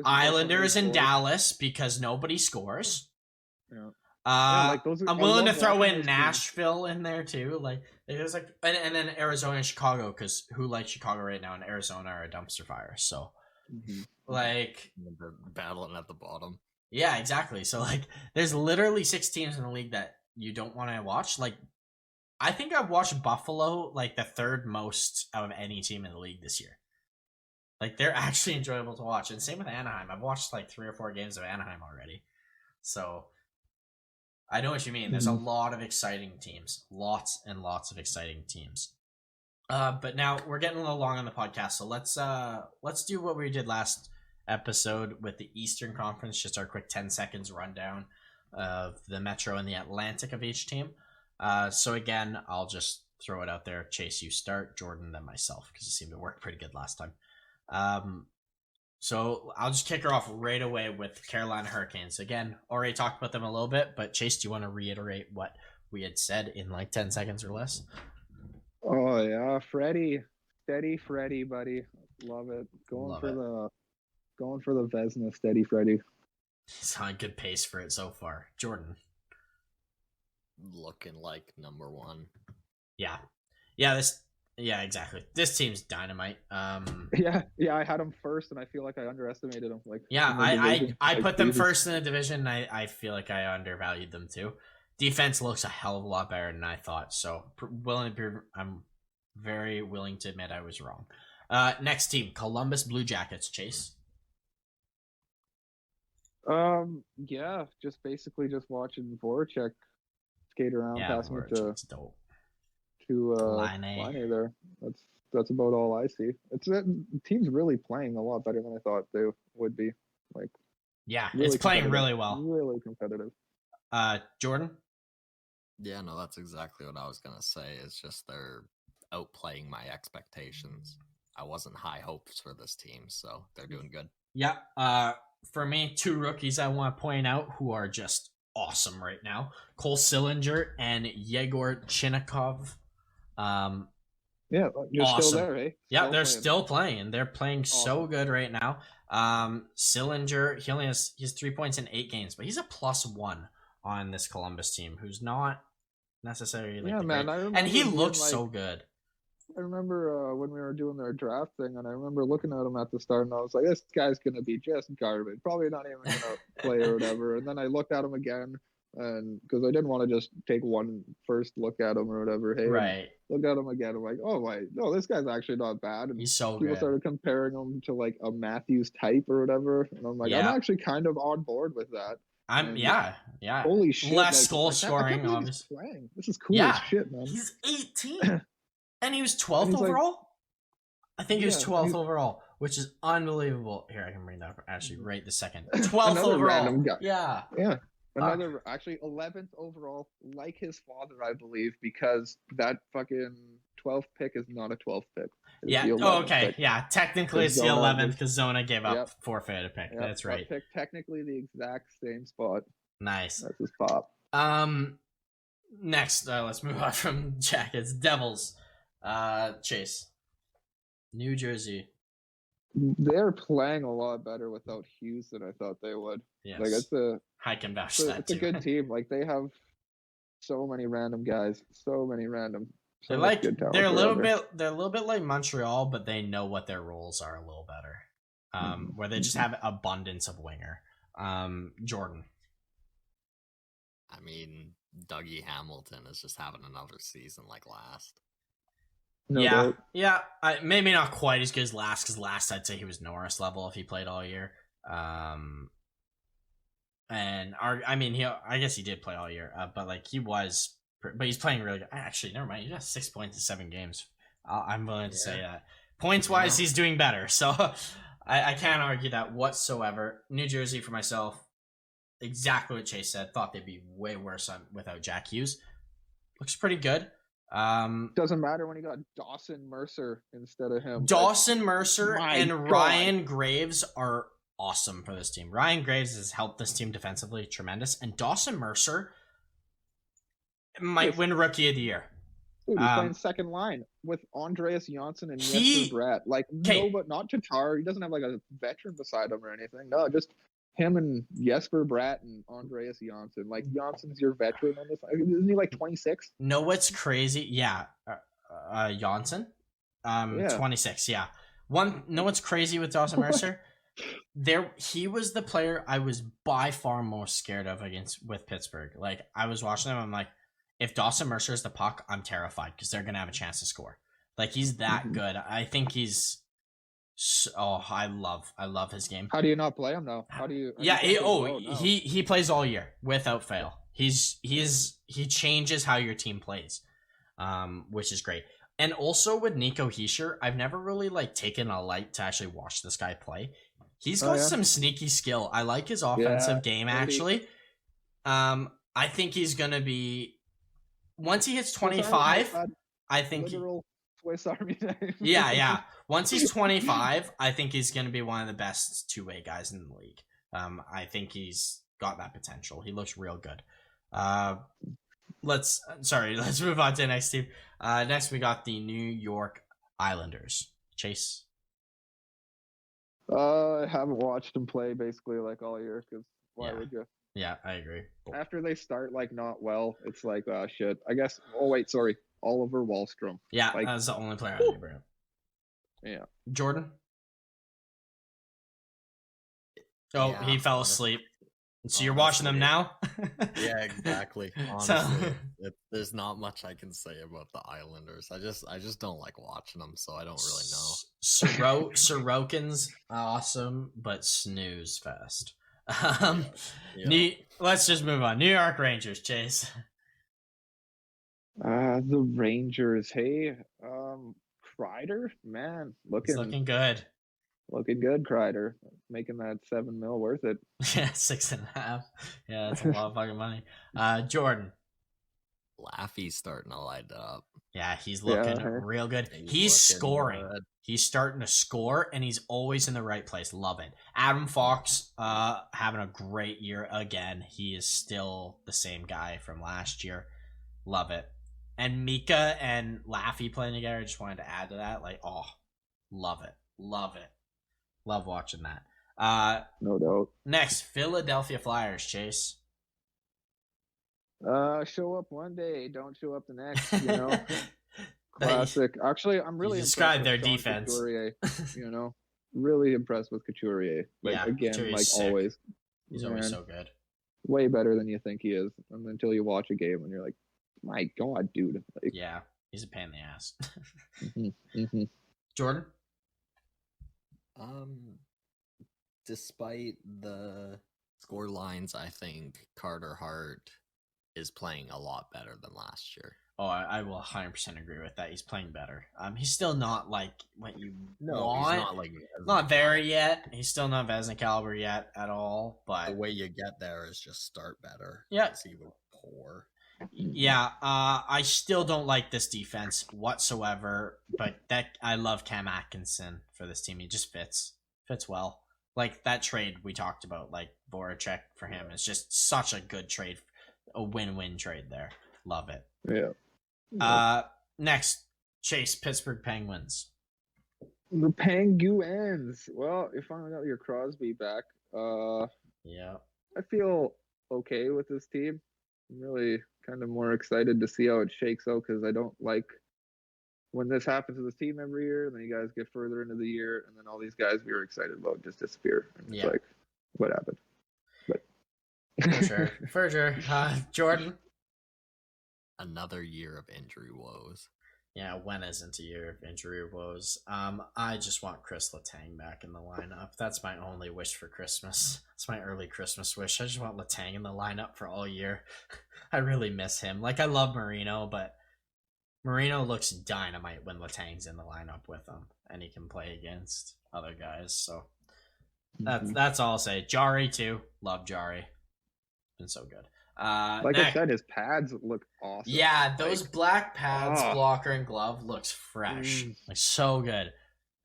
Islanders in Dallas because nobody scores.
Yeah.
I'm willing to throw in Nashville in there too. Like there's like, and then Arizona and Chicago, because who likes Chicago right now? And Arizona are a dumpster fire. So, like,
they're battling at the bottom.
Yeah, exactly. So like, there's literally 6 teams in the league that you don't want to watch. Like, I think I've watched Buffalo like the 3rd most out of any team in the league this year. Like, they're actually enjoyable to watch. And same with Anaheim. I've watched like 3 or 4 games of Anaheim already. So I know what you mean. There's a lot of exciting teams. Lots and lots of exciting teams. But now we're getting a little long on the podcast, so let's do what we did last episode with the Eastern Conference, just our quick 10 seconds rundown of the Metro and the Atlantic of each team. So again, I'll just throw it out there. Chase, you start, Jordan, then myself, because it seemed to work pretty good last time. So I'll just kick her off right away with Carolina Hurricanes. Again, already talked about them a little bit, but Chase, do you want to reiterate what we had said in like 10 seconds or less?
Oh yeah, Freddie, steady Freddie, buddy, love it. Going for the Vezina, steady Freddie.
He's on good pace for it so far. Jordan,
looking like number 1.
Yeah, exactly. This team's dynamite.
Yeah, I had them first, and I feel like I underestimated them. Like,
I put them first in the division. And I feel like I undervalued them too. Defense looks a hell of a lot better than I thought. So I'm very willing to admit I was wrong. Next team, Columbus Blue Jackets. Chase.
Yeah, just basically just watching Voracek skate around, passing it to Laine there. That's about all I see. The team's really playing a lot better than I thought they would be. Like,
really it's playing really well.
Really competitive.
Jordan?
Yeah, no, that's exactly what I was gonna say. It's just they're outplaying my expectations. I wasn't high hopes for this team, so they're doing good.
Yeah. For me, 2 rookies I want to point out who are just awesome right now: Cole Sillinger and Jagor Chinikov.
You're
awesome.
Still there, eh?
They're still playing. They're playing so good right now. Sillinger, he has 3 points in 8 games, but he's a +1 on this Columbus team, who's not necessarily and he looks so good.
I remember when we were doing their draft thing, and I remember looking at him at the start, and I was like, this guy's gonna be just garbage, probably not even gonna play or whatever. And then I looked at him again, and because I didn't want to just take one first look at him or whatever. Hey,
right.
Looked at him again. I'm like, oh my, no, this guy's actually not bad. And
he's so
people
good.
started comparing him to like a Matthews type or whatever, and I'm like, I'm actually kind of on board with that.
Holy shit! Less goal scoring,
obviously. This is cool as shit, man.
He's 18, and he was 12th overall. I think he was 12th overall, which is unbelievable. Here, I can bring that up actually right this second. 12th overall. Yeah.
Another, actually 11th overall, like his father, I believe, because that fucking 12th pick is not a 12th pick.
Okay. Yeah, technically it's the 11th because Zona gave up forfeit a pick. That's right.
Pick technically the exact same spot.
Nice.
That's his pop.
Next, let's move on from Jackets. Devils. Chase. New Jersey.
They're playing a lot better without Hughes than I thought they would.
Yes.
Like
I can vouch that
it's a good team. Like they have so many random guys, so many random.
They're a little bit like Montreal, but they know what their roles are a little better. Where they just have abundance of winger. Jordan.
I mean, Dougie Hamilton is just having another season like last.
No doubt.
Maybe not quite as good as last, because last I'd say he was Norris level if he played all year. I guess he did play all year, but like but he's playing really good. Actually, never mind. He got 6 points in 7 games. I'm willing to say that. Points wise, he's doing better. So I can't argue that whatsoever. New Jersey for myself, exactly what Chase said. Thought they'd be way worse without Jack Hughes. Looks pretty good.
Doesn't matter when you got Dawson Mercer instead of him.
Dawson Mercer and Ryan Graves are awesome for this team. Ryan Graves has helped this team defensively, tremendous. And Dawson Mercer might win Rookie of the Year.
Dude, he's playing second line with Andreas Janssen and Jesper Bratt. Like, no, but not Tatar. He doesn't have like a veteran beside him or anything. No, just him and Jesper Bratt and Andreas Janssen. Like, Jansson's your veteran on this. Isn't he like 26?
No, what's crazy? Yeah, Janssen, 26. Yeah. Know what's crazy with Dawson Mercer? He was the player I was by far most scared of with Pittsburgh. Like, I was watching them, I'm like, if Dawson Mercer is the puck, I'm terrified because they're gonna have a chance to score. Like, he's that good. I think he's. I love his game.
How do you not play him though?
He plays all year without fail. He changes how your team plays, which is great. And also with Nico Hischier, I've never really like taken a light to actually watch this guy play. He's got some sneaky skill. I like his offensive game actually. I think he's gonna be. Once he hits 25, I think
Swiss Army knife.
Yeah. Once he's 25, I think he's going to be one of the best two-way guys in the league. I think he's got that potential. He looks real good. Let's move on to the next team. Next, we got the New York Islanders. Chase?
I haven't watched him play basically like all year because why would you?
Yeah, I agree.
After they start like not well, it's like, oh shit. I guess. Oh wait, sorry, Oliver Wahlstrom.
Yeah,
like,
that's the only player I remember.
Yeah.
Jordan. Oh, yeah, he fell asleep. So you're watching them now?
Yeah, exactly. Honestly, there's not much I can say about the Islanders. I just don't like watching them, so I don't really know.
Sorokin's awesome, but snooze fest. Let's just move on. New York Rangers, Chase.
The Rangers. Hey, Kreider, man,
looking good.
Looking good, Kreider. Making that $7 million worth it.
Yeah, 6.5. Yeah, that's a lot of fucking money. Jordan.
Laffy's starting to light up.
Yeah, he's looking real good. He's scoring. Good. He's starting to score, and he's always in the right place. Love it. Adam Fox having a great year again. He is still the same guy from last year. Love it. And Mika and Laffy playing together, I just wanted to add to that. Like, oh, love it. Love it. Love watching that.
No doubt.
Next, Philadelphia Flyers, Chase.
Show up one day, don't show up the next, you know. Classic. Actually, I'm really
described their defense.
Couturier, you know, really impressed with Couturier. Like again, Couturier's like sick. Always.
He's always so good.
Way better than you think he is, and until you watch a game and you're like, my God, dude. Like,
yeah, he's a pain in the ass. Jordan?
Despite the score lines, I think Carter Hart is playing a lot better than last year.
Oh, I will 100% agree with that. He's playing better. He's still not like what you want. He's not like not there yet. He's still not Vezina caliber yet at all. But
the way you get there is just start better.
Yeah,
he was poor.
Yeah, I still don't like this defense whatsoever. But I love Cam Atkinson for this team. He just fits well. Like that trade we talked about, like Voracek for him is just such a good trade, a win-win trade there. Love it.
Yeah.
Next, Chase, Pittsburgh Penguins.
The Penguins. Well, you finally got your Crosby back.
Yeah.
I feel okay with this team. I'm really kind of more excited to see how it shakes out because I don't like when this happens to this team every year. And then you guys get further into the year, and then all these guys we were excited about just disappear. And it's like, what happened? But
for sure. Jordan.
Another year of injury woes.
Yeah, when isn't a year of injury woes? I just want Chris Letang back in the lineup. That's my only wish for Christmas. It's my early Christmas wish. I just want Letang in the lineup for all year. I really miss him. Like, I love Marino, but Marino looks dynamite when Letang's in the lineup with him, and he can play against other guys. So that's all I'll say. Jari too. Love Jari. Been so good.
I said, his pads look awesome.
Yeah, those black pads, blocker and glove looks fresh. Like so good.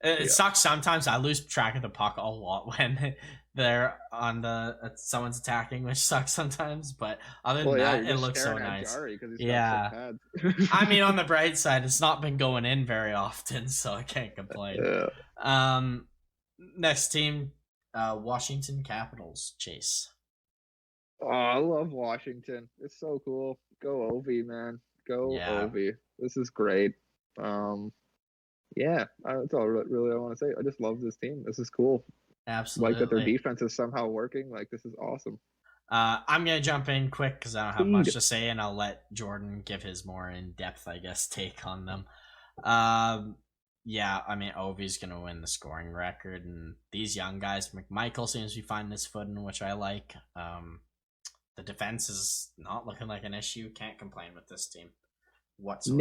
It sucks sometimes. I lose track of the puck a lot when they're on someone's attacking, which sucks sometimes. But other than that, it looks so nice. Yeah. I mean, on the bright side, it's not been going in very often, so I can't complain.
Yeah.
Next team, Washington Capitals. Chase.
Oh, I love Washington. It's so cool. Go Ovi, man. Go Ovi. This is great. Yeah, that's all really I want to say. I just love this team. This is cool.
Absolutely.
Like that their defense is somehow working. Like, this is awesome.
I'm going to jump in quick because I don't have much to say, and I'll let Jordan give his more in-depth, I guess, take on them. Yeah, I mean, Ovi's going to win the scoring record, and these young guys, McMichael seems to be finding his footing, which I like. The defense is not looking like an issue. Can't complain with this team whatsoever.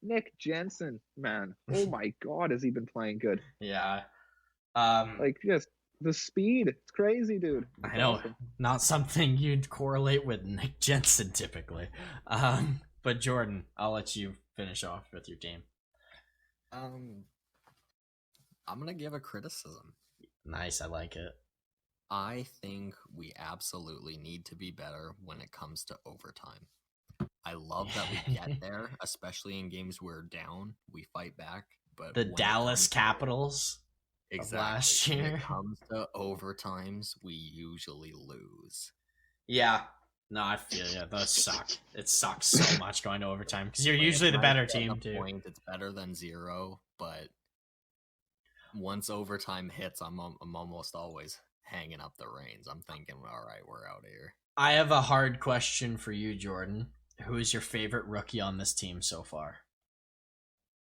Nick Jensen, man. Oh my God, has he been playing good?
Yeah.
Like, just the speed. It's crazy, dude.
I know. Awesome. Not something you'd correlate with Nick Jensen typically. But Jordan, I'll let you finish off with your team.
I'm gonna give a criticism.
Nice, I like it.
I think we absolutely need to be better when it comes to overtime. I love that we get there, especially in games we're down. We fight back. But
the Dallas Capitals last year.
When it comes to overtimes, we usually lose.
Yeah. No, I feel you. Those suck. It sucks so much going to overtime because you're usually the better team too.
It's better than 0, but once overtime hits, I'm almost always hanging up the reins. I'm thinking, all right, we're out of here.
I have a hard question for you, Jordan. Who is your favorite rookie on this team so far?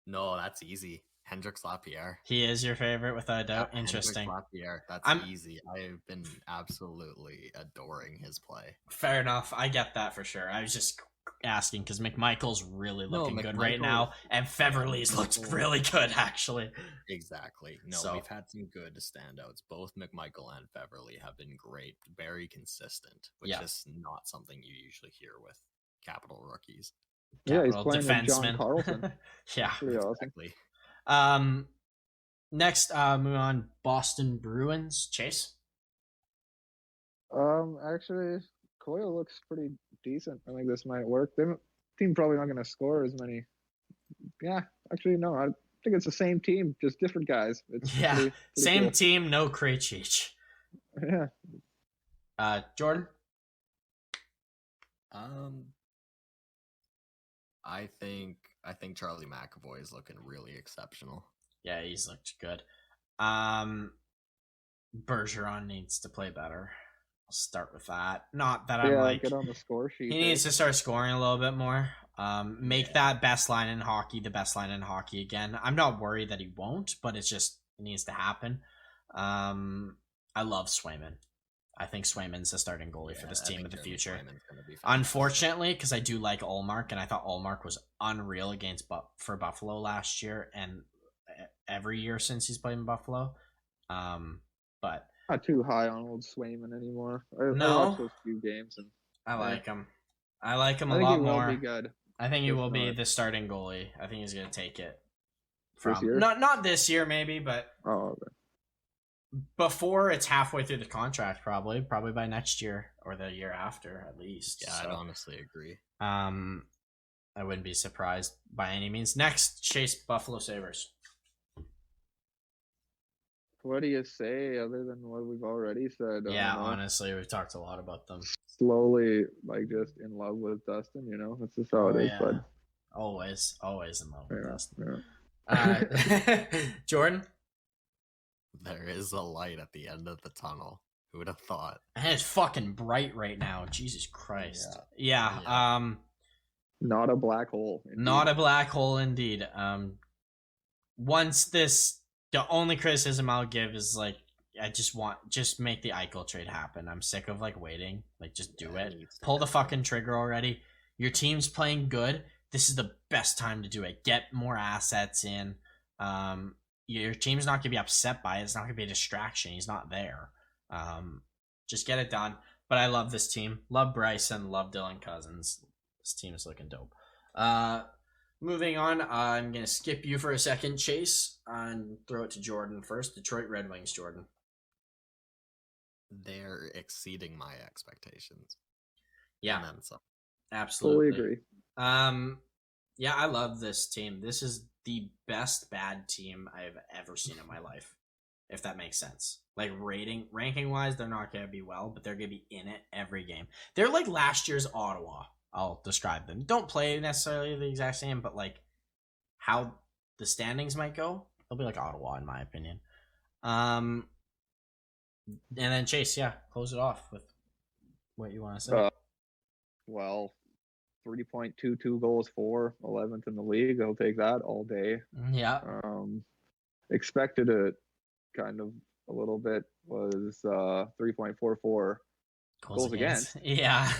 No, that's easy. Hendrix Lapierre.
He is your favorite without a doubt. Interesting.
Hendrix Lapierre. That's easy. I've been absolutely adoring his play.
Fair enough. I get that for sure. I was just asking because McMichael's really looking good right now, and Feverly's looked really good actually.
Exactly. No, we've had some good standouts. Both McMichael and Feverly have been great, very consistent, which is not something you usually hear with Capital rookies.
Yeah, he's playing with John Carlson.
Yeah,
pretty exactly.
Awesome. Next, move on. Boston Bruins. Chase.
Actually, Coyle looks pretty decent. I think this might work. The team probably not going to score as many. Yeah, actually, no. I think it's the same team, just different guys. It's pretty
same
cool.
Team, no Krejci.
Yeah.
Jordan.
I think Charlie McAvoy is looking really exceptional.
Yeah, he's looked good. Bergeron needs to play better. I'll start with that. Not that I'm like
get on the score sheet.
He needs to start scoring a little bit more. Make that best line in hockey the best line in hockey again. I'm not worried that he won't, but it needs to happen. I love Swayman. I think Swayman's the starting goalie for this team in the future. Unfortunately, because I do like Ullmark, and I thought Ullmark was unreal for Buffalo last year and every year since he's played in Buffalo. But
not too high on old Swayman anymore. I watched those few games, and
I like him. I like him a lot more.
Will be good.
I think he will be the starting goalie. I think he's going to take it from this year? Not this year, maybe, but before it's halfway through the contract, probably by next year or the year after at least.
Yeah, I'd honestly agree.
I wouldn't be surprised by any means. Next, Chase, Buffalo Sabres.
What do you say other than what we've already said?
Yeah, honestly, we've talked a lot about them.
Slowly, like, just in love with Dustin, That's just how it is, bud.
Always in love with Dustin.
Yeah.
Jordan?
There is a light at the end of the tunnel. Who would have thought?
And it's fucking bright right now. Jesus Christ. Yeah.
Not a black hole. Indeed.
Not a black hole, indeed. The only criticism I'll give is, like, I just make the Eichel trade happen. I'm sick of, like, waiting. Like, just do it. Pull the fucking trigger already. Your team's playing good. This is the best time to do it. Get more assets in. Your team's not going to be upset by it. It's not going to be a distraction. He's not there. Just get it done. But I love this team. Love Bryson. Love Dylan Cousins. This team is looking dope. Moving on, I'm going to skip you for a second, Chase, and throw it to Jordan first. Detroit Red Wings, Jordan.
They're exceeding my expectations.
Yeah,
and then some.
Absolutely.
Fully agree.
Yeah, I love this team. This is the best bad team I've ever seen in my life, if that makes sense. Like ranking wise, they're not going to be well, but they're going to be in it every game. They're like last year's Ottawa. I'll describe them. Don't play necessarily the exact same, but like how the standings might go, they'll be like Ottawa in my opinion. And then Chase, close it off with what you want to say.
Well, 3.22 goals for 11th in the league. I'll take that all day.
Yeah.
Expected it kind of a little bit was 3.44 goals against.
Yeah.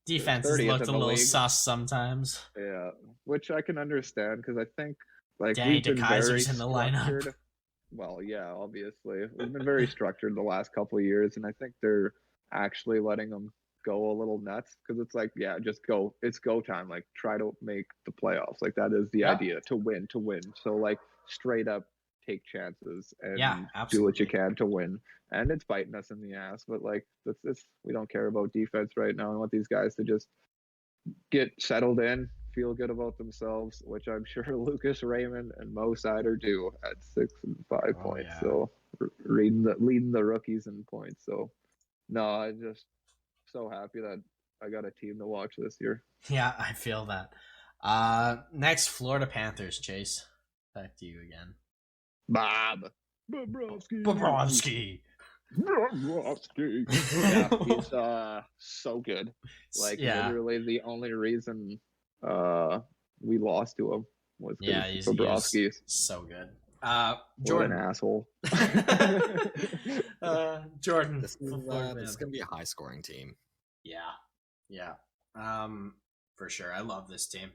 Defense has looked a little sus sometimes.
Yeah, which I can understand because I think like
Danny
we've been very
in the lineup.
Well, yeah, obviously we've been very structured the last couple of years, and I think they're actually letting them go a little nuts because it's like, yeah, just go. It's go time. Like try to make the playoffs. Like that is the idea, to win. So like straight up take chances and do what you can to win. And it's biting us in the ass, but like that's we don't care about defense right now. I want these guys to just get settled in, feel good about themselves, which I'm sure Lucas Raymond and Mo Sider do at 6 and 5 points. Yeah. So leading the rookies in points. So no, I'm just so happy that I got a team to watch this year.
Yeah, I feel that. Next, Florida Panthers, Chase. Back to you again.
Bob Bobrovsky. Yeah, he's so good. Like literally the only reason we lost to him was Bobrovsky.
So good.
Jordan, what an asshole.
Jordan,
this is gonna be a high scoring team.
Yeah. For sure. I love this team.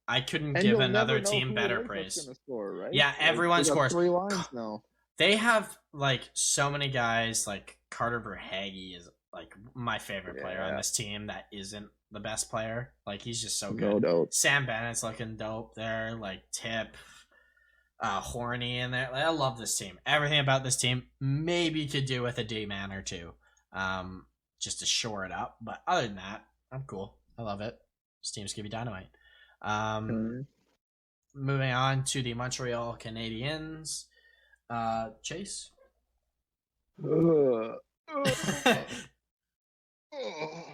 I couldn't give another team better praise.
Score, right?
Yeah, everyone scores.
3 lines now.
They have like so many guys. Like Carter Verhaeghe is like my favorite player on this team. That isn't the best player. Like he's just so good.
No doubt.
Sam Bennett's looking dope there. Like Tip, Horny in there. Like, I love this team. Everything about this team maybe could do with a D-man or two, just to shore it up. But other than that, I'm cool. I love it. This team's gonna be dynamite. Moving on to the Montreal Canadiens. Chase.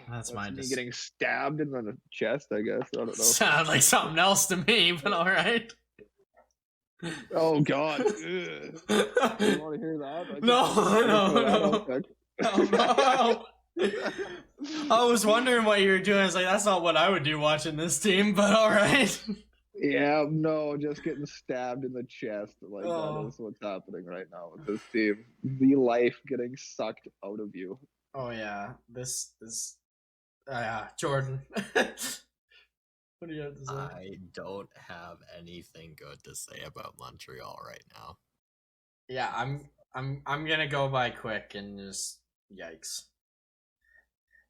That's my
me getting stabbed in the chest, I guess. I don't know.
Sounds like something else to me, but all right.
Oh God! You want to hear that?
No. I was wondering what you were doing. I was like, that's not what I would do watching this team, but all right.
Yeah, no, just getting stabbed in the chest. Like that is what's happening right now with this team. The life getting sucked out of you.
Oh yeah, this is Jordan. What do you have to say?
I don't have anything good to say about Montreal right now.
Yeah, I'm gonna go by quick and just yikes.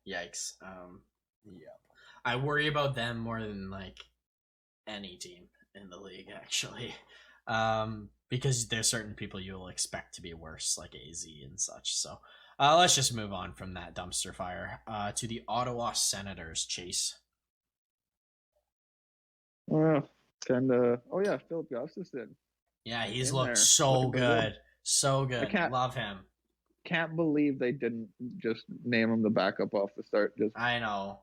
Yeah. I worry about them more than like any team in the league actually. Because there's certain people you'll expect to be worse, like AZ and such. So let's just move on from that dumpster fire to the Ottawa Senators, Chase.
Philip Gustafsson.
Yeah, he's looked so good. So good. Love him.
Can't believe they didn't just name him the backup off the start.
I know.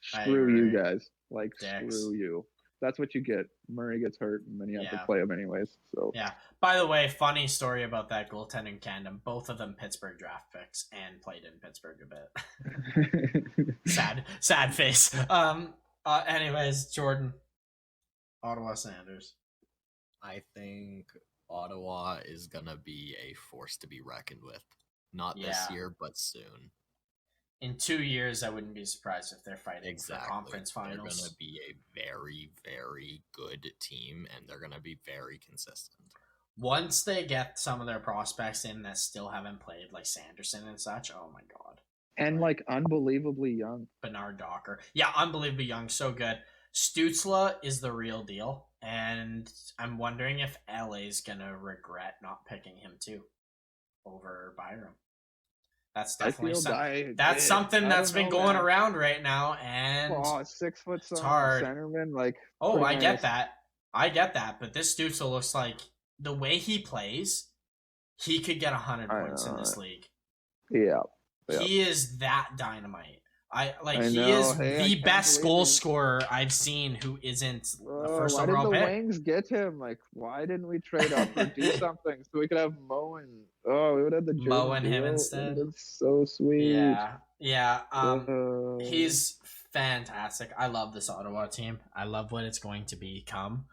Screw you guys. Like, screw you. That's what you get. Murray gets hurt, and then you have to play him anyways. So
yeah. By the way, funny story about that goaltending tandem. Both of them Pittsburgh draft picks and played in Pittsburgh a bit. Sad face. Anyways, Jordan. Ottawa Senators.
I think Ottawa is gonna be a force to be reckoned with. Not this year, but soon.
In 2 years, I wouldn't be surprised if they're fighting for conference finals.
They're going to be a very, very good team, and they're going to be very consistent.
Once they get some of their prospects in that still haven't played, like Sanderson and such, oh my God.
And like unbelievably young.
Bernard Docker. Yeah, unbelievably young, so good. Stützle is the real deal, and I'm wondering if LA's gonna regret not picking him too over Byram. That's definitely something. That's something that's been going around right now, and
6 foot
it's hard.
Centerman, like.
Oh, I get that. But this Stützle looks like the way he plays, he could get 100 points in this league.
Yeah.
He is that dynamite. He is the best goal scorer I've seen who isn't a first overall pick.
Why didn't the Wings get him? Like, why didn't we trade up or do something so we could have Mo and we would have the
Mo and him instead.
That's so sweet.
Yeah. He's fantastic. I love this Ottawa team. I love what it's going to become.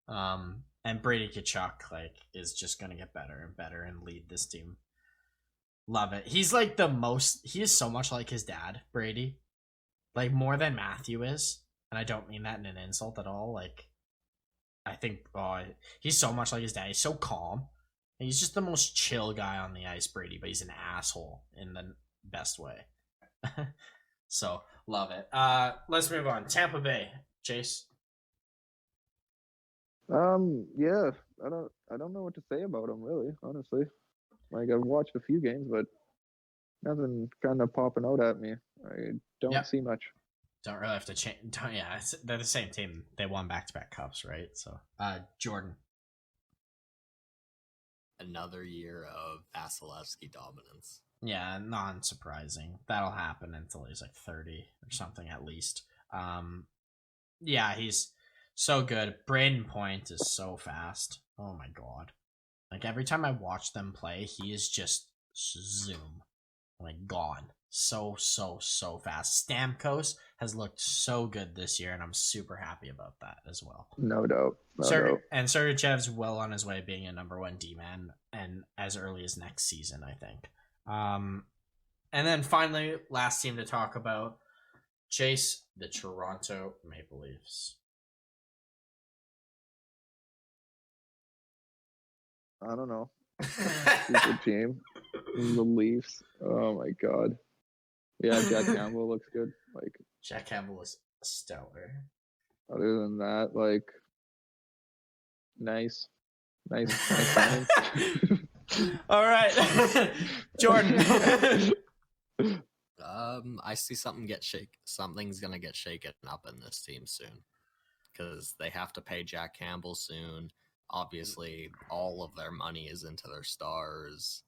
And Brady Tkachuk is just going to get better and better and lead this team. Love it. He's he is so much like his dad, Brady. Like, more than Matthew is. And I don't mean that in an insult at all. Like, I think he's so much like his dad. He's so calm. And he's just the most chill guy on the ice, Brady, but he's an asshole in the best way. So, love it. Let's move on. Tampa Bay. Chase?
Yeah. I don't know what to say about him, really, honestly. Like, I've watched a few games, but nothing kind of popping out at me. I don't see much.
Don't really have to change. Yeah, they're the same team. They won back-to-back cups, right? So, Jordan.
Another year of Vasilevsky dominance.
Yeah, non-surprising. That'll happen until he's like 30 or something at least. Yeah, he's so good. Braden Point is so fast. Oh my god. Like, every time I watch them play, he is just zoom. Like, gone. So fast. Stamkos has looked so good this year, and I'm super happy about that as well.
No doubt.
And Sergachev's well on his way being a number 1 D-man, and as early as next season, I think. And then finally, last team to talk about, Chase, the Toronto Maple Leafs.
I don't know. Stupid team. The Leafs. Oh my god. Yeah, Jack Campbell looks good. Like,
Jack Campbell is stellar.
Other than that, like, nice. All
right. Jordan.
I see something's gonna get shaken up in this team soon, because they have to pay Jack Campbell soon. Obviously, all of their money is into their stars.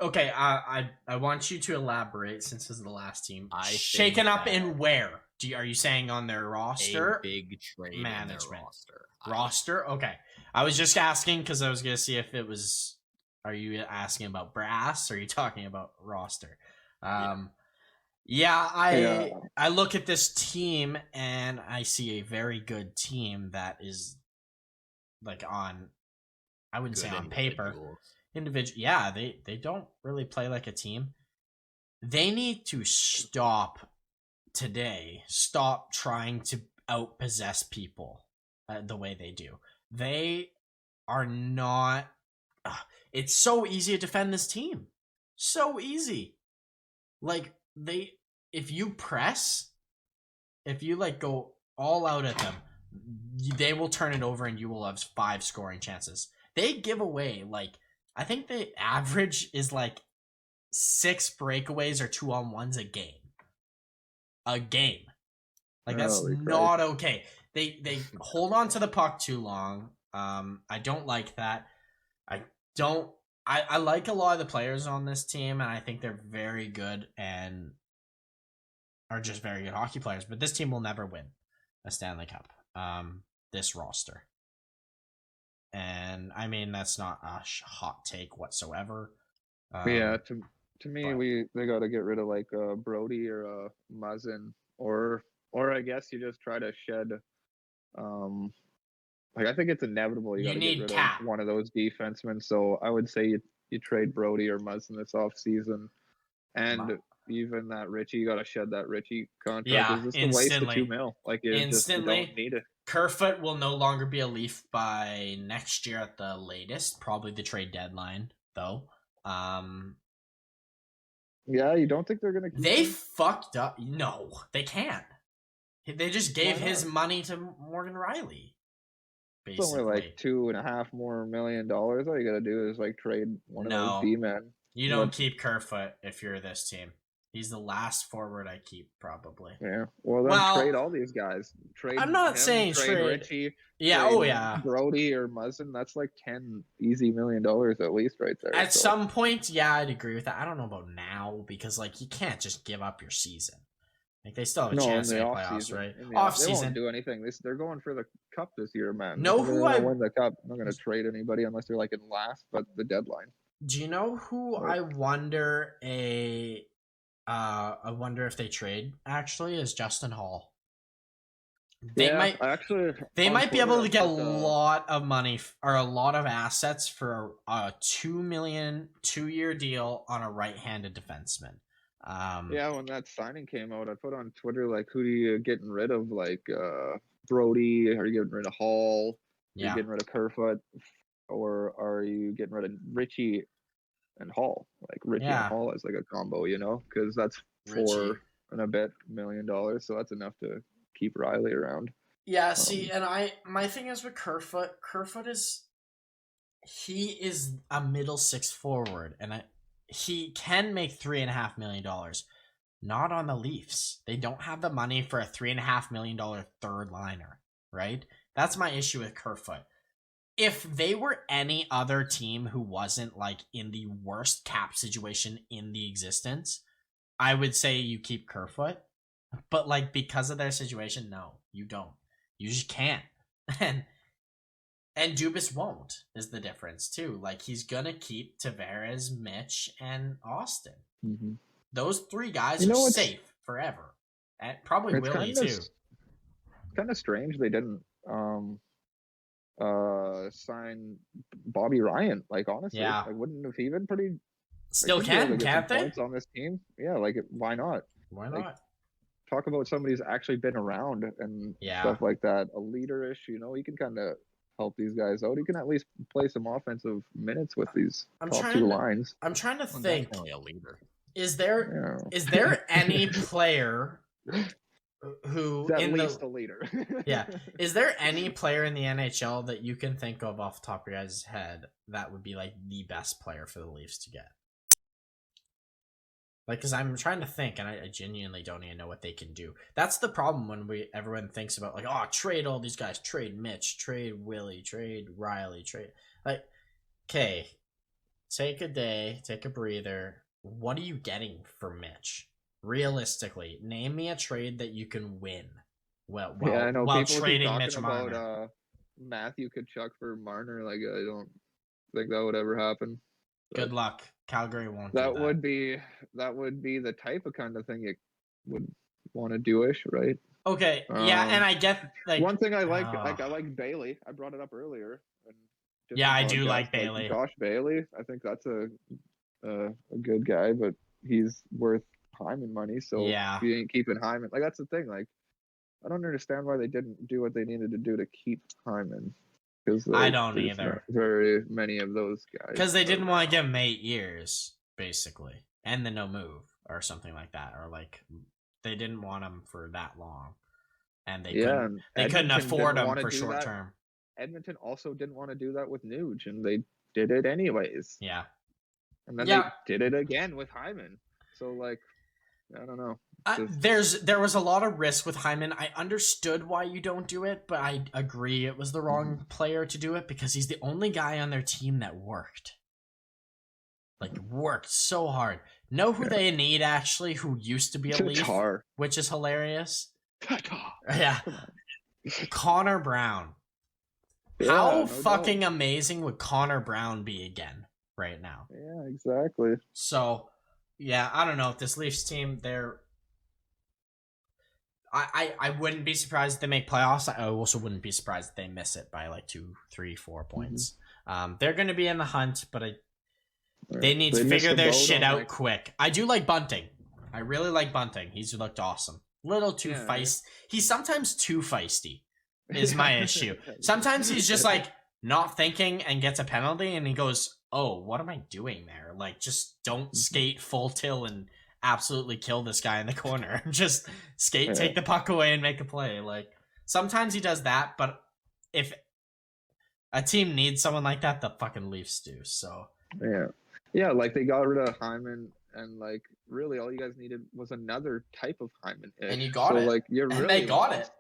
Okay, I want you to elaborate, since this is the last team. Shaken up in where? Are you saying on their roster?
A big trade management. In their roster.
Roster? Okay. I was just asking because I was going to see if it was... Are you asking about brass, or are you talking about roster? I look at this team, and I see a very good team that is... like on, I wouldn't say on paper, they don't really play like a team. They need to stop trying to outpossess people the way they do. They are not. It's so easy to defend this team, so easy. Like, if you go all out at them, they will turn it over and you will have 5 scoring chances. They give away, I think the average is 6 breakaways or 2-on-1s a game. That's not okay. They hold on to the puck too long. I don't like that. I like a lot of the players on this team, and I think they're very good and are just very good hockey players, but this team will never win a Stanley Cup. This roster. And I mean, that's not a hot take whatsoever.
To me, they got to get rid of Brody or Muzzin, or I guess you just try to shed. I think it's inevitable. You got to get rid of one of those defensemen. So I would say you trade Brody or Muzzin this offseason. And even that Richie, you got to shed that Richie contract.
Yeah,
it's just a waste of $2 million.
Instantly.
You don't need it.
Kerfoot will no longer be a Leaf by next year at the latest. Probably the trade deadline, though.
Yeah, you don't think they're going to keep
They fucked up. No, they can't. They just gave his money to Morgan Rielly.
Basically. It's only like $2.5 million more. All you gotta do is like trade one of those D-men.
You don't keep Kerfoot if you're this team. He's the last forward I keep, probably.
Yeah. Well, then trade all these guys. Trade.
I'm not saying
trade Richie.
Yeah.
Trade Brody or Muzzin. That's like $10 easy million at least, right there.
At some point, yeah, I'd agree with that. I don't know about now because like you can't just give up your season. Like they still have a chance to make playoffs, right? Off season,
they won't do anything. They're going for the cup this year, man.
Know who I
win the cup? I'm not going to trade anybody unless they're like in last, but the deadline.
Do you know who I wonder I wonder if they trade actually is Justin Hall. They might be able to get a lot of money or a lot of assets for a $2 million 2-year deal on a right-handed defenseman.
When that signing came out, I put on Twitter like, who are you getting rid of? Like Brody? Are you getting rid of Hall? Are you getting rid of Kerfoot? Or are you getting rid of Richie and Hall? Like Richie and Hall is like a combo, because that's $4 and a bit million. So that's enough to keep Rielly around.
Yeah, see, and my thing is with Kerfoot he is a middle six forward, and he can make $3.5 million. Not on the Leafs. They don't have the money for a $3.5 million third liner, right? That's my issue with Kerfoot. If they were any other team who wasn't like in the worst cap situation in the existence, I would say you keep Kerfoot. But like because of their situation, no, you don't. You just can't. And Dubas won't is the difference too. Like he's gonna keep Tavares, Mitch, and Austin.
Mm-hmm.
Those 3 guys are safe forever, and probably Willie too.
It's kind of strange they didn't sign Bobby Ryan. Like honestly, like wouldn't have he been pretty?
Still can't they?
On this team, like why not?
Why not?
Like, talk about somebody who's actually been around and stuff like that. A leader-ish, he can kind of help these guys out. He can at least play some offensive minutes with these top 2 lines.
I'm trying to think.
Definitely a leader.
Is there any player who
at least a leader?
Is there any player in the NHL that you can think of off the top of your guys' head that would be like the best player for the Leafs to get? Like, because I'm trying to think, and I genuinely don't even know what they can do. That's the problem when everyone thinks about, like, trade all these guys. Trade Mitch, trade Willie, trade Rielly, trade... Like, okay, take a day, take a breather. What are you getting for Mitch? Realistically, name me a trade that you can win while trading Mitch Marner.
About, Matthew Tkachuk for Marner. Like, I don't think that would ever happen.
Good luck. Calgary won't.
That would be the type of kind of thing you would want to do-ish, right?
Okay, and I get like
one thing I like Bailey. I brought it up earlier.
I do like Bailey.
Josh Bailey. I think that's a good guy, but he's worth Hyman money. So if you ain't keeping Hyman, like that's the thing. Like I don't understand why they didn't do what they needed to do to keep Hyman.
I don't either.
Very many of those guys.
Because they didn't want to give him 8 years, basically, and the no move or something like that, or like they didn't want him for that long, and they couldn't afford him for short term.
Edmonton also didn't want to do that with Nuge, and they did it anyways.
Yeah,
and then they did it again with Hyman. So like, I don't know.
There was a lot of risk with Hyman. I understood why you don't do it, but I agree it was the wrong player to do it because he's the only guy on their team that worked. Like, worked so hard. Know who they need, actually, who used to be a Leaf, which is hilarious? Yeah. Connor Brown. How fucking amazing would Connor Brown be again right now?
Yeah, exactly.
So, yeah, I don't know. If this Leafs team, I wouldn't be surprised if they make playoffs. I also wouldn't be surprised if they miss it by like 2, 3, 4 points. They're going to be in the hunt, but they need to figure their shit out quick. I do like Bunting. I really like Bunting. He's looked awesome. Little too feisty. He's sometimes too feisty is my issue. Sometimes he's just like not thinking and gets a penalty and he goes, oh, what am I doing there? Like, just don't skate full tilt and absolutely kill this guy in the corner. Just skate, take the puck away, and make a play. Like, sometimes he does that, but if a team needs someone like that, the fucking Leafs do. So
yeah, like they got rid of Hyman, and like really all you guys needed was another type of Hyman,
and you got it.
Like you're
and
really
they got it.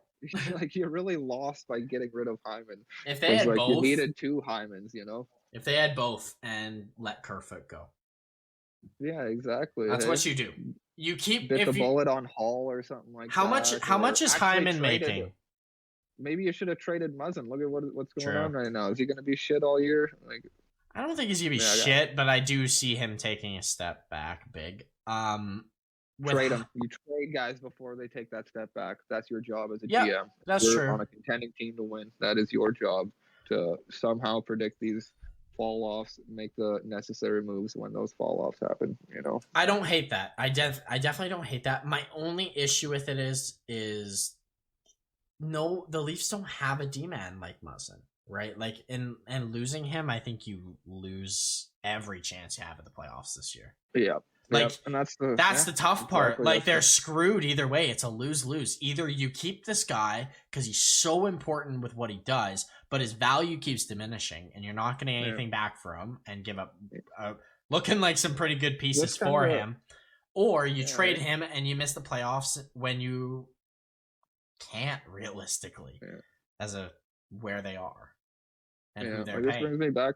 Like you're really lost by getting rid of Hyman.
If they had
like
both,
you needed two Hymans, you know.
If they had both and let Kerfoot go.
Yeah, exactly.
That's what you do. You keep
bit the bullet on Hall or something like that.
How much is Hyman making?
Maybe you should have traded Muzzin. Look at what's going on right now. Is he going to be shit all year? Like,
I don't think he's going to be shit, but I do see him taking a step back big.
Trade him. You trade guys before they take that step back. That's your job as a GM.
That's true.
On a contending team to win, that is your job to somehow predict these fall-offs, make the necessary moves when those fall-offs happen, you know?
I don't hate that. I definitely don't hate that. My only issue with it is no, the Leafs don't have a D-man like Muzzin, right? Like, and losing him, I think you lose every chance you have at the playoffs this year.
Yeah.
Like,
and that's the
tough part. Exactly, like, they're screwed either way. It's a lose-lose. Either you keep this guy because he's so important with what he does, but his value keeps diminishing, and you're not getting anything back for him and give up looking like some pretty good pieces for him. Or you trade him and you miss the playoffs when you can't realistically as a where they are and who they're paying.
This brings me back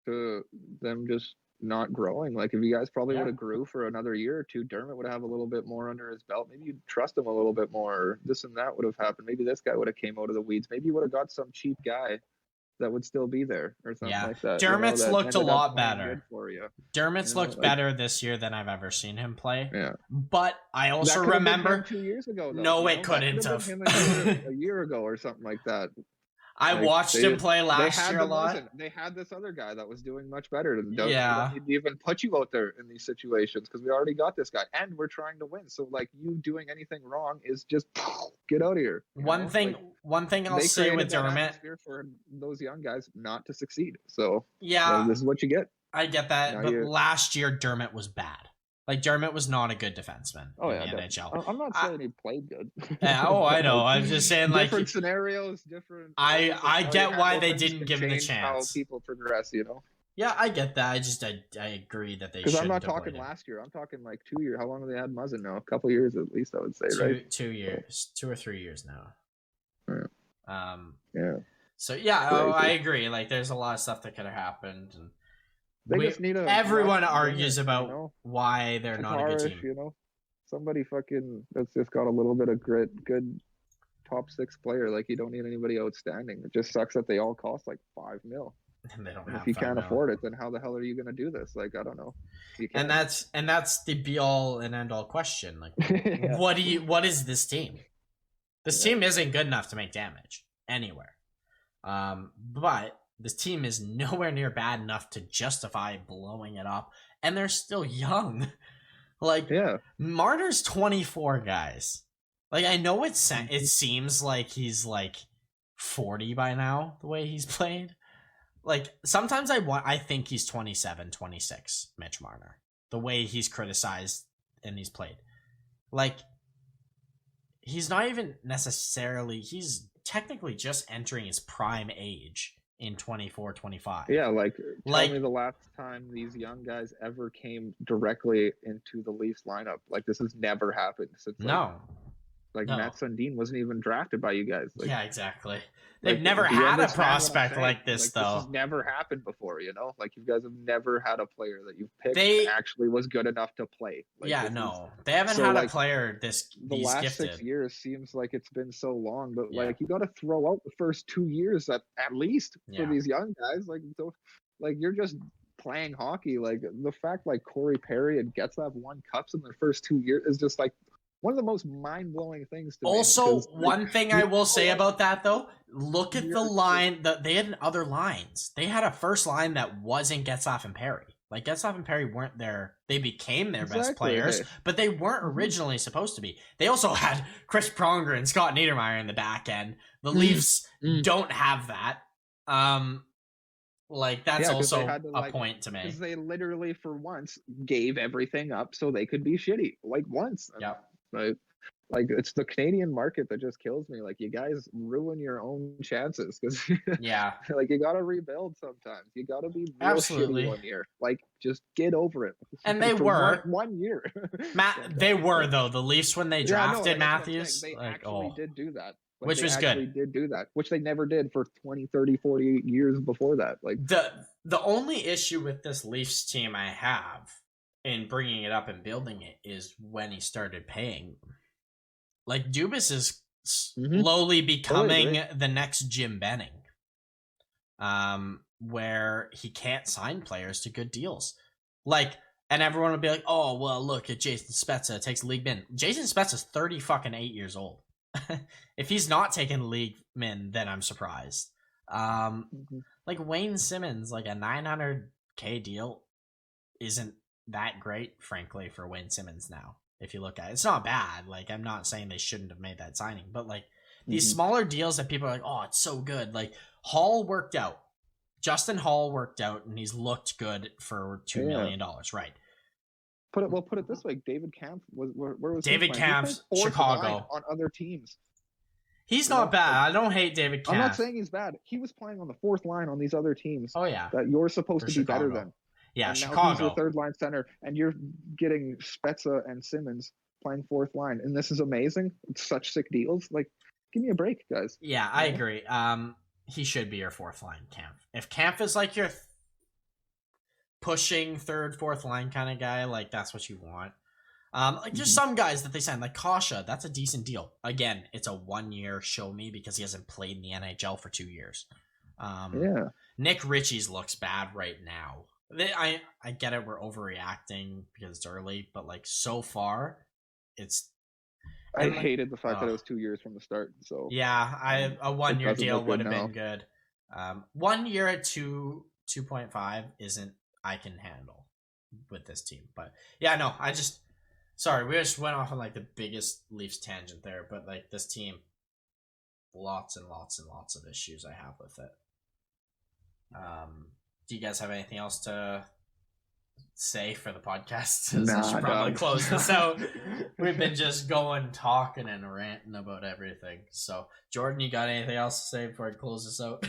to them just not growing. Like, if you guys probably would have grew for another year or two, Dermott would have a little bit more under his belt. Maybe you'd trust him a little bit more. Or this and that would have happened. Maybe this guy would have came out of the weeds. Maybe you would have got some cheap guy that would still be there or something like that.
Dermott's looked a lot better.
For you.
Dermott's looked better this year than I've ever seen him play.
Yeah.
But I also remember
2 years ago. Though,
no, it couldn't have.
A year ago or something like that.
I watched him play last year a lot.
They had this other guy that was doing much better. We don't need to even put you out there in these situations because we already got this guy and we're trying to win. So, like, you doing anything wrong is just get out of here.
One thing I'll say with Dermott
for those young guys not to succeed. So this is what you get.
I get that, but last year Dermott was bad. Like, Dermott was not a good defenseman in the NHL.
I'm not saying he played good.
I know. I'm just saying, like,
different scenarios, different.
I get why they didn't give him the chance.
How people progress, you know.
Yeah, I get that. I agree that they should.
Because I'm not talking last year. I'm talking like 2 years. How long have they had Muzzin now? A couple years at least, I would say, right?
2 years, 2 or 3 years now.
Yeah.
So I agree. Like, there's a lot of stuff that could have happened, and
just need
everyone argues about why they're not a good team.
You know, somebody fucking that's just got a little bit of grit, good top 6 player. Like, you don't need anybody outstanding. It just sucks that they all cost like $5 million.
And they don't have.
If you can't afford it, then how the hell are you going to do this? Like, I don't know.
And that's the be all and end all question. Like, what is this team? This team isn't good enough to make damage anywhere. But this team is nowhere near bad enough to justify blowing it up, and they're still young. Like, Marner's 24, guys. Like, I know it seems like he's like 40 by now, the way he's played. Like, sometimes I think he's 27, 26, Mitch Marner, the way he's criticized and he's played. Like, he's not even necessarily, he's technically just entering his prime age in 24, 25.
Yeah, like, tell me the last time these young guys ever came directly into the Leafs lineup. Like, this has never happened since. Matt Sundin wasn't even drafted by you guys. Like,
yeah, exactly. They've never had a prospect like this, though.
This has never happened before, you know? Like, you guys have never had a player that you've picked that actually was good enough to play. Like,
they haven't had a player this
the last
gifted.
6 years seems like it's been so long, but like, you got to throw out the first 2 years at least for these young guys. Like, you're just playing hockey. Like, the fact like Corey Perry and Getzlaf won cups in their first 2 years is just like one of the most mind-blowing things to me.
Also, one thing I will say about that, though, look at the line. They had other lines. They had a first line that wasn't Getzlaf and Perry. Like, Getzlaf and Perry weren't there. They became their best players, but they weren't originally supposed to be. They also had Chris Pronger and Scott Niedermayer in the back end. The Leafs don't have that. Like, that's also a point to make.
Because they literally, for once, gave everything up so they could be shitty. Like, once.
Yeah.
Like, it's the Canadian market that just kills me. Like, you guys ruin your own chances. Because,
yeah.
Like, you got to rebuild sometimes. You got to be real shitty 1 year. Like, just get over it.
And they were.
One year.
They were, though. The Leafs, when they drafted Matthews.
They actually did do that.
Which was good.
Did do that, which they never did for 20, 30, 40 years before that. Like,
the only issue with this Leafs team I have in bringing it up and building it is when he started paying. Like, Dubas is slowly becoming the next Jim Benning, where he can't sign players to good deals. Like, and everyone would be like, "Oh, well, look at Jason Spezza, takes league min." Jason Spezza's 38 years old. If he's not taking league min, then I'm surprised. Like, Wayne Simmons, like a $900K deal isn't that great, frankly, for Wayne Simmons now. If you look at it, it's not bad. Like, I'm not saying they shouldn't have made that signing, but like these smaller deals that people are like, "Oh, it's so good." Like, Hall worked out. Justin Hall worked out, and he's looked good for $2 million, right?
Put it this way: David Kampf where was
David Kampf, Chicago,
on other teams.
He's not bad. I don't hate David Kampf.
I'm not saying he's bad. He was playing on the fourth line on these other teams.
Oh yeah,
that you're supposed to be better than.
Yeah,
and
Chicago.
Now he's your third line center, and you're getting Spezza and Simmons playing fourth line, and this is amazing. It's such sick deals. Like, give me a break, guys.
Yeah, I agree. He should be your fourth line, Kampf. If Kampf is like your pushing third, fourth line kind of guy, like, that's what you want. Like, there's some guys that they sign, like Kasha. That's a decent deal. Again, it's a 1 year show me because he hasn't played in the NHL for 2 years. Nick Ritchie's looks bad right now. I get it. We're overreacting because it's early, but like, so far, it's.
I hated the fact that it was 2 years from the start. So
yeah, a 1 year deal would have been good. 1 year at 2.5 isn't I can handle with this team, but yeah, no, sorry, we just went off on like the biggest Leafs tangent there, but like, this team, lots and lots and lots of issues I have with it. Do you guys have anything else to say for the podcast? I should probably close this out. We've been just talking and ranting about everything. So, Jordan, you got anything else to say before I close this out?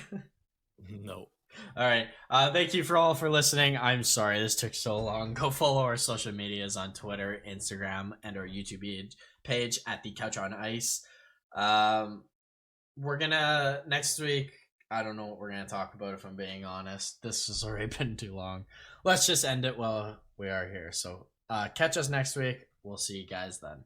No.
All right. Thank you all for listening. I'm sorry this took so long. Go follow our social medias on Twitter, Instagram, and our YouTube page at The Couch on Ice. We're gonna next week. I don't know what we're gonna talk about, if I'm being honest. This has already been too long. Let's just end it while we are here. So catch us next week. We'll see you guys then.